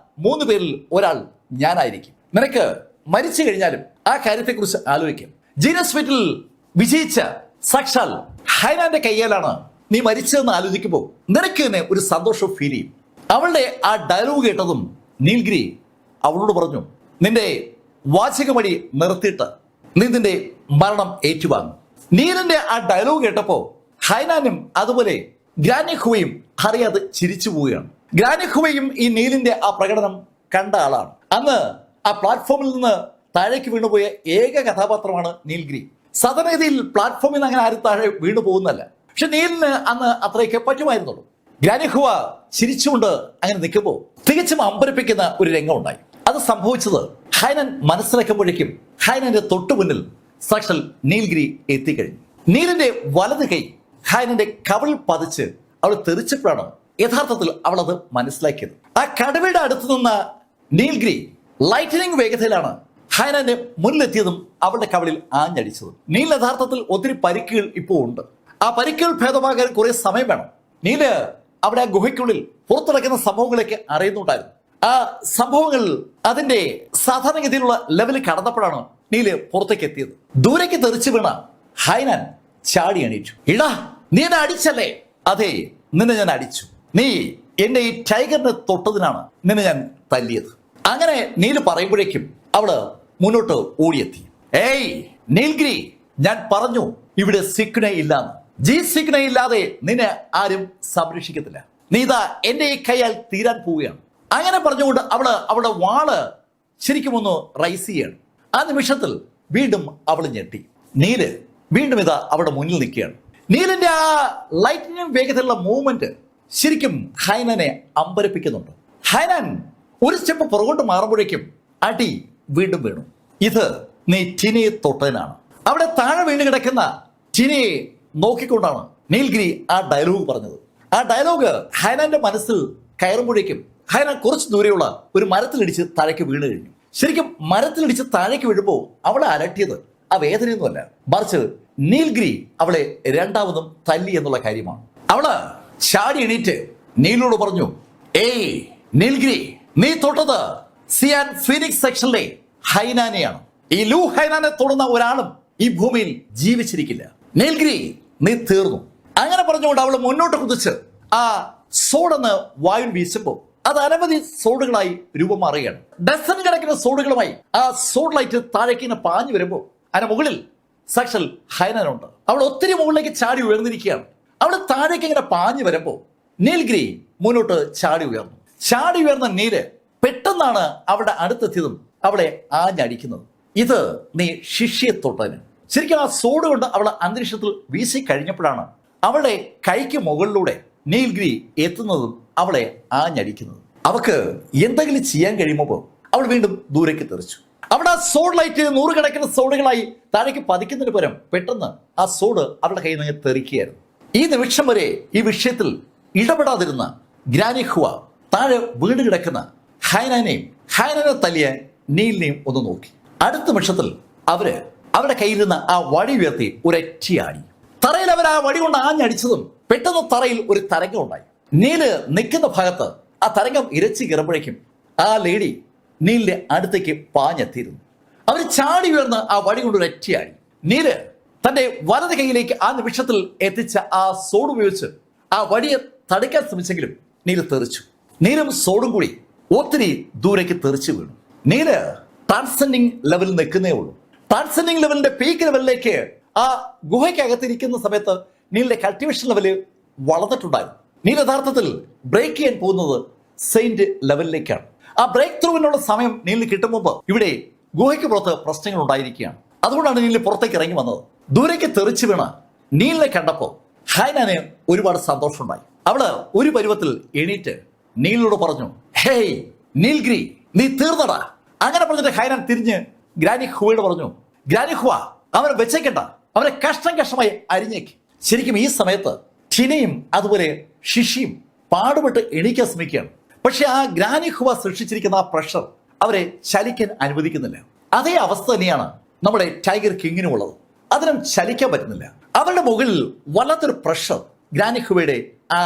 3 പേരിൽ ഒരാൾ ഞാനായിരിക്കും. നിനക്ക് മരിച്ചു കഴിഞ്ഞാലും ആ കാര്യത്തെക്കുറിച്ച് ആലോചിക്കാം. ജീനസ് മീറ്റിൽ വിജയിച്ച സാക്ഷാൽ ഹൈനാന്റെ കയ്യിലാണ് നീ മരിച്ചതെന്ന് ആലോചിക്കുമ്പോൾ നിനക്ക് തന്നെ ഒരു സന്തോഷം ഫീൽ ചെയ്യും. അവളുടെ ആ ഡയലോഗ് കേട്ടതും നീൽഗിരി അവളോട് പറഞ്ഞു, നിന്റെ വാചകമടി നിർത്തിയിട്ട് നീ നിന്റെ മരണം ഏറ്റുവാങ്ങും. നീലിന്റെ ആ ഡയലോഗ് കേട്ടപ്പോ ഹൈനാനും അതുപോലെ ഗ്രാനിഹുവയും അറിയാതെ ചിരിച്ചു പോവുകയാണ്. ഗ്രാനിഹുവയും ഈ നീലിന്റെ ആ പ്രകടനം കണ്ട ആളാണ്. അന്ന് ആ പ്ലാറ്റ്ഫോമിൽ നിന്ന് താഴേക്ക് വീണുപോയ ഏക കഥാപാത്രമാണ് നീൽഗിരി. സാധാരണഗതിയിൽ പ്ലാറ്റ്ഫോമിൽ നിന്ന് അങ്ങനെ ആരും താഴെ വീണു പോകുന്നല്ല. പക്ഷെ നീലിന് അന്ന് അത്രയൊക്കെ പറ്റുമായിരുന്നുള്ളൂ. ഗ്രാനിഹുവ ചിരിച്ചുകൊണ്ട് അങ്ങനെ നിൽക്കുമ്പോൾ തികച്ചും അമ്പരപ്പിക്കുന്ന ഒരു രംഗം ഉണ്ടായി. അത് സംഭവിച്ചത് ഹൈനൻ മനസ്സിലാക്കുമ്പോഴേക്കും ഹൈനന്റെ തൊട്ടു മുന്നിൽ സാക്ഷാൽ നീൽഗിരി എത്തിക്കഴിഞ്ഞു. നീലിന്റെ വലത് കൈ ഹൈനന്റെ കവിളിൽ പതിച്ച് അവൾ തെറിച്ചപ്പോഴാണ് യഥാർത്ഥത്തിൽ അവൾ അത് മനസ്സിലാക്കിയത്. ആ കടുവയുടെ അടുത്ത് നിന്ന നീൽഗിരി ലൈറ്റനിങ് വേഗതയിലാണ് ഹൈനന്റെ മുന്നിലെത്തിയതും അവളുടെ കവിളിൽ ആഞ്ഞടിച്ചതും. നീൽ യഥാർത്ഥത്തിൽ ഒത്തിരി പരിക്കുകൾ ഇപ്പോൾ ഉണ്ട്. ആ പരിക്കുകൾ ഭേദമാകാൻ കുറെ സമയം വേണം. നീല് അവിടെ ആ ഗുഹയ്ക്കുള്ളിൽ പുറത്തിറക്കുന്ന സംഭവങ്ങളൊക്കെ അറിയുന്നുണ്ടായിരുന്നു. ആ സംഭവങ്ങൾ അതിന്റെ സാധാരണഗതിയിലുള്ള ലെവലിൽ കടന്നപ്പോഴാണ് നീല് പുറത്തേക്ക് എത്തിയത്. ദൂരേക്ക് തെറിച്ചു വീണ ഹൈനാൻ ചാടി എണീറ്റു. ഇടാ, നീ എന്നെ അടിച്ചല്ലേ? അതെ, നിന്നെ ഞാൻ അടിച്ചു. നീ എന്റെ ഈ ടൈഗറിനെ തൊട്ടതിനാണ് നിന്നെ ഞാൻ തല്ലിയത്. അങ്ങനെ നീല് പറയുമ്പോഴേക്കും അവള് മുന്നോട്ട് ഓടിയെത്തി. ഏയ് നീൽഗിരി, ഞാൻ പറഞ്ഞു ഇവിടെ സിഗ്ന ഇല്ലാന്ന്. സിഗ്ന ഇല്ലാതെ നിന്നെ ആരും സംരക്ഷിക്കത്തില്ല. നീ ഇതാ എന്റെ ഈ കൈയാൽ തീരാൻ പോവുകയാണ്. അങ്ങനെ പറഞ്ഞുകൊണ്ട് അവളുടെ വാള് ശരിക്കും ഒന്ന് റൈസ് ചെയ്യാണ്. ആ നിമിഷത്തിൽ വീണ്ടും അവൾ ഞെട്ടി. നീല് വീണ്ടും ഇതാ അവിടെ മുന്നിൽ നിൽക്കുകയാണ്. നീലിന്റെ ആ ലൈറ്റിനും വേഗത്തിലുള്ള മൂവ്മെന്റ് ശരിക്കും ഹൈനനെ അമ്പരപ്പിക്കുന്നുണ്ട്. ഹൈനാൻ ഒരു സ്റ്റെപ്പ് പുറകോട്ട് മാറുമ്പോഴേക്കും അടി വീണ്ടും വീണു. ഇത് നീ ടിനയെ തൊട്ടതിനാണ്. അവിടെ താഴെ വീണ് കിടക്കുന്ന ടിനയെ നോക്കിക്കൊണ്ടാണ് നീൽഗിരി ആ ഡയലോഗ് പറഞ്ഞത്. ആ ഡയലോഗ് ഹൈനാന്റെ മനസ്സിൽ കയറുമ്പോഴേക്കും ഹൈനാൻ കുറച്ച് ദൂരെയുള്ള ഒരു മരത്തിലിടിച്ച് താഴേക്ക് വീണ് കഴിഞ്ഞു. ശരിക്കും മരത്തിലിടിച്ച് താഴേക്ക് വീഴുമ്പോൾ അവളെ അലട്ടിയത് ആ വേദനയൊന്നുമല്ല, മറിച്ച് നീൽഗിരി അവളെ രണ്ടാമതും തല്ലി എന്നുള്ള കാര്യമാണ്. അവള് ചാടി എണീറ്റ് നീലിനോട് പറഞ്ഞു, ഏയ് നീൽഗിരി, നീ തൊട്ടത് സിയാൻ ഫീനിക്സ് സെക്ഷനിലെ ഹൈനാനെയാണ്. ഈ ലൂ ഹൈനാനെ തൊടുന്ന ഒരാളും ഈ ഭൂമിയിൽ ജീവിച്ചിരിക്കില്ല. നീൽഗിരി, നീ തീർന്നു. അങ്ങനെ പറഞ്ഞുകൊണ്ട് അവൾ മുന്നോട്ട് കുതിച്ച് ആ സോഡെന്ന് വായു വീശുമ്പോൾ അത് അനവധി സോഡുകളായി രൂപം മാറുകയാണ്. ഡസൻ കണക്കിന് സോഡുകളുമായി ആ സോഡ് ലൈറ്റ് താഴേക്ക് ഇങ്ങനെ പാഞ്ഞു വരുമ്പോൾ അതിന് മുകളിൽ സാക്ഷൽ ഹൈനാനുണ്ട്. അവൾ ഒത്തിരി മുകളിലേക്ക് ചാടി ഉയർന്നിരിക്കുകയാണ്. അവൾ താഴേക്ക് ഇങ്ങനെ പാഞ്ഞു വരുമ്പോൾ നീൽഗിരി മുന്നോട്ട് ചാടി ഉയർന്നു. ചാടി ഉയർന്ന നീല് പെട്ടെന്നാണ് അവിടെ അടുത്തെത്തിയതും അവളെ ആഞ്ഞടിക്കുന്നത്. ഇത് നീ ശിഷ്യയെ തൊട്ടതിന്. ശരിക്കും ആ സോഡ് കൊണ്ട് അവൾ അന്തരീക്ഷത്തിൽ വീശി കഴിഞ്ഞപ്പോഴാണ് അവളുടെ കൈക്ക് മുകളിലൂടെ നീൽഗിരി എത്തുന്നതും അവളെ ആഞ്ഞടിക്കുന്നത്. അവക്ക് എന്തെങ്കിലും ചെയ്യാൻ കഴിയുമ്പോൾ അവൾ വീണ്ടും ദൂരേക്ക് തെറിച്ചു. അവിടെ ആ സോഡ് ലൈറ്റ് നൂറുകണക്കിന് സോഡുകളായി താഴേക്ക് പതിക്കുന്നതിന് പകരം പെട്ടെന്ന് ആ സോഡ് അവളുടെ കയ്യിൽ നിന്ന് തെറിക്കുകയായിരുന്നു. ഈ നിമിഷം വരെ ഈ വിഷയത്തിൽ ഇടപെടാതിരുന്ന ഗ്രാനി ഹുവ താഴെ വീണ് കിടക്കുന്ന ഹൈനാനെ തല്ലിയ നീലിനെയും ഒന്ന് നോക്കി. അടുത്ത നിമിഷത്തിൽ അവരുടെ കയ്യിൽ നിന്ന് ആ വടി ഉയർത്തി ഒരൊറ്റയാടി. തറയിൽ അവർ ആ വടി കൊണ്ട് ആഞ്ഞടിച്ചതും പെട്ടെന്ന് തറയിൽ ഒരു തരംഗം ഉണ്ടായി. നീല് നിൽക്കുന്ന ഭാഗത്ത് ആ തരംഗം ഇരച്ചു കയറുമ്പോഴേക്കും ആ ലേഡി നീലിന്റെ അടുത്തേക്ക് പാഞ്ഞെത്തിയിരുന്നു. അവർ ചാടി ഉയർന്ന് ആ വടി കൊണ്ട് ഒരൊറ്റയാടി. നീല് തന്റെ വലത് കൈയിലേക്ക് ആ നിമിഷത്തിൽ എത്തിച്ച ആ സോഡ് ഉപയോഗിച്ച് ആ വടിയെ തടുക്കാൻ ശ്രമിച്ചെങ്കിലും നീല് തെറിച്ചു. നീലും സോഡും കൂടി ഒത്തിരി ദൂരേക്ക് തെറിച്ചു വീണു. നീല് ട്രാൻസെൻഡിങ് ലെവലിൽ നിൽക്കുന്നേ ഉള്ളൂ. ട്രാൻസെൻഡിങ് ലെവലിന്റെ പീക്ക് ലെവലിലേക്ക് ആ ഗുഹയ്ക്കകത്തിരിക്കുന്ന സമയത്ത് നീലിന്റെ കൾട്ടിവേഷൻ ലെവല് വളർന്നിട്ടുണ്ടായിരുന്നു. നീൽ യഥാർത്ഥത്തിൽ ബ്രേക്ക് ചെയ്യാൻ പോകുന്നത് സെയിന്റ് ലെവലിലേക്കാണ്. ആ ബ്രേക്ക് ത്രൂവിനുള്ള സമയം നീലിന് കിട്ടും മുമ്പ് ഇവിടെ ഗുഹയ്ക്ക് പുറത്ത് പ്രശ്നങ്ങൾ ഉണ്ടായിരിക്കുകയാണ്. അതുകൊണ്ടാണ് നീലിന് പുറത്തേക്ക് ഇറങ്ങി വന്നത്. ദൂരേക്ക് തെറിച്ചു വീണ നീലിനെ കണ്ടപ്പോൾ ഹൈനാന് ഒരുപാട് സന്തോഷമുണ്ടായി. അവള് ഒരു പരുവത്തിൽ എണീറ്റ് നീലിനോട് പറഞ്ഞു, ഹേയ് നീൽഗിരി, നീ തീർന്നടാ. അങ്ങനെ പറഞ്ഞിട്ട് ഹൈനാൻ തിരിഞ്ഞ് ഗ്രാനി ഹുവയോട് പറഞ്ഞു, ഗ്രാനി ഹുവ, അവനെ വെച്ചേക്കണ്ട, അവനെ കഷ്ടം കഷ്ടമായി അരിഞ്ഞേക്ക്. ശരിക്കും ഈ സമയത്ത് ടിനയും അതുപോലെ ശിഷിയും പാടുപെട്ട് എണീക്കാൻ ശ്രമിക്കുകയാണ്. പക്ഷെ ആ ഗ്രാനി ഹുവ സൃഷ്ടിച്ചിരിക്കുന്ന ആ പ്രഷർ അവരെ ചലിക്കാൻ അനുവദിക്കുന്നില്ല. അതേ അവസ്ഥ തന്നെയാണ് നമ്മുടെ ടൈഗർ കിങ്ങിനും ഉള്ളത്. അതിനും ചലിക്കാൻ പറ്റുന്നില്ല. അവരുടെ മുകളിൽ വല്ലാത്തൊരു പ്രഷർ ഗ്രാനി ഹുവയുടെ ആ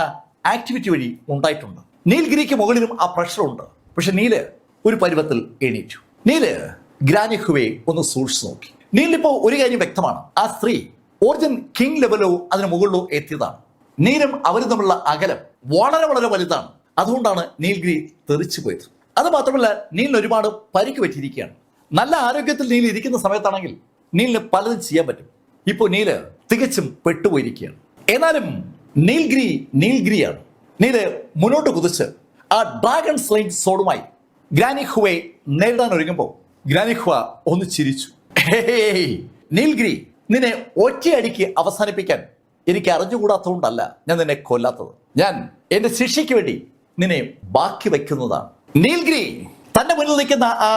ആക്ടിവിറ്റി വഴി ഉണ്ടായിട്ടുണ്ട്. നീൽഗിരിക്ക് മുകളിലും ആ പ്രഷർ ഉണ്ട്. പക്ഷെ നീല് ഒരു പരുവത്തിൽ എണീറ്റു. നീല് ഗ്രാനി ഹുവയെ ഒന്ന് സൂക്ഷിച്ചു നോക്കി. നീലിപ്പോ ഒരു കാര്യം വ്യക്തമാണ്, ആ സ്ത്രീ ഒറിജിൻ കിങ് ലെവലോ അതിന് മുകളിലോ എത്തിയതാണ്. നീലും അവരും തമ്മിലുള്ള അകലം വളരെ വളരെ വലുതാണ്. അതുകൊണ്ടാണ് നീൽഗിരി തെറിച്ചു പോയത്. അത് മാത്രമല്ല, നീലിന് ഒരുപാട് പരിക്ക് പറ്റിയിരിക്കുകയാണ്. നല്ല ആരോഗ്യത്തിൽ നീൽ ഇരിക്കുന്ന സമയത്താണെങ്കിൽ നീലിന് പലതും ചെയ്യാൻ പറ്റും. ഇപ്പോൾ നീല് തികച്ചും പെട്ടുപോയിരിക്കുകയാണ്. എന്നാലും നീൽഗിരിയാണ്. നീല് മുന്നോട്ട് കുതിച്ച് ആ ഡ്രാഗൺ സ്ലൈങ് സോഡുമായി ഗ്രാനി ഹുവയെ നേരിടാൻ ഒരുങ്ങുമ്പോൾ ഗ്രാനി ഹുവ ഒന്ന് ചിരിച്ചു. നീൽഗിരി, നിന്നെ ഒറ്റയടിക്ക് അവസാനിപ്പിക്കാൻ എനിക്ക് അറിഞ്ഞുകൂടാത്തതുകൊണ്ടല്ല ഞാൻ നിന്നെ കൊല്ലാത്തത്. ഞാൻ എന്റെ ശിക്ഷയ്ക്ക് വേണ്ടി നിന്നെ ബാക്കി വയ്ക്കുന്നതാണ്. നീൽഗിരി തന്റെ മുന്നിൽ നിൽക്കുന്ന ആ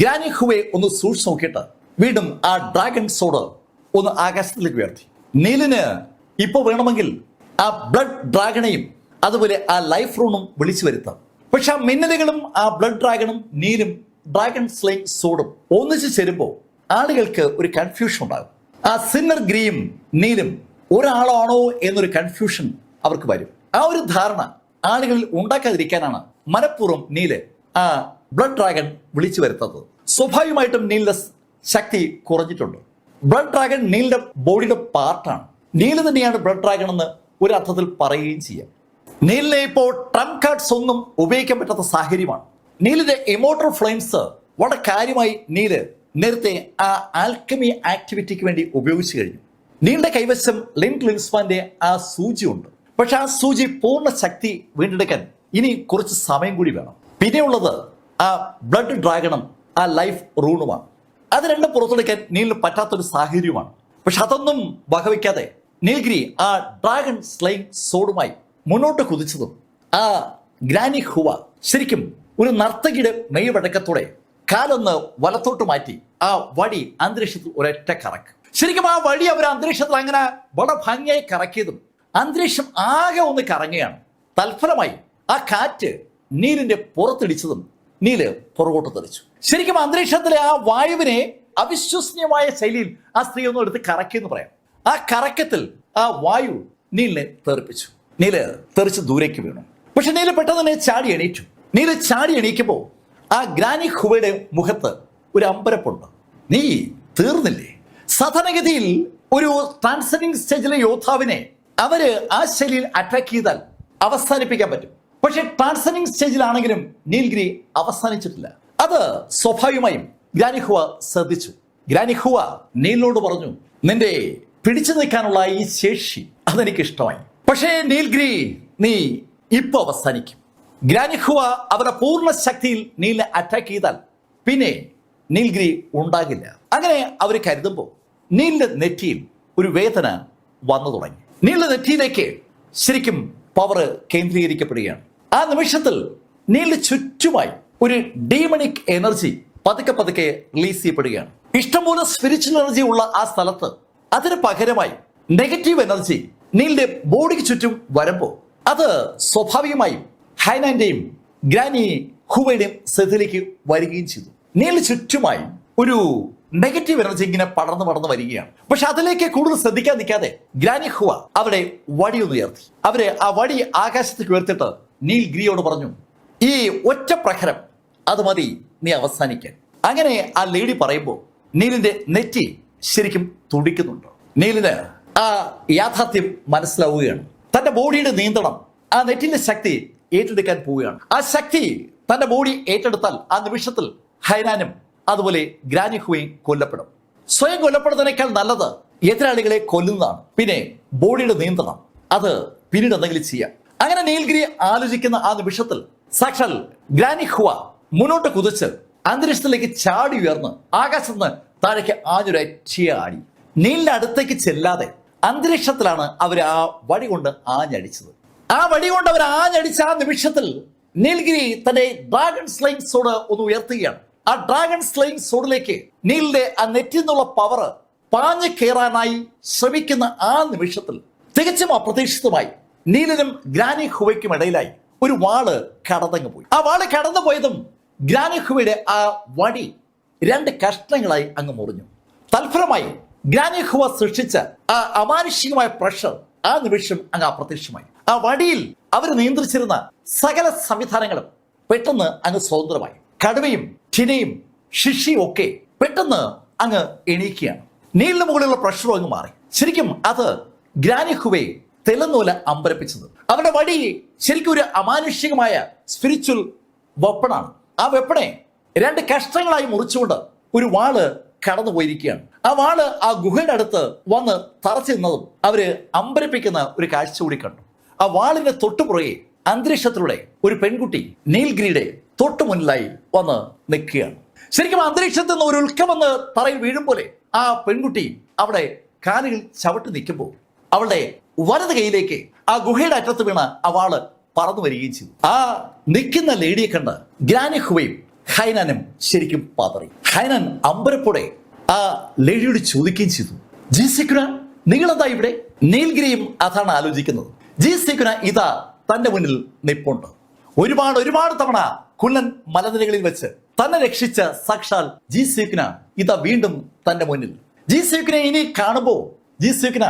ഗ്രാനി ഹുവയെ ഒന്ന് സൂക്ഷിച്ചു നോക്കിയിട്ട് വീണ്ടും ആ ഡ്രാഗൺ സോഡ് ഒന്ന് ആകാശത്തിലേക്ക് ഉയർത്തി. നീലിന് ഇപ്പൊ വേണമെങ്കിൽ ആ ബ്ലഡ് ഡ്രാഗണെയും അതുപോലെ ആ ലൈഫ് റൂണും വിളിച്ചു വരുത്താം. പക്ഷെ ആ മിന്നലുകളും ആ ബ്ലഡ് ഡ്രാഗണും നീലും ഡ്രാഗൺ സ്ലൈങ് സോഡും ഒന്നിച്ചു ചേരുമ്പോൾ ആളുകൾക്ക് ഒരു കൺഫ്യൂഷൻ ഉണ്ടാകും. ആ സിന്നർ ഗ്രീയും നീലും ഒരാളാണോ എന്നൊരു കൺഫ്യൂഷൻ അവർക്ക് വരും. ആ ഒരു ധാരണ ആളുകളിൽ ഉണ്ടാക്കാതിരിക്കാനാണ് മനഃപൂർവ്വം നീല് ആ ബ്ലഡ് ഡ്രാഗൺ വിളിച്ചു വരുത്തുന്നത്. സ്വാഭാവികമായിട്ടും നീലിന്റെ ശക്തി കുറഞ്ഞിട്ടുണ്ട്. ബ്ലഡ് ഡ്രാഗൺ നീലിന്റെ ബോഡിയുടെ പാർട്ടാണ്. നീല് തന്നെയാണ് ബ്ലഡ് ഡ്രാഗൺ എന്ന് ഒരു അർത്ഥത്തിൽ പറയുകയും ചെയ്യാം. നീലിനെ ഇപ്പോൾ ട്രംപ് കാർഡ്സ് ഒന്നും ഉപയോഗിക്കാൻ പറ്റാത്ത സാഹചര്യമാണ്. നീലിന്റെ ഇമോർട്ടൽ ഫ്ലെയിംസ് വളരെ കാര്യമായി നീല് നേരത്തെ ആ ആൽക്കമി ആക്ടിവിറ്റിക്ക് വേണ്ടി ഉപയോഗിച്ചു കഴിഞ്ഞു. നീലിന്റെ കൈവശം ലിൻഡ് ലിൻസ്മാന്റെ ആ സൂചി ഉണ്ട്. പക്ഷെ ആ സൂചി പൂർണ്ണ ശക്തി വീണ്ടെടുക്കാൻ ഇനി കുറച്ച് സമയം കൂടി വേണം. പിന്നെയുള്ളത് ആ ബ്ലഡ് ഡ്രാഗണും ആ ലൈഫ് റൂണുമാണ്. അത് രണ്ടും പുറത്തെടുക്കാൻ നീലിന് പറ്റാത്തൊരു സാഹചര്യമാണ്. പക്ഷെ അതൊന്നും വകവയ്ക്കാതെ നീൽഗിരി ആ ഡ്രാഗൺ സ്ലൈങ് സോഡുമായി മുന്നോട്ട് കുതിച്ചതും ആ ഗ്രാനി ഹുവ ശരിക്കും ഒരു നർത്തകിയുടെ മെയ്വഴക്കത്തോടെ കാലൊന്ന് വലത്തോട്ട് മാറ്റി ആ വടി അന്തരീക്ഷത്തിൽ ഒരൊറ്റ കറക്ക്. ശരിക്കും ആ വടി അവർ അന്തരീക്ഷത്തിൽ അങ്ങനെ വളരെ ഭംഗിയായി കറക്കിയതും അന്തരീക്ഷം ആകെ ഒന്ന് കറങ്ങുകയാണ്. തൽഫലമായി ആ കാറ്റ് നീലിന്റെ പുറത്തിടിച്ചതും നീല് പുറകോട്ട് തെറിച്ചു. ശരിക്കും അന്തരീക്ഷത്തിലെ ആ വായുവിനെ അവിശ്വസനീയമായ ശൈലിയിൽ ആ സ്ത്രീ ഒന്നും എടുത്ത് കറക്കിയെന്ന് പറയാം. ആ കറക്കത്തിൽ ആ വായു നീലിനെ തെറിപ്പിച്ചു. നീല് തെറിച്ച് ദൂരേക്ക് വീണു. പക്ഷെ നീല് പെട്ടെന്ന് തന്നെ ചാടി എണീറ്റു. നീല് ചാടി എണീക്കുമ്പോൾ ആ ഗ്രാനി ഹുവയുടെ മുഖത്ത് ഒരു അമ്പരപ്പുണ്ട്. നീ തീർന്നില്ലേ? സാധാരണഗതിയിൽ ഒരു ട്രാൻസെൻഡിങ് സ്റ്റേജിലെ യോദ്ധാവിനെ അവര് ആ ശൈലിയിൽ അറ്റാക്ക് ചെയ്താൽ അവസാനിപ്പിക്കാൻ പറ്റും. പക്ഷെ ട്രാൻസെൻഡിങ് സ്റ്റേജിലാണെങ്കിലും നീൽഗിരി അവസാനിച്ചിട്ടില്ല. അത് സ്വാഭാവികമായും ഗ്രാനി ഹുവ ശ്രദ്ധിച്ചു. ഗ്രാനി ഹുവ നീലിനോട് പറഞ്ഞു, നിന്റെ പിടിച്ചു നിൽക്കാനുള്ള ഈ ശേഷി അതെനിക്ക് ഇഷ്ടമായി. പക്ഷേ നീൽഗിരി, നീ ഇപ്പൊ അവസാനിക്കും. ഗ്രാനി ഹുവ അവരുടെ പൂർണ്ണ ശക്തിയിൽ നീലിനെ അറ്റാക്ക് ചെയ്താൽ പിന്നെ നീൽഗിരി ഉണ്ടാകില്ല. അങ്ങനെ അവർ കരുതുമ്പോൾ നീലിന്റെ നെറ്റിയിൽ ഒരു വേദന വന്നു തുടങ്ങി. നീലിന്റെ നെറ്റിയിലേക്ക് ശരിക്കും പവർ കേന്ദ്രീകരിക്കപ്പെടുകയാണ്. ആ നിമിഷത്തിൽ നീലിന്റെ ചുറ്റുമായി ഒരു ഡീമണിക് എനർജി പതുക്കെ പതുക്കെ റിലീസ് ചെയ്യപ്പെടുകയാണ്. ഇഷ്ടംപോലെ സ്പിരിച്വൽ എനർജി ഉള്ള ആ സ്ഥലത്ത് അതിന് പകരമായി നെഗറ്റീവ് എനർജി നീലിന്റെ ബോഡിക്ക് ചുറ്റും വരുമ്പോൾ അത് സ്വാഭാവികമായും ഹൈനാന്റെയും ഗ്രാനി ഹുവയുടെയും ശ്രദ്ധയിലേക്ക് വരികയും ചെയ്തു. നീലിന് ചുറ്റുമായി ഒരു നെഗറ്റീവ് എനർജി ഇങ്ങനെ പടർന്നു വരികയാണ്. പക്ഷെ അതിലേക്ക് കൂടുതൽ ശ്രദ്ധിക്കാൻ നിൽക്കാതെ ഗ്രാനി ഹുവ അവിടെ വടി ഒന്ന് ഉയർത്തി. അവര് ആ വടി ആകാശത്തേക്ക് ഉയർത്തിട്ട് നീൽഗിരിയോട് പറഞ്ഞു, ഈ ഒറ്റ പ്രഹരം അത് മതി നീ അവസാനിക്കാൻ. അങ്ങനെ ആ ലേഡി പറയുമ്പോൾ നീലിന്റെ നെറ്റി ശരിക്കും തുടിക്കുന്നുണ്ട്. നീലിന് ആ യാഥാർത്ഥ്യം മനസ്സിലാവുകയാണ്. തന്റെ ബോഡിയുടെ നിയന്ത്രണം ആ നെറ്റിന്റെ ശക്തി ഏറ്റെടുക്കാൻ പോവുകയാണ്. ആ ശക്തി തന്റെ ബോഡി ഏറ്റെടുത്താൽ ആ നിമിഷത്തിൽ ഹൈനാനും അതുപോലെ ഗ്രാനി ഹുവയും കൊല്ലപ്പെടും. സ്വയം കൊല്ലപ്പെടുന്നതിനേക്കാൾ നല്ലത് എതിരാളികളെ കൊല്ലുന്നതാണ്. പിന്നെ ബോഡിയുടെ നിയന്ത്രണം അത് പിന്നീട് എന്തെങ്കിലും ചെയ്യാം. അങ്ങനെ നീൽഗിരി ആലോചിക്കുന്ന ആ നിമിഷത്തിൽ സാക്ഷാൽ ഗ്രാനി ഹുവ മുന്നോട്ട് കുതിച്ച് അന്തരീക്ഷത്തിലേക്ക് ചാടി ഉയർന്ന് ആകാശത്ത് നിന്ന് താഴേക്ക് ആഞ്ഞൊരച്ചിയാടി. നീലിന്റെ അടുത്തേക്ക് ചെല്ലാതെ അന്തരീക്ഷത്തിലാണ് അവർ ആ വടി കൊണ്ട് ആഞ്ഞടിച്ചത്. ആ വടി കൊണ്ട് അവർ ആഞ്ഞടിച്ച ആ നിമിഷത്തിൽ നീൽഗിരി തന്റെ ഡ്രാഗൺ സ്ലൈങ് സോഡ് ഒന്ന് ഉയർത്തുകയാണ്. ആ ഡ്രാഗൺ സ്ലൈങ് സോഡിലേക്ക് നീലിന്റെ ആ നെറ്റിൽ നിന്നുള്ള പവർ പാഞ്ഞു കയറാനായി ശ്രമിക്കുന്ന ആ നിമിഷത്തിൽ തികച്ചും അപ്രതീക്ഷിതമായി നീലിനും ഗ്രാനി ഹുവയ്ക്കും ഇടയിലായി ഒരു വാള് കടന്നങ്ങ് പോയി. ആ വാള് കടന്നു പോയതും ഗ്രാനി ഹുവയുടെ ആ വടി രണ്ട് കഷ്ണങ്ങളായി അങ്ങ് മുറിഞ്ഞു. തൽഫലമായി ഗ്രാനി ഹുവ സൃഷ്ടിച്ച ആ അമാനുഷികമായ പ്രഷർ ആ നിമിഷം അങ്ങ് അപ്രത്യക്ഷമായി. ആ വടിയിൽ അവർ നിയന്ത്രിച്ചിരുന്ന സകല സംവിധാനങ്ങളും പെട്ടെന്ന് അങ്ങ് സ്വതന്ത്രമായി. കടുവയും ചിനയും ശിഷിയും ഒക്കെ പെട്ടെന്ന് അങ്ങ് എണീക്കുകയാണ്. നീലിന് മുകളിലുള്ള പ്രഷറും അങ്ങ് മാറി. ശരിക്കും അത് ഗ്രാനി ഹുവയെ തെല്ലെന്നൂല അമ്പരപ്പിച്ചത്. അവരുടെ വടി ശരിക്കും ഒരു അമാനുഷികമായ സ്പിരിച്വൽ വെപ്പണാണ്. ആ വെപ്പണെ രണ്ട് കഷ്ണങ്ങളായി മുറിച്ചുകൊണ്ട് ഒരു വാള് കടന്നു പോയിരിക്കുകയാണ്. ആ വാള് ആ ഗുഹയുടെ അടുത്ത് വന്ന് തറച്ചു നിന്നതും അവര് അമ്പരപ്പിക്കുന്ന ഒരു കാഴ്ച കൂടി കണ്ടു. ആ വാളിന്റെ തൊട്ടുപുറകെ അന്തരീക്ഷത്തിലൂടെ ഒരു പെൺകുട്ടി നീൽഗിരിയുടെ തൊട്ടു മുന്നിലായി വന്ന് നിൽക്കുകയാണ്. ശരിക്കും അന്തരീക്ഷത്തിൽ നിന്ന് ഒരു ഉൽക്കമെന്ന് തറയിൽ വീഴും പോലെ ആ പെൺകുട്ടി അവിടെ കാലുകൾ ചവിട്ടി നിൽക്കുമ്പോൾ അവളുടെ വലത് കൈയിലേക്ക് ആ ഗുഹയുടെ അറ്റത്ത് വീണ ആ വാള് പറന്നു വരികയും ചെയ്തു. ആ നിൽക്കുന്ന ലേഡിയെ കണ്ട് ഗ്രാനി ഹുവയും ഹൈനാനും ശരിക്കും പതറി. ഹൈനാൻ അമ്പരപ്പോടെ ആ ലേഡിയോട് ചോദിക്കുകയും ചെയ്തു, ജി സിക്കുന നിങ്ങളെന്താ ഇവിടെ? നീൽഗിരിയും അതാണ് ആലോചിക്കുന്നത്. ജി സിക്കുന ഇതാ തന്റെ മുന്നിൽ നിപ്പുണ്ട്. ഒരുപാട് തവണ കുള്ളൻ മലനിരകളിൽ വെച്ച് തന്നെ രക്ഷിച്ച സാക്ഷാൽ ജി സിക്കുന ഇതാ വീണ്ടും തന്റെ മുന്നിൽ. ജി സിക്കുനെ ഇനി കാണുമ്പോ ജി സിക്കുന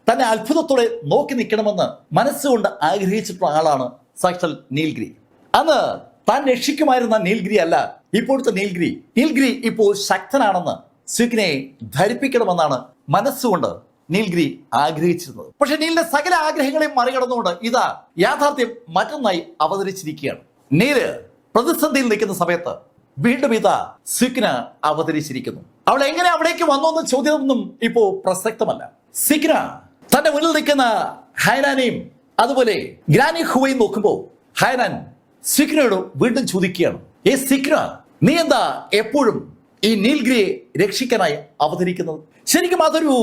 തന്നെ അത്ഭുതത്തോടെ നോക്കി നിൽക്കണമെന്ന് മനസ്സുകൊണ്ട് ആഗ്രഹിച്ചിട്ടുള്ള ആളാണ് സാക്ഷാൽ നീൽഗിരി. അന്ന് താൻ രക്ഷിക്കുമായിരുന്ന നീൽഗിരി അല്ല ഇപ്പോഴത്തെ നീൽഗിരി. നീൽഗിരി ഇപ്പോൾ ശക്തനാണെന്ന് സിഖിനെ ധരിപ്പിക്കണമെന്നാണ് മനസ്സുകൊണ്ട് നീൽഗിരി ആഗ്രഹിച്ചിരുന്നത്. പക്ഷെ നീലിന്റെ സകല ആഗ്രഹങ്ങളെയും മറികടന്നുകൊണ്ട് ഇതാ യാഥാർത്ഥ്യം മറ്റൊന്നായി അവതരിച്ചിരിക്കുകയാണ്. നീല് പ്രതിസന്ധിയിൽ നിൽക്കുന്ന സമയത്ത് വീണ്ടും ഇതാ സിഖിന് അവതരിച്ചിരിക്കുന്നു. അവൾ എങ്ങനെ അവിടേക്ക് വന്നു എന്ന ചോദ്യമൊന്നും ഇപ്പോ പ്രസക്തമല്ല. സിഖിന തന്റെ മുന്നിൽ നിൽക്കുന്ന ഹൈനാനെയും അതുപോലെ ഗ്രാനി ഹുവയും നോക്കുമ്പോൾ ഹൈനാൻ സിഖിനോട് വീണ്ടും ചോദിക്കുകയാണ്, സിഖിന, നീ എന്താ എപ്പോഴും ഈ നീൽഗിരിയെ രക്ഷിക്കാനായി അവതരിക്കുന്നത്? ശരിക്കും അതൊരു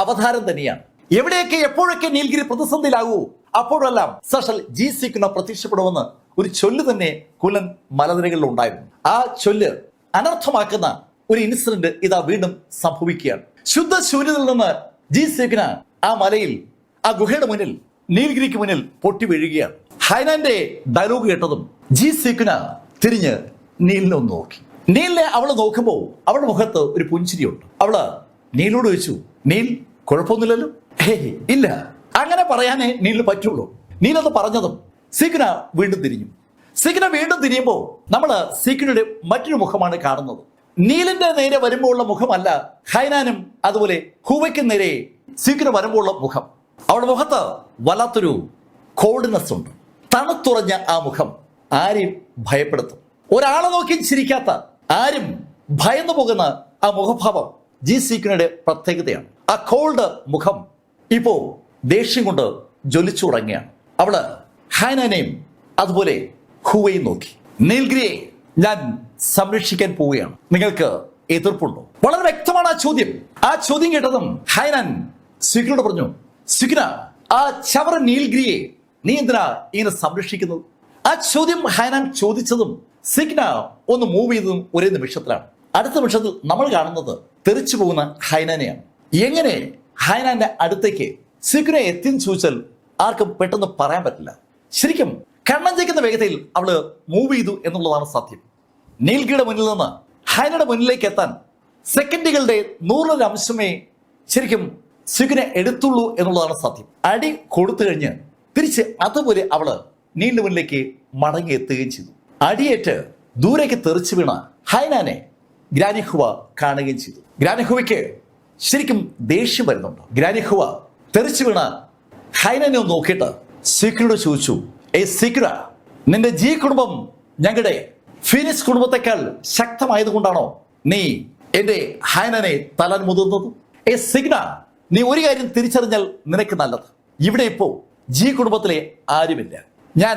അവതാരം തന്നെയാണ്. എവിടെയൊക്കെ എപ്പോഴൊക്കെ നീൽഗിരി പ്രതിസന്ധിയിലാകൂ അപ്പോഴെല്ലാം സഷൽ ജി സിഖിന പ്രത്യക്ഷപ്പെടുമെന്ന് ഒരു ചൊല്ല് തന്നെ കുലൻ മലനിരകളിൽ ഉണ്ടായിരുന്നു. ആ ചൊല്ല് അനർത്ഥമാക്കുന്ന ഒരു ഇൻസിഡന്റ് ഇതാ വീണ്ടും സംഭവിക്കുകയാണ്. ശുദ്ധ ശൂന്യതയിൽ നിന്ന് ജി സിഖിന ആ മലയിൽ ആ ഗുഹയുടെ മുന്നിൽ നീൽഗിരിക്ക് മുന്നിൽ പൊട്ടി വീഴുകയാണ്. ഹൈനാന്റെ ഡയലോഗ് കേട്ടതും ജി സിഖിന തിരിഞ്ഞ് നീലിനെ ഒന്ന് നോക്കി. നീലിനെ അവള് നോക്കുമ്പോൾ അവളുടെ മുഖത്ത് ഒരു പുഞ്ചിരിയുണ്ട്. അവള് നീലിനോട് ചോദിച്ചു, നീൽ കുഴപ്പമൊന്നുമില്ലല്ലോ? ഇല്ല, അങ്ങനെ പറയാനേ നീലിന് പറ്റുള്ളൂ. നീലത് പറഞ്ഞതും സിഖിന വീണ്ടും തിരിഞ്ഞു. സിഖിന വീണ്ടും തിരിയുമ്പോൾ നമ്മള് സിഖിനയുടെ മറ്റൊരു മുഖമാണ് കാണുന്നത്. നീലിന്റെ നേരെ വരുമ്പോഴുള്ള മുഖമല്ല ഹൈനാനും അതുപോലെ ഹുവയ്ക്കും നേരെ സിഖിന വരുമ്പോഴുള്ള മുഖം. അവളുടെ മുഖത്ത് വല്ലാത്തൊരു കോൾഡ്നെസ് ഉണ്ട്. തണുത്തുറഞ്ഞ ആ മുഖം ആരെയും ഭയപ്പെടുത്തും. ഒരാളെ നോക്കി ചിരിക്കാത്ത, ആരും ഭയന്നു പോകുന്ന ആ മുഖഭാവം ജി സിഖിനയുടെ പ്രത്യേകതയാണ്. ആ കോൾഡ് മുഖം ഇപ്പോ ദേഷ്യം കൊണ്ട് ജ്വലിച്ചുറങ്ങുകയാണ്. അവള് ഹൈനാനെയും അതുപോലെ ഹുവയും നോക്കി. നീൽഗിരിയെ ഞാൻ സംരക്ഷിക്കാൻ പോവുകയാണ്, നിങ്ങൾക്ക് എതിർപ്പുണ്ടോ? വളരെ വ്യക്തമാണ് ആ ചോദ്യം. ആ ചോദ്യം കേട്ടതും ഹൈനാൻ സിഖിനോട് പറഞ്ഞു, സിഖിന, ആ ചവറ നീൽഗിരിയെ നീ എന്തിനാ ഇങ്ങനെ സംരക്ഷിക്കുന്നത്? ആ ചോദ്യം ഹൈനാൻ ചോദിച്ചതും സിഖിന ഒന്ന് മൂവ് ചെയ്തതും ഒരേ നിമിഷത്തിലാണ്. അടുത്ത നിമിഷത്തിൽ നമ്മൾ കാണുന്നത് തെറിച്ചു പോകുന്ന ഹൈനാനെയാണ്. എങ്ങനെ ഹൈനാന്റെ അടുത്തേക്ക് സിഖിനെ എത്തിയെന്ന് ചോദിച്ചാൽ ആർക്കും പെട്ടെന്ന് പറയാൻ പറ്റില്ല. ശരിക്കും കണ്ണം ചേക്കുന്ന വേഗതയിൽ അവള് മൂവ് ചെയ്തു എന്നുള്ളതാണ് സത്യം. നീൽഗിരിയുടെ മുന്നിൽ നിന്ന് ഹൈനയുടെ മുന്നിലേക്ക് എത്താൻ സെക്കൻഡുകളുടെ 100 അംശമേ ശരിക്കും സിഖിനെ എടുത്തുള്ളൂ എന്നുള്ളതാണ് സത്യം. അടി കൊടുത്തു കഴിഞ്ഞ് തിരിച്ച് അതുപോലെ അവള് നീലിന്റെ മുന്നിലേക്ക് മടങ്ങി എത്തുകയും ചെയ്തു. അടിയേറ്റ് ദൂരേക്ക് തെറിച്ചു വീണ ഹൈനാനെ ഗ്രാനി ഹുവ കാണുകയും ചെയ്തു. ഗ്രാനി ഹുവയ്ക്ക് ശരിക്കും ദേഷ്യം വരുന്നുണ്ട്. ഗ്രാനി ഹുവ തെറിച്ചു വീണ ഹൈനാനെ ഒന്ന് നോക്കിയിട്ട് സിഖിനോട് ചോദിച്ചു, സിഖിന, നിന്റെ ജി കുടുംബം ഞങ്ങളുടെ ഫീനിക്സ് കുടുംബത്തെക്കാൾ ശക്തമായതുകൊണ്ടാണോ നീ എന്റെ ഹൈനാനെ തലാൻ മുതിർന്നത്? സിഖിന, നീ ഒരു കാര്യം തിരിച്ചറിഞ്ഞാൽ നിനക്ക് നല്ലത്. ഇവിടെ ഇപ്പോ ജി കുടുംബത്തിലെ ആരുമില്ല. ഞാൻ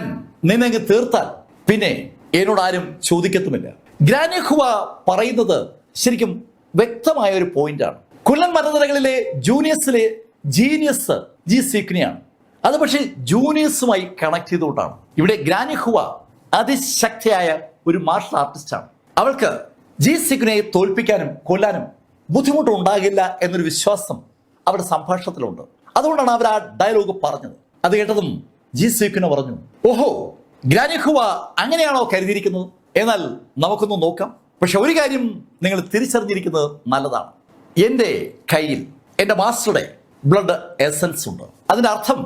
നിന്നെ തീർത്താൽ പിന്നെ എന്നോട് ആരും ചോദിക്കത്തുമില്ല. ഗ്രാനി ഹുവ പറയുന്നത് ശരിക്കും വ്യക്തമായ ഒരു പോയിന്റാണ്. കുലൻ മലനിരകളിലെ ജൂനിയേഴ്സിലെ ജീനിയസ് ജി സിഖിനെയാണ്. അത് പക്ഷേ ജൂനിയേഴ്സുമായി കണക്ട് ചെയ്തുകൊണ്ടാണ്. ഇവിടെ ഗ്രാനി ഹുവ അതിശക്തിയായ ഒരു മാർഷൽ ആർട്ടിസ്റ്റാണ്. അവൾക്ക് ജി സിഖിനെ തോൽപ്പിക്കാനും കൊല്ലാനും ബുദ്ധിമുട്ടുണ്ടാകില്ല എന്നൊരു വിശ്വാസം അവരുടെ സംഭാഷണത്തിലുണ്ട്. അതുകൊണ്ടാണ് അവർ ആ ഡയലോഗ് പറഞ്ഞത്. അത് കേട്ടതും ജി സിഖിനെ പറഞ്ഞു, ഓഹോ, ഗ്രാനി ഹുവ അങ്ങനെയാണോ കരുതിയിരിക്കുന്നത്? എന്നാൽ നമുക്കൊന്ന് നോക്കാം. പക്ഷെ ഒരു കാര്യം നിങ്ങൾ തിരിച്ചറിഞ്ഞിരിക്കുന്നത് നല്ലതാണ്. എൻ്റെ കയ്യിൽ എൻ്റെ മാസ്റ്ററുടെ ബ്ലഡ് എസൻസ് ഉണ്ട്. അതിന്റെ അർത്ഥം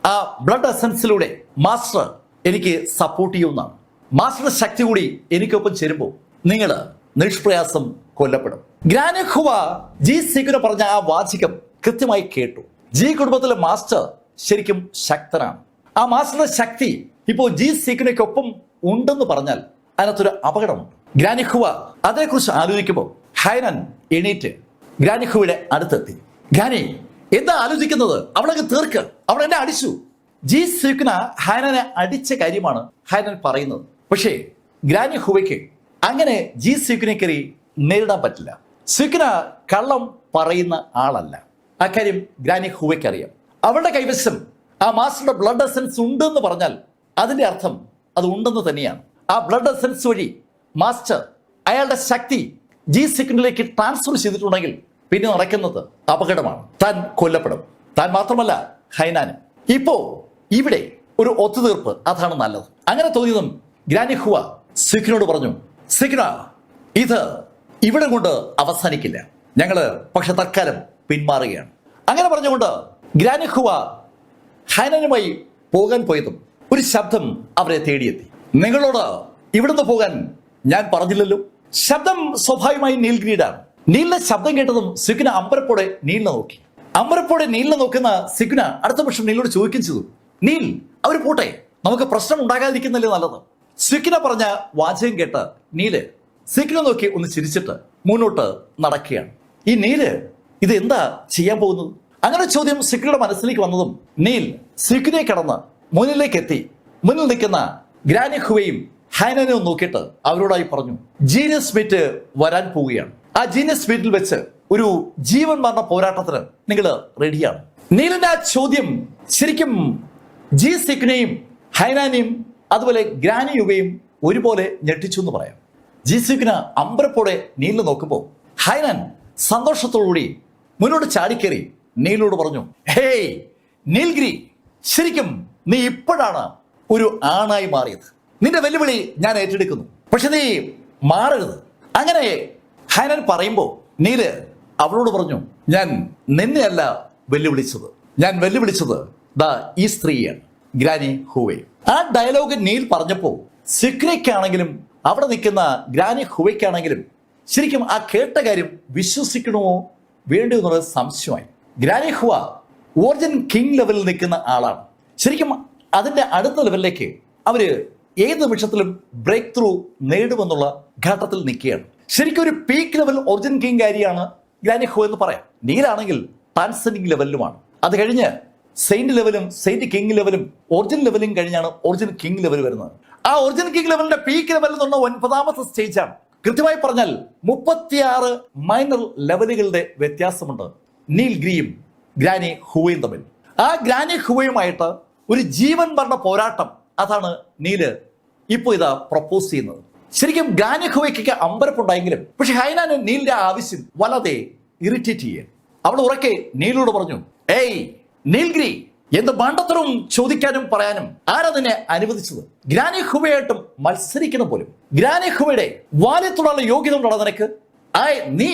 ആ ബ്ലഡ് എസൻസിലൂടെ മാസ്റ്റർ എനിക്ക് സപ്പോർട്ട് ചെയ്യുന്നതാണ്. മാസ്റ്ററുടെ ശക്തി കൂടി എനിക്കൊപ്പം ചേരുമ്പോൾ നിങ്ങൾ നിഷ്പ്രയാസം കൊല്ലപ്പെടും. ഗ്രാനി ഹുവ ജി സിഖിനെ പറഞ്ഞ ആ വാചികം കൃത്യമായി കേട്ടു. ജി കുടുംബത്തിലെ മാസ്റ്റർ ശരിക്കും ശക്തനാണ്. ആ മാസ്റ്ററുടെ ശക്തി ഇപ്പോൾ ജി സിഖിനൊപ്പം ഉണ്ടെന്ന് പറഞ്ഞാൽ അതിനകത്തൊരു അപകടമുണ്ട്. ഗ്രാനി ഹുവ അതേക്കുറിച്ച് ആലോചിക്കുമ്പോൾ ഹൈനാൻ എണീറ്റ് ഗ്രാനി ഹുവയുടെ അടുത്തെത്തി. ഗ്രാനി, എന്താ ആലോചിക്കുന്നത്? അവളൊക്കെ തീർക്ക്, അവൾ എന്നെ അടിച്ചു. ജി സിഖിന ഹൈനാനെ അടിച്ച കാര്യമാണ് ഹൈനാൻ പറയുന്നത്. പക്ഷേ ഗ്രാനി ഹുവയ്ക്ക് അങ്ങനെ ജി സിഖിനെ കയറി നേരിടാൻ പറ്റില്ല. സിഖിന കള്ളം പറയുന്ന ആളല്ല. അക്കാര്യം ഗ്രാനി ഹുവയ്ക്ക് അറിയാം. അവളുടെ കൈവശം ആ മാസ്റ്ററുടെ ബ്ലഡ് എസൻസ് ഉണ്ടെന്ന് പറഞ്ഞാൽ അതിന്റെ അർത്ഥം അത് ഉണ്ടെന്ന് തന്നെയാണ്. ആ ബ്ലഡ് എസൻസ് വഴി മാസ്റ്റർ അയാളുടെ ശക്തി ജി സിഖിനിലേക്ക് ട്രാൻസ്ഫർ ചെയ്തിട്ടുണ്ടെങ്കിൽ പിന്നെ നടക്കുന്നത് അപകടമാണ്. താൻ കൊല്ലപ്പെടും. താൻ മാത്രമല്ല, ഹൈനാനും. ഇപ്പോ ഇവിടെ ഒരു ഒത്തുതീർപ്പ്, അതാണ് നല്ലത്. അങ്ങനെ തോന്നിയതും ഗ്രാനി ഹുവ സിഖിനോട് പറഞ്ഞു, സിഖിന, ഇത് ഇവിടെ കൊണ്ട് അവസാനിക്കില്ല. ഞങ്ങള് പക്ഷെ തൽക്കാലം പിന്മാറുകയാണ്. അങ്ങനെ പറഞ്ഞുകൊണ്ട് ഗ്രാനി ഹുവ ഹൈനാനുമായി പോകാൻ പോയതും ഒരു ശബ്ദം അവരെ തേടിയെത്തി. നിങ്ങളോട് ഇവിടുന്ന് പോകാൻ ഞാൻ പറഞ്ഞില്ലല്ലോ. ശബ്ദം സ്വാഭാവികമായി നീൽഗിരിയുടെയാണ്. നീലിന്റെ ശബ്ദം കേട്ടതും സിഗ്ന അമ്പരപ്പോടെ നീലിനെ നോക്കി. അമ്പരപ്പോടെ നീലിനെ നോക്കുന്ന സിഗ്ന അടുത്ത പക്ഷം നീലിനോട് ചോദിക്കുകയും ചെയ്തു, നീൽ അവർ പോട്ടെ, നമുക്ക് പ്രശ്നം ഉണ്ടാകാതിരിക്കുന്നല്ലേ നല്ലത്. സിഗ്ന പറഞ്ഞ വാചകം കേട്ട് നീല് സിഗ്ന നോക്കി ഒന്ന് ചിരിച്ചിട്ട് മുന്നോട്ട് നടക്കുകയാണ്. ഈ നീല് ഇത് എന്താ ചെയ്യാൻ പോകുന്നത്? അങ്ങനെ ചോദ്യം സിഗ്നയുടെ മനസ്സിലേക്ക് വന്നതും നീൽ സിഗ്നയെ കടന്ന് മുന്നിലേക്ക് എത്തി മുന്നിൽ നിൽക്കുന്ന ഗ്രാനി ഹുവയും ഹൈനനെയും നോക്കിയിട്ട് അവരോടായി പറഞ്ഞു, ജീനിയസ് മീറ്റ് വരാൻ പോവുകയാണ്. ആ ജീനിയസ് മീറ്റിൽ വെച്ച് ഒരു ജീവൻ മരണ പോരാട്ടത്തിന് നിങ്ങൾ റെഡിയാണ്. നീലിന്റെ ആ ചോദ്യം ശരിക്കും ജി സിഗ്നയും ഹൈനാനെയും അതുപോലെ ഗ്രാനി യുഗയും ഒരുപോലെ ഞെട്ടിച്ചു എന്ന് പറയാം. ജി സിഗ്ന അമ്പരപ്പോടെ നീലിനെ നോക്കുമ്പോൾ ഹൈനാൻ സന്തോഷത്തോടുകൂടി മുന്നോട്ട് ചാടിക്കേറി നീലിനോട് പറഞ്ഞു, ഹേയ് നീൽഗിരി, ശരിക്കും നീ ഇപ്പോഴാണ് ഒരു ആണായി മാറിയത്. നിന്റെ വെല്ലുവിളി ഞാൻ ഏറ്റെടുക്കുന്നു, പക്ഷെ നീ മാറരുത്. അങ്ങനെ ഹൈനാൻ പറയുമ്പോൾ നീല് അവളോട് പറഞ്ഞു, ഞാൻ നിന്നെയല്ല വെല്ലുവിളിച്ചത്, ഞാൻ വെല്ലുവിളിച്ചത് ദാ ഈ സ്ത്രീയാണ്, ഗ്രാനി ഹുവെ. ആ ഡയലോഗ് നീൽ പറഞ്ഞപ്പോൾ സിഗ്നയ്ക്കാണെങ്കിലും അവിടെ നിൽക്കുന്ന ഗ്രാനി ഹുവയ്ക്കാണെങ്കിലും ശരിക്കും ആ കേട്ട കാര്യം വിശ്വസിക്കണമോ വേണ്ടോ എന്നുള്ളത് സംശയമായി. ഗ്രാനി ഹുവ ഓർജിൻ കിങ് ലെവലിൽ നിൽക്കുന്ന ആളാണ്. ശരിക്കും അതിന്റെ അടുത്ത ലെവലിലേക്ക് അവര് ഏത് നിമിഷത്തിലും ബ്രേക്ക് ത്രൂ നേടുമെന്നുള്ള ഘട്ടത്തിൽ നിൽക്കുകയാണ്. ശരിക്കും ഒരു പീക്ക് ലെവൽ ഒറിജിൻ കിങ് കാരിയാണ് ഗ്രാനി ഹുവ എന്ന് പറയാം. നീലാണെങ്കിൽ ട്രാൻസെൻഡിങ് ലെവലിലുമാണ്. അത് കഴിഞ്ഞ് സെയിന്റ് ലെവലും സെയിന്റ് കിങ് ലെവലും ഒറിജിൻ ലെവലും കഴിഞ്ഞാണ് ഒറിജിൻ കിങ് ലെവൽ വരുന്നത്. ആ ഒറിജിൻ കിങ് ലെവലിന്റെ പീക്ക് ലെവൽ എന്ന് പറഞ്ഞ 9ാമത്തെ സ്റ്റേജാണ്. കൃത്യമായി പറഞ്ഞാൽ 36 മൈനർ ലെവലുകളുടെ വ്യത്യാസമുണ്ട് നീൽഗിരിയും ഗ്രാനി ഹുവയും തമ്മിൽ. ആ ഗ്രാനി ഹുവയുമായിട്ട് ഒരു ജീവൻ മരണ പോരാട്ടം, അതാണ് നീല് ഇപ്പോൾ ഇതാ പ്രപ്പോസ് ചെയ്യുന്നത്. ശരിക്കും ഗ്രാനി ഹുവയ്ക്ക് അമ്പരപ്പുണ്ടായെങ്കിലും പക്ഷെ ഹൈനാന് നീലിന്റെ ആവശ്യം വല്ലാതെ ഇറിറ്റേറ്റ് ചെയ്യാൻ. അവൾ ഉറക്കെ നീലിനോട് പറഞ്ഞു, ഏയ് നീൽഗിരി, എന്ത് മണ്ടത്തരവും ചോദിക്കാനും പറയാനും ആരാ നിന്നെ അനുവദിച്ചത്? ഗ്രാനി ഹുവയായിട്ടും മത്സരിക്കണം പോലും. ഗ്രാനി ഹുവയുടെ വാല്യത്തോടുള്ള യോഗ്യത ഉണ്ടോ നിനക്ക്? നീ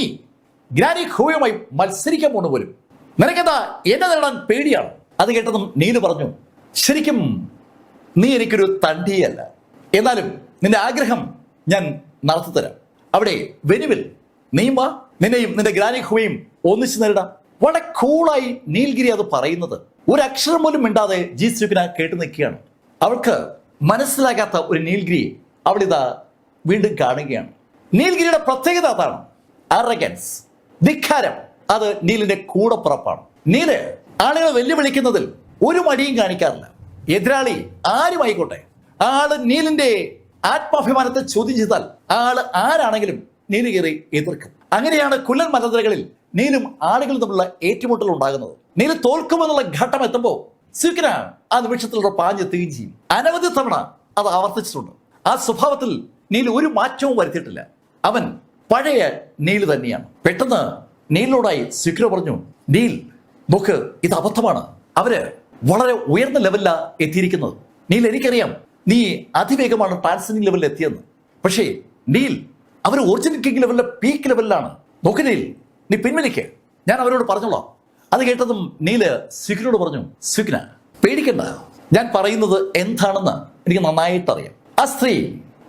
ഗ്രാനി ഹുവയുമായി മത്സരിക്കാൻ പോണു പോലും. നിനക്കെന്താ എന്നെ നേടാൻ പേടിയാണ്? അത് കേട്ടതും നീല് പറഞ്ഞു, ശരിക്കും നീ എനിക്കൊരു തണ്ടിയല്ല, എന്നാലും നിന്റെ ആഗ്രഹം ഞാൻ നടത്തിത്തരാം. അവിടെ വെനുവിൽ നീയും വാ, നിന്നെയും നിന്റെ ഗ്രാനി ഹുവയും ഒന്നിച്ചു നേരിടാം. വളരെ കൂളായി നീൽഗിരി അത് പറയുന്നത് ഒരക്ഷരം പോലും മിണ്ടാതെ ജി സിഗ്ന കേട്ടു നിൽക്കുകയാണ്. അവൾക്ക് മനസ്സിലാകാത്ത ഒരു നീൽഗിരി അവളിതാ വീണ്ടും കാണുകയാണ്. നീൽഗിരിയുടെ പ്രത്യേകത അതാണ്, അറഗൻസ്, ധിക്കാരം. അത് നീലിന്റെ കൂടപ്പുറപ്പാണ്. നീല് ആളുകളെ വെല്ലുവിളിക്കുന്നതിൽ ഒരു മടിയും കാണിക്കാറില്ല. എതിരാളി ആരുമായിക്കോട്ടെ, ആള് നീലിന്റെ ആത്മാഭിമാനത്തെ ചോദ്യം ചെയ്താൽ ആള് ആരാണെങ്കിലും നീല് കയറി എതിർക്കും. അങ്ങനെയാണ് കുല്ലൻ മലനിരകളിൽ നീലും ആളുകളും തമ്മിലുള്ള ഏറ്റുമുട്ടൽ ഉണ്ടാകുന്നത്. നീല് തോൽക്കുമെന്നുള്ള ഘട്ടം എത്തുമ്പോൾ സിഗ്ന ആ നിമിഷത്തിലൂടെ പാഞ്ഞെത്തുകയും ചെയ്യും. അനവധി തവണ അത് ആവർത്തിച്ചിട്ടുണ്ട്. ആ സ്വഭാവത്തിൽ നീല് ഒരു മാറ്റവും വരുത്തിയിട്ടില്ല. അവൻ പഴയ നീല് തന്നെയാണ്. പെട്ടെന്ന് നീലിനോടായി സിഗ്ന പറഞ്ഞു, നീൽ നോക്ക്, ഇത് അബദ്ധമാണ്. അവര് വളരെ ഉയർന്ന ലെവലിലാണ് എത്തിയിരിക്കുന്നത്. നീൽ, എനിക്കറിയാം നീ അതിവേഗമാണ് ട്രാൻസെൻഡിങ് ലെവലിൽ എത്തിയെന്ന്, പക്ഷേ നീൽ അവർ ഒറിജിനൽ കിങ് ലെവലിലെ പീക്ക് ലെവലിലാണ്. നോക്ക് നീൽ, നീ പിൻവലിക്ക്, ഞാൻ അവരോട് പറഞ്ഞോളാം. അത് കേട്ടതും നീല് സിഗ്നോട് പറഞ്ഞു, സിഗ്ന പേടിക്കണ്ട, ഞാൻ പറയുന്നത് എന്താണെന്ന് എനിക്ക് നന്നായിട്ട് അറിയാം. ആ സ്ത്രീ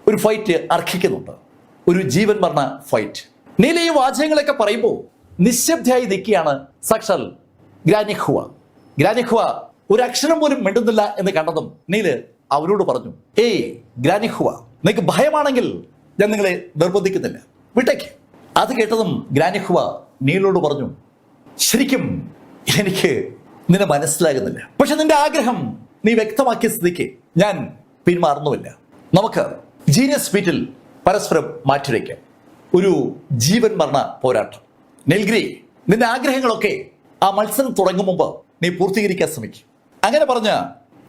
ഒരു ഫൈറ്റ് അർഹിക്കുന്നുണ്ട്, ഒരു ജീവൻ മരണ ഫൈറ്റ്. നീല ഈ വാചകങ്ങളൊക്കെ പറയുമ്പോൾ നിശബ്ദയായി നിൽക്കുകയാണ് സാക്ഷാൽ ഗ്രാനി ഹുവ. ഗ്രാനി ഹുവ ഒരു അക്ഷരം പോലും മിണ്ടുന്നില്ല എന്ന് കണ്ടതും നീല് അവരോട് പറഞ്ഞു, ഏയ് ഗ്രാനി ഹുവ, നിങ്ങൾക്ക് ഭയമാണെങ്കിൽ ഞാൻ നിങ്ങളെ നിർബന്ധിക്കുന്നില്ല, വിട്ടേക്ക്. അത് കേട്ടതും ഗ്രാനി ഹുവ നീലോട് പറഞ്ഞു, ശരിക്കും എനിക്ക് നിന്നെ മനസ്സിലാകുന്നില്ല, പക്ഷെ നിന്റെ ആഗ്രഹം നീ വ്യക്തമാക്കിയ സ്ഥിതിക്ക് ഞാൻ പിന്മാറുന്നുമില്ല. നമുക്ക് ജീനിയസ് മീറ്റിൽ പരസ്പരം മാറ്റിവെക്കാം, ഒരു ജീവൻ മരണ പോരാട്ടം. നീൽഗിരി, നിന്റെ ആഗ്രഹങ്ങളൊക്കെ ആ മത്സരം തുടങ്ങും മുമ്പ് നീ പൂർത്തീകരിക്കാൻ ശ്രമിക്കും. അങ്ങനെ പറഞ്ഞ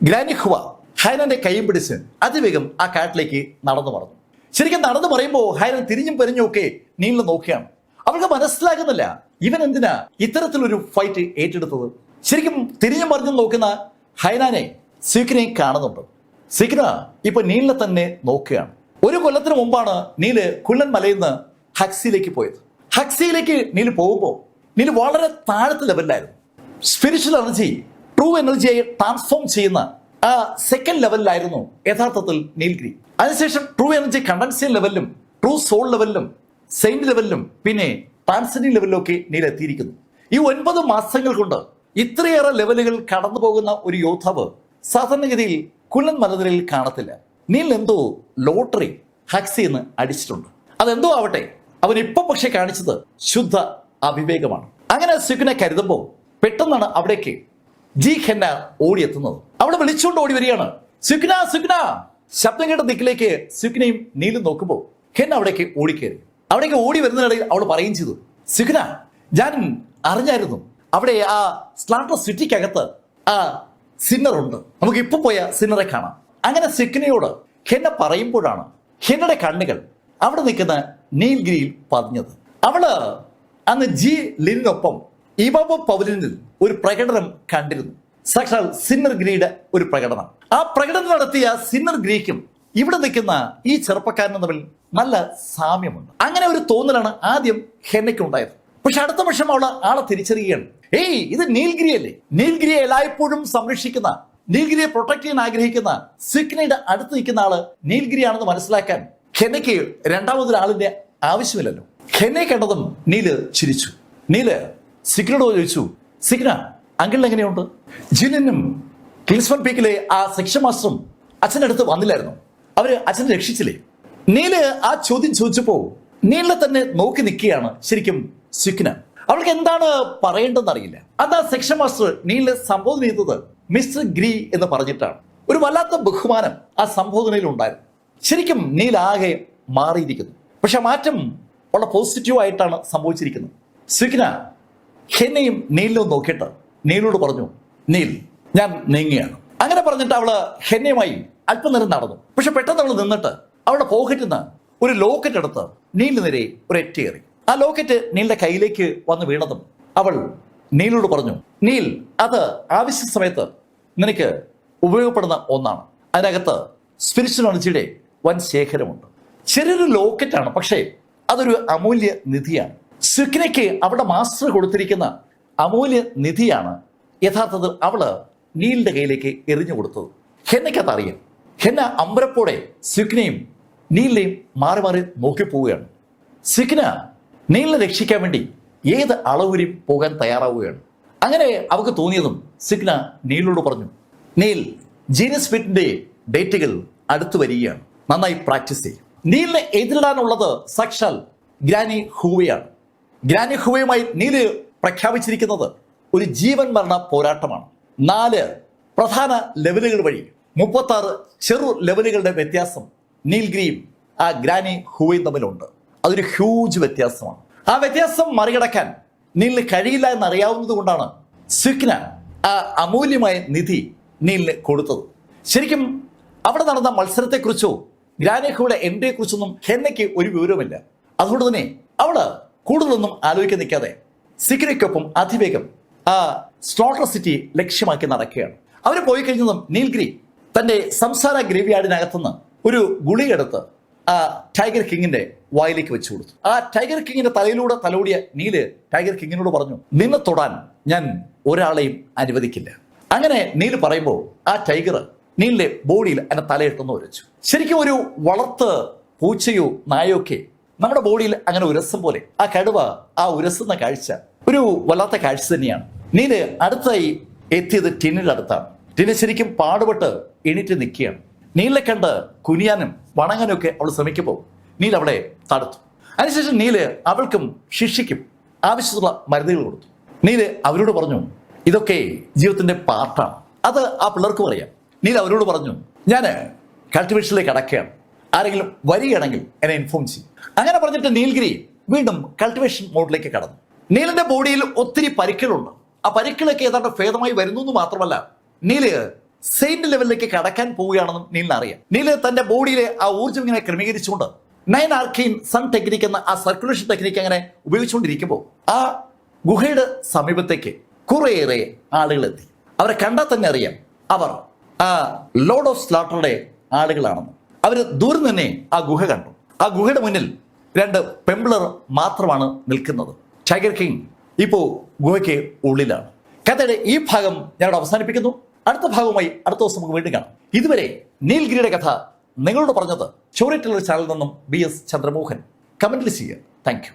ഗ്രാനി ഹുവ ഹൈനന്റെ കൈയും പിടിച്ച് അതിവേഗം ആ കാട്ടിലേക്ക് നടന്നു മറന്നു. ശരിക്കും നടന്നു പറയുമ്പോൾ ഹൈനൻ തിരിഞ്ഞും പെരിഞ്ഞും ഒക്കെ നീലിനെ നോക്കിയാണ്. അവൾക്ക് മനസ്സിലാകുന്നില്ല ഇവൻ എന്തിനാ ഇത്തരത്തിലൊരു ഫൈറ്റ് ഏറ്റെടുത്തത്. ശരിക്കും തിരിഞ്ഞും മറിഞ്ഞും നോക്കുന്ന ഹൈനാനെ സിഗ്നയെ കാണുന്നുണ്ട്. സിഗ്ന ഇപ്പൊ നീലിനെ തന്നെ നോക്കുകയാണ്. ഒരു കൊല്ലത്തിന് മുമ്പാണ് നീല് കുള്ളൻ മലയിൽ നിന്ന് ഹക്സിയിലേക്ക് പോയത്. ഹക്സിയിലേക്ക് നീല് പോകുമ്പോൾ നീല് വളരെ താഴത്തെ ലെവലിലായിരുന്നു. സ്പിരിച്വൽ എനർജി ട്രൂ എനർജിയെ ട്രാൻസ്ഫോം ചെയ്യുന്ന ആ സെക്കൻഡ് ലെവലിലായിരുന്നു യഥാർത്ഥത്തിൽ നീൽഗിരി. അതിനുശേഷം ട്രൂ എനർജി കണ്ടൻസിയൻ ലെവലിലും ട്രൂ സോൾ ലെവലിലും സെയിന്റ് ലെവലിലും പിന്നെ ട്രാൻസെൻഡിങ് ലെവലിലൊക്കെ നീൽ എത്തിയിരിക്കുന്നു. ഈ 9 മാസങ്ങൾ കൊണ്ട് ഇത്രയേറെ ലെവലുകൾ കടന്നു പോകുന്ന ഒരു യോദ്ധാവ് സാധാരണഗതിയിൽ കുല്ലൻ മലനിരയിൽ കാണത്തില്ല. നീൽ എന്തോ ലോട്ടറി ഹക്സി എന്ന് അടിച്ചിട്ടുണ്ട്. അതെന്തോ ആവട്ടെ, അവൻ ഇപ്പൊ പക്ഷെ കാണിച്ചത് ശുദ്ധ അവിവേകമാണ്. അങ്ങനെ സുഖ്നെ കരുതുമ്പോൾ പെട്ടെന്നാണ് അവിടേക്ക് ജി ഹെന്ന ഓടിയെത്തുന്നത്. അവളെ വിളിച്ചുകൊണ്ട് ഓടി വരികയാണ്, സുഖ്ന സുഖ്ന. ശബ്ദം കേട്ട ദിക്കിലേക്ക് സുഖ്നയും നീലും നോക്കുമ്പോൾ ഹെന്ന അവിടേക്ക് ഓടിക്കയറി. അവിടേക്ക് ഓടി വരുന്നതിനിടയിൽ അവൾ പറയുകയും ചെയ്തു, സുഖ്ന, ഞാൻ അറിഞ്ഞായിരുന്നു അവിടെ ആ സ്ലാട്ടർ സിറ്റിക്കകത്ത് ആ സിന്നർ ഉണ്ട്, നമുക്ക് ഇപ്പൊ പോയ സിന്നറെ കാണാം. അങ്ങനെ സുഖ്നയോട് ഹെന്ന പറയുമ്പോഴാണ് ഹെന്നയുടെ കണ്ണുകൾ അവിടെ നിൽക്കുന്ന നീൽഗിരിയിൽ പതിഞ്ഞത്. അവള് അന്ന് ജി ലിനൊപ്പം ഇവാബോ പവലിനിൽ ഒരു പ്രകടനം കണ്ടിരുന്നു. സാക്ഷാൽ സിന്നർ ഗ്രീയുടെ ഒരു പ്രകടനം. ആ പ്രകടനം നടത്തിയ സിന്നർ ഗ്രീക്കും ഇവിടെ നിൽക്കുന്ന ഈ ചെറുപ്പക്കാരനും തമ്മിൽ നല്ല സാമ്യമുണ്ട്. അങ്ങനെ ഒരു തോന്നലാണ് ആദ്യം ഹെന്നയ്ക്ക് ഉണ്ടായത്. പക്ഷെ അടുത്ത വർഷം അവൾ ആളെ തിരിച്ചറിയുകയാണ്. ഏയ്, ഇത് നീൽഗിരി അല്ലേ? നീൽഗിരിയെ എല്ലായ്പ്പോഴും സംരക്ഷിക്കുന്ന, നീൽഗിരിയെ പ്രൊട്ടക്ട് ചെയ്യാൻ ആഗ്രഹിക്കുന്ന സുഖ്നയുടെ അടുത്ത് നിൽക്കുന്ന ആള് നീൽഗിരിയാണെന്ന് മനസ്സിലാക്കാൻ ഹെന്നയ്ക്ക് രണ്ടാമതൊരാളിന്റെ ആവശ്യമില്ലല്ലോ. ഹെന്നയെ കണ്ടതും നീല് ചിരിച്ചു. നീല് സിഗ്നോട് ചോദിച്ചു, സിഗ്ന, അങ്കിളിന് എങ്ങനെയുണ്ട്? ജിലിനും കിങ്സ്മൺ പീക്കിലെ ആ സെക്ഷൻ മാസ്റ്ററും അച്ഛൻ്റെ അടുത്ത് വന്നില്ലായിരുന്നു, അവര് അച്ഛനെ രക്ഷിച്ചില്ലേ? നീല് ആ ചോദ്യം ചോദിച്ചപ്പോ നീലിനെ തന്നെ നോക്കി നിൽക്കുകയാണ് ശരിക്കും സിഗ്ന. അവൾക്ക് എന്താണ് പറയേണ്ടതെന്ന് അറിയില്ല. അന്ന് ആ സെക്ഷൻ മാസ്റ്റർ നീലിനെ സംബോധന ചെയ്തത് മിസ്റ്റർ ഗ്രീ എന്ന് പറഞ്ഞിട്ടാണ്. ഒരു വല്ലാത്ത ബഹുമാനം ആ സംബോധനയിൽ ഉണ്ടായിരുന്നു. ശരിക്കും നീൽ ആകെ മാറിയിരിക്കുന്നു. പക്ഷെ മാറ്റം വളരെ പോസിറ്റീവ് ആയിട്ടാണ് സംഭവിച്ചിരിക്കുന്നത്. സിഗ്ന ഹെന്നയും നീലിനും നോക്കിയിട്ട് നീലിനോട് പറഞ്ഞു, നീൽ, ഞാൻ നീങ്ങുകയാണ്. അങ്ങനെ പറഞ്ഞിട്ട് അവള് ഹെന്നയുമായി അല്പനേരം നടന്നു. പക്ഷെ പെട്ടെന്ന് അവൾ നിന്നിട്ട് അവളുടെ പോക്കറ്റിൽ നിന്ന് ഒരു ലോക്കറ്റ് എടുത്ത് നീലിന് നേരെ ഒരു എറ്റേറി. ആ ലോക്കറ്റ് നീലിന്റെ കയ്യിലേക്ക് വന്ന് വീണതും അവൾ നീലിനോട് പറഞ്ഞു, നീൽ, അത് ആവശ്യ സമയത്ത് നിനക്ക് ഉപയോഗപ്പെടുന്ന ഒന്നാണ്. അതിനകത്ത് സ്പിരിച്വൽ എനർജിയുടെ വൻ ശേഖരമുണ്ട്. ചെറിയൊരു ലോക്കറ്റാണ്, പക്ഷേ അതൊരു അമൂല്യ നിധിയാണ്. സുഖ്നയ്ക്ക് അവിടെ മാസ്റ്റർ കൊടുത്തിരിക്കുന്ന അമൂല്യ നിധിയാണ് യഥാർത്ഥത്തിൽ അവള് നീലിന്റെ കയ്യിലേക്ക് എറിഞ്ഞു കൊടുത്തത്. ഹെന്നയ്ക്കത് അറിയാം. ഹെന്ന അമ്പരപ്പോടെ സുഖ്നയും നീലിനെയും മാറി മാറി നോക്കിപ്പോവുകയാണ്. സുഖ്ന നീലിനെ രക്ഷിക്കാൻ വേണ്ടി ഏത് അളവുവരെയും പോകാൻ തയ്യാറാവുകയാണ്. അങ്ങനെ അവൾക്ക് തോന്നിയതും സുഖ്ന നീലിനോട് പറഞ്ഞു, നീൽ, ജീനിയസ് ഫിറ്റിന്റെ ഡേറ്റുകൾ അടുത്തു വരികയാണ്, നന്നായി പ്രാക്ടീസ് ചെയ്യും. നീലിനെ എതിരിടാനുള്ളത് സാക്ഷാൽ ഗ്രാനി ഹൂവയാണ്. ഗ്രാനി ഹൂവയുമായി നീല് പ്രഖ്യാപിച്ചിരിക്കുന്നത് ഒരു ജീവൻ മരണ പോരാട്ടമാണ്. 4 പ്രധാന ലെവലുകൾ വഴി 36 ചെറു ലെവലുകളുടെ വ്യത്യാസം നീൽഗിരിയും ആ ഗ്രാനി ഹൂവയും തമ്മിലുണ്ട്. അതൊരു ഹ്യൂജ് വ്യത്യാസമാണ്. ആ വ്യത്യാസം മറികടക്കാൻ നീലിന് കഴിയില്ല എന്നറിയാവുന്നത് കൊണ്ടാണ് സുഖ്ന ആ അമൂല്യമായ നിധി നീലിന് കൊടുത്തത്. ശരിക്കും അവിടെ നടന്ന മത്സരത്തെക്കുറിച്ചോ ഗ്രാനി ഹൂവയുടെ എൻട്രിയെക്കുറിച്ചൊന്നും ഹെന്നയ്ക്ക് ഒരു വിവരവുമില്ല. അതുകൊണ്ട് തന്നെ അവള് കൂടുതലൊന്നും ആലോചിക്കാൻ നിൽക്കാതെ സിഗ്നയ്ക്കൊപ്പം അതിവേഗം ആ സ്ലോട്ടർ സിറ്റി ലക്ഷ്യമാക്കി നടക്കുകയാണ്. അവർ പോയി കഴിഞ്ഞതും നീൽഗിരി തന്റെ സംസാര ഗ്രേവ്യാർഡിനകത്തുനിന്ന് ഒരു ഗുളികെടുത്ത് ആ ടൈഗർ കിങ്ങിന്റെ വായിലേക്ക് വെച്ചു കൊടുത്തു. ആ ടൈഗർ കിങ്ങിന്റെ തലയിലൂടെ തലോടിയ നീല് ടൈഗർ കിങ്ങിനോട് പറഞ്ഞു, നിന്നെ തൊടാൻ ഞാൻ ഒരാളെയും അനുവദിക്കില്ല. അങ്ങനെ നീല് പറയുമ്പോൾ ആ ടൈഗർ നീലിന്റെ ബോഡിയിൽ അതിന്റെ തലയിട്ടെന്ന് ഉരച്ചു. ശരിക്കും ഒരു വളർത്ത് പൂച്ചയോ നായോ ഒക്കെ നമ്മുടെ ബോഡിയിൽ അങ്ങനെ ഉരസം പോലെ ആ കടുവ ആ ഉരസുന്ന കാഴ്ച ഒരു വല്ലാത്ത കാഴ്ച തന്നെയാണ്. നീല് അടുത്തായി എത്തിയത് ടിന്നിന്റെ അടുത്താണ്. ടിന് ശരിക്കും പാടുപെട്ട് എണീറ്റ് നിൽക്കുകയാണ്. നീലിനെ കണ്ട് കുനിയാനും വണങ്ങാനും ഒക്കെ അവൾ ശ്രമിക്കുമ്പോൾ നീൽ അവളെ തടുത്തു. അതിനുശേഷം നീല് അവൾക്കും ശിഷ്യയ്ക്കും ആവശ്യമുള്ള മരുന്നുകൾ കൊടുത്തു. നീല് അവരോട് പറഞ്ഞു, ഇതൊക്കെ ജീവിതത്തിന്റെ പാർട്ടാണ്, അത് ആ പിള്ളേർക്കും അറിയാം. നീൽ അവരോട് പറഞ്ഞു, ഞാൻ കൾട്ടിവേഷനിലേക്ക് അടക്കുകയാണ്, ആരെങ്കിലും വരികയാണെങ്കിൽ എന്നെ ഇൻഫോം ചെയ്യും. അങ്ങനെ പറഞ്ഞിട്ട് നീൽഗിരി വീണ്ടും കൾട്ടിവേഷൻ മോഡിലേക്ക് കടന്നു. നീലിന്റെ ബോഡിയിൽ ഒത്തിരി പരിക്കുകളുണ്ട്. ആ പരിക്കുകളൊക്കെ ഏതാണ്ട് ഭേദമായി വരുന്നു എന്ന് മാത്രമല്ല, നീല് സെയിന്റ് ലെവലിലേക്ക് കടക്കാൻ പോവുകയാണെന്നും നീലിന് അറിയാം. നീല് തന്റെ ബോഡിയിലെ ആ ഊർജ്ജം ഇങ്ങനെ ക്രമീകരിച്ചുകൊണ്ട് 9 ആർക്കെയിൻ സൺ ടെക്നിക്ക് എന്ന ആ സർക്കുലേഷൻ ടെക്നിക്ക് അങ്ങനെ ഉപയോഗിച്ചുകൊണ്ടിരിക്കുമ്പോൾ ആ ഗുഹയുടെ സമീപത്തേക്ക് കുറേയേറെ ആളുകൾ എത്തി. അവരെ കണ്ടാൽ തന്നെ അറിയാം അവർ ആ ലോർഡ് ഓഫ് സ്ലാട്ടറുടെ ആളുകളാണെന്ന്. അവർ ദൂരം തന്നെ ആ ഗുഹ കണ്ടു. ആ ഗുഹയുടെ മുന്നിൽ 2 പെമ്പിളർ മാത്രമാണ് നിൽക്കുന്നത്. ടൈഗർ കിങ് ഇപ്പോ ഗുഹയ്ക്ക് ഉള്ളിലാണ്. കഥയുടെ ഈ ഭാഗം ഞാനോട് അവസാനിപ്പിക്കുന്നു. അടുത്ത ഭാഗവുമായി അടുത്ത ദിവസം നമുക്ക് വീണ്ടും കാണാം. ഇതുവരെ നീൽഗിരിയുടെ കഥ നിങ്ങളോട് പറഞ്ഞത് സ്റ്റോറി ടെല്ലർ ചാനലിൽ നിന്നും BS ചന്ദ്രമോഹൻ. കമന്റിൽ ചെയ്യുക. Thank you.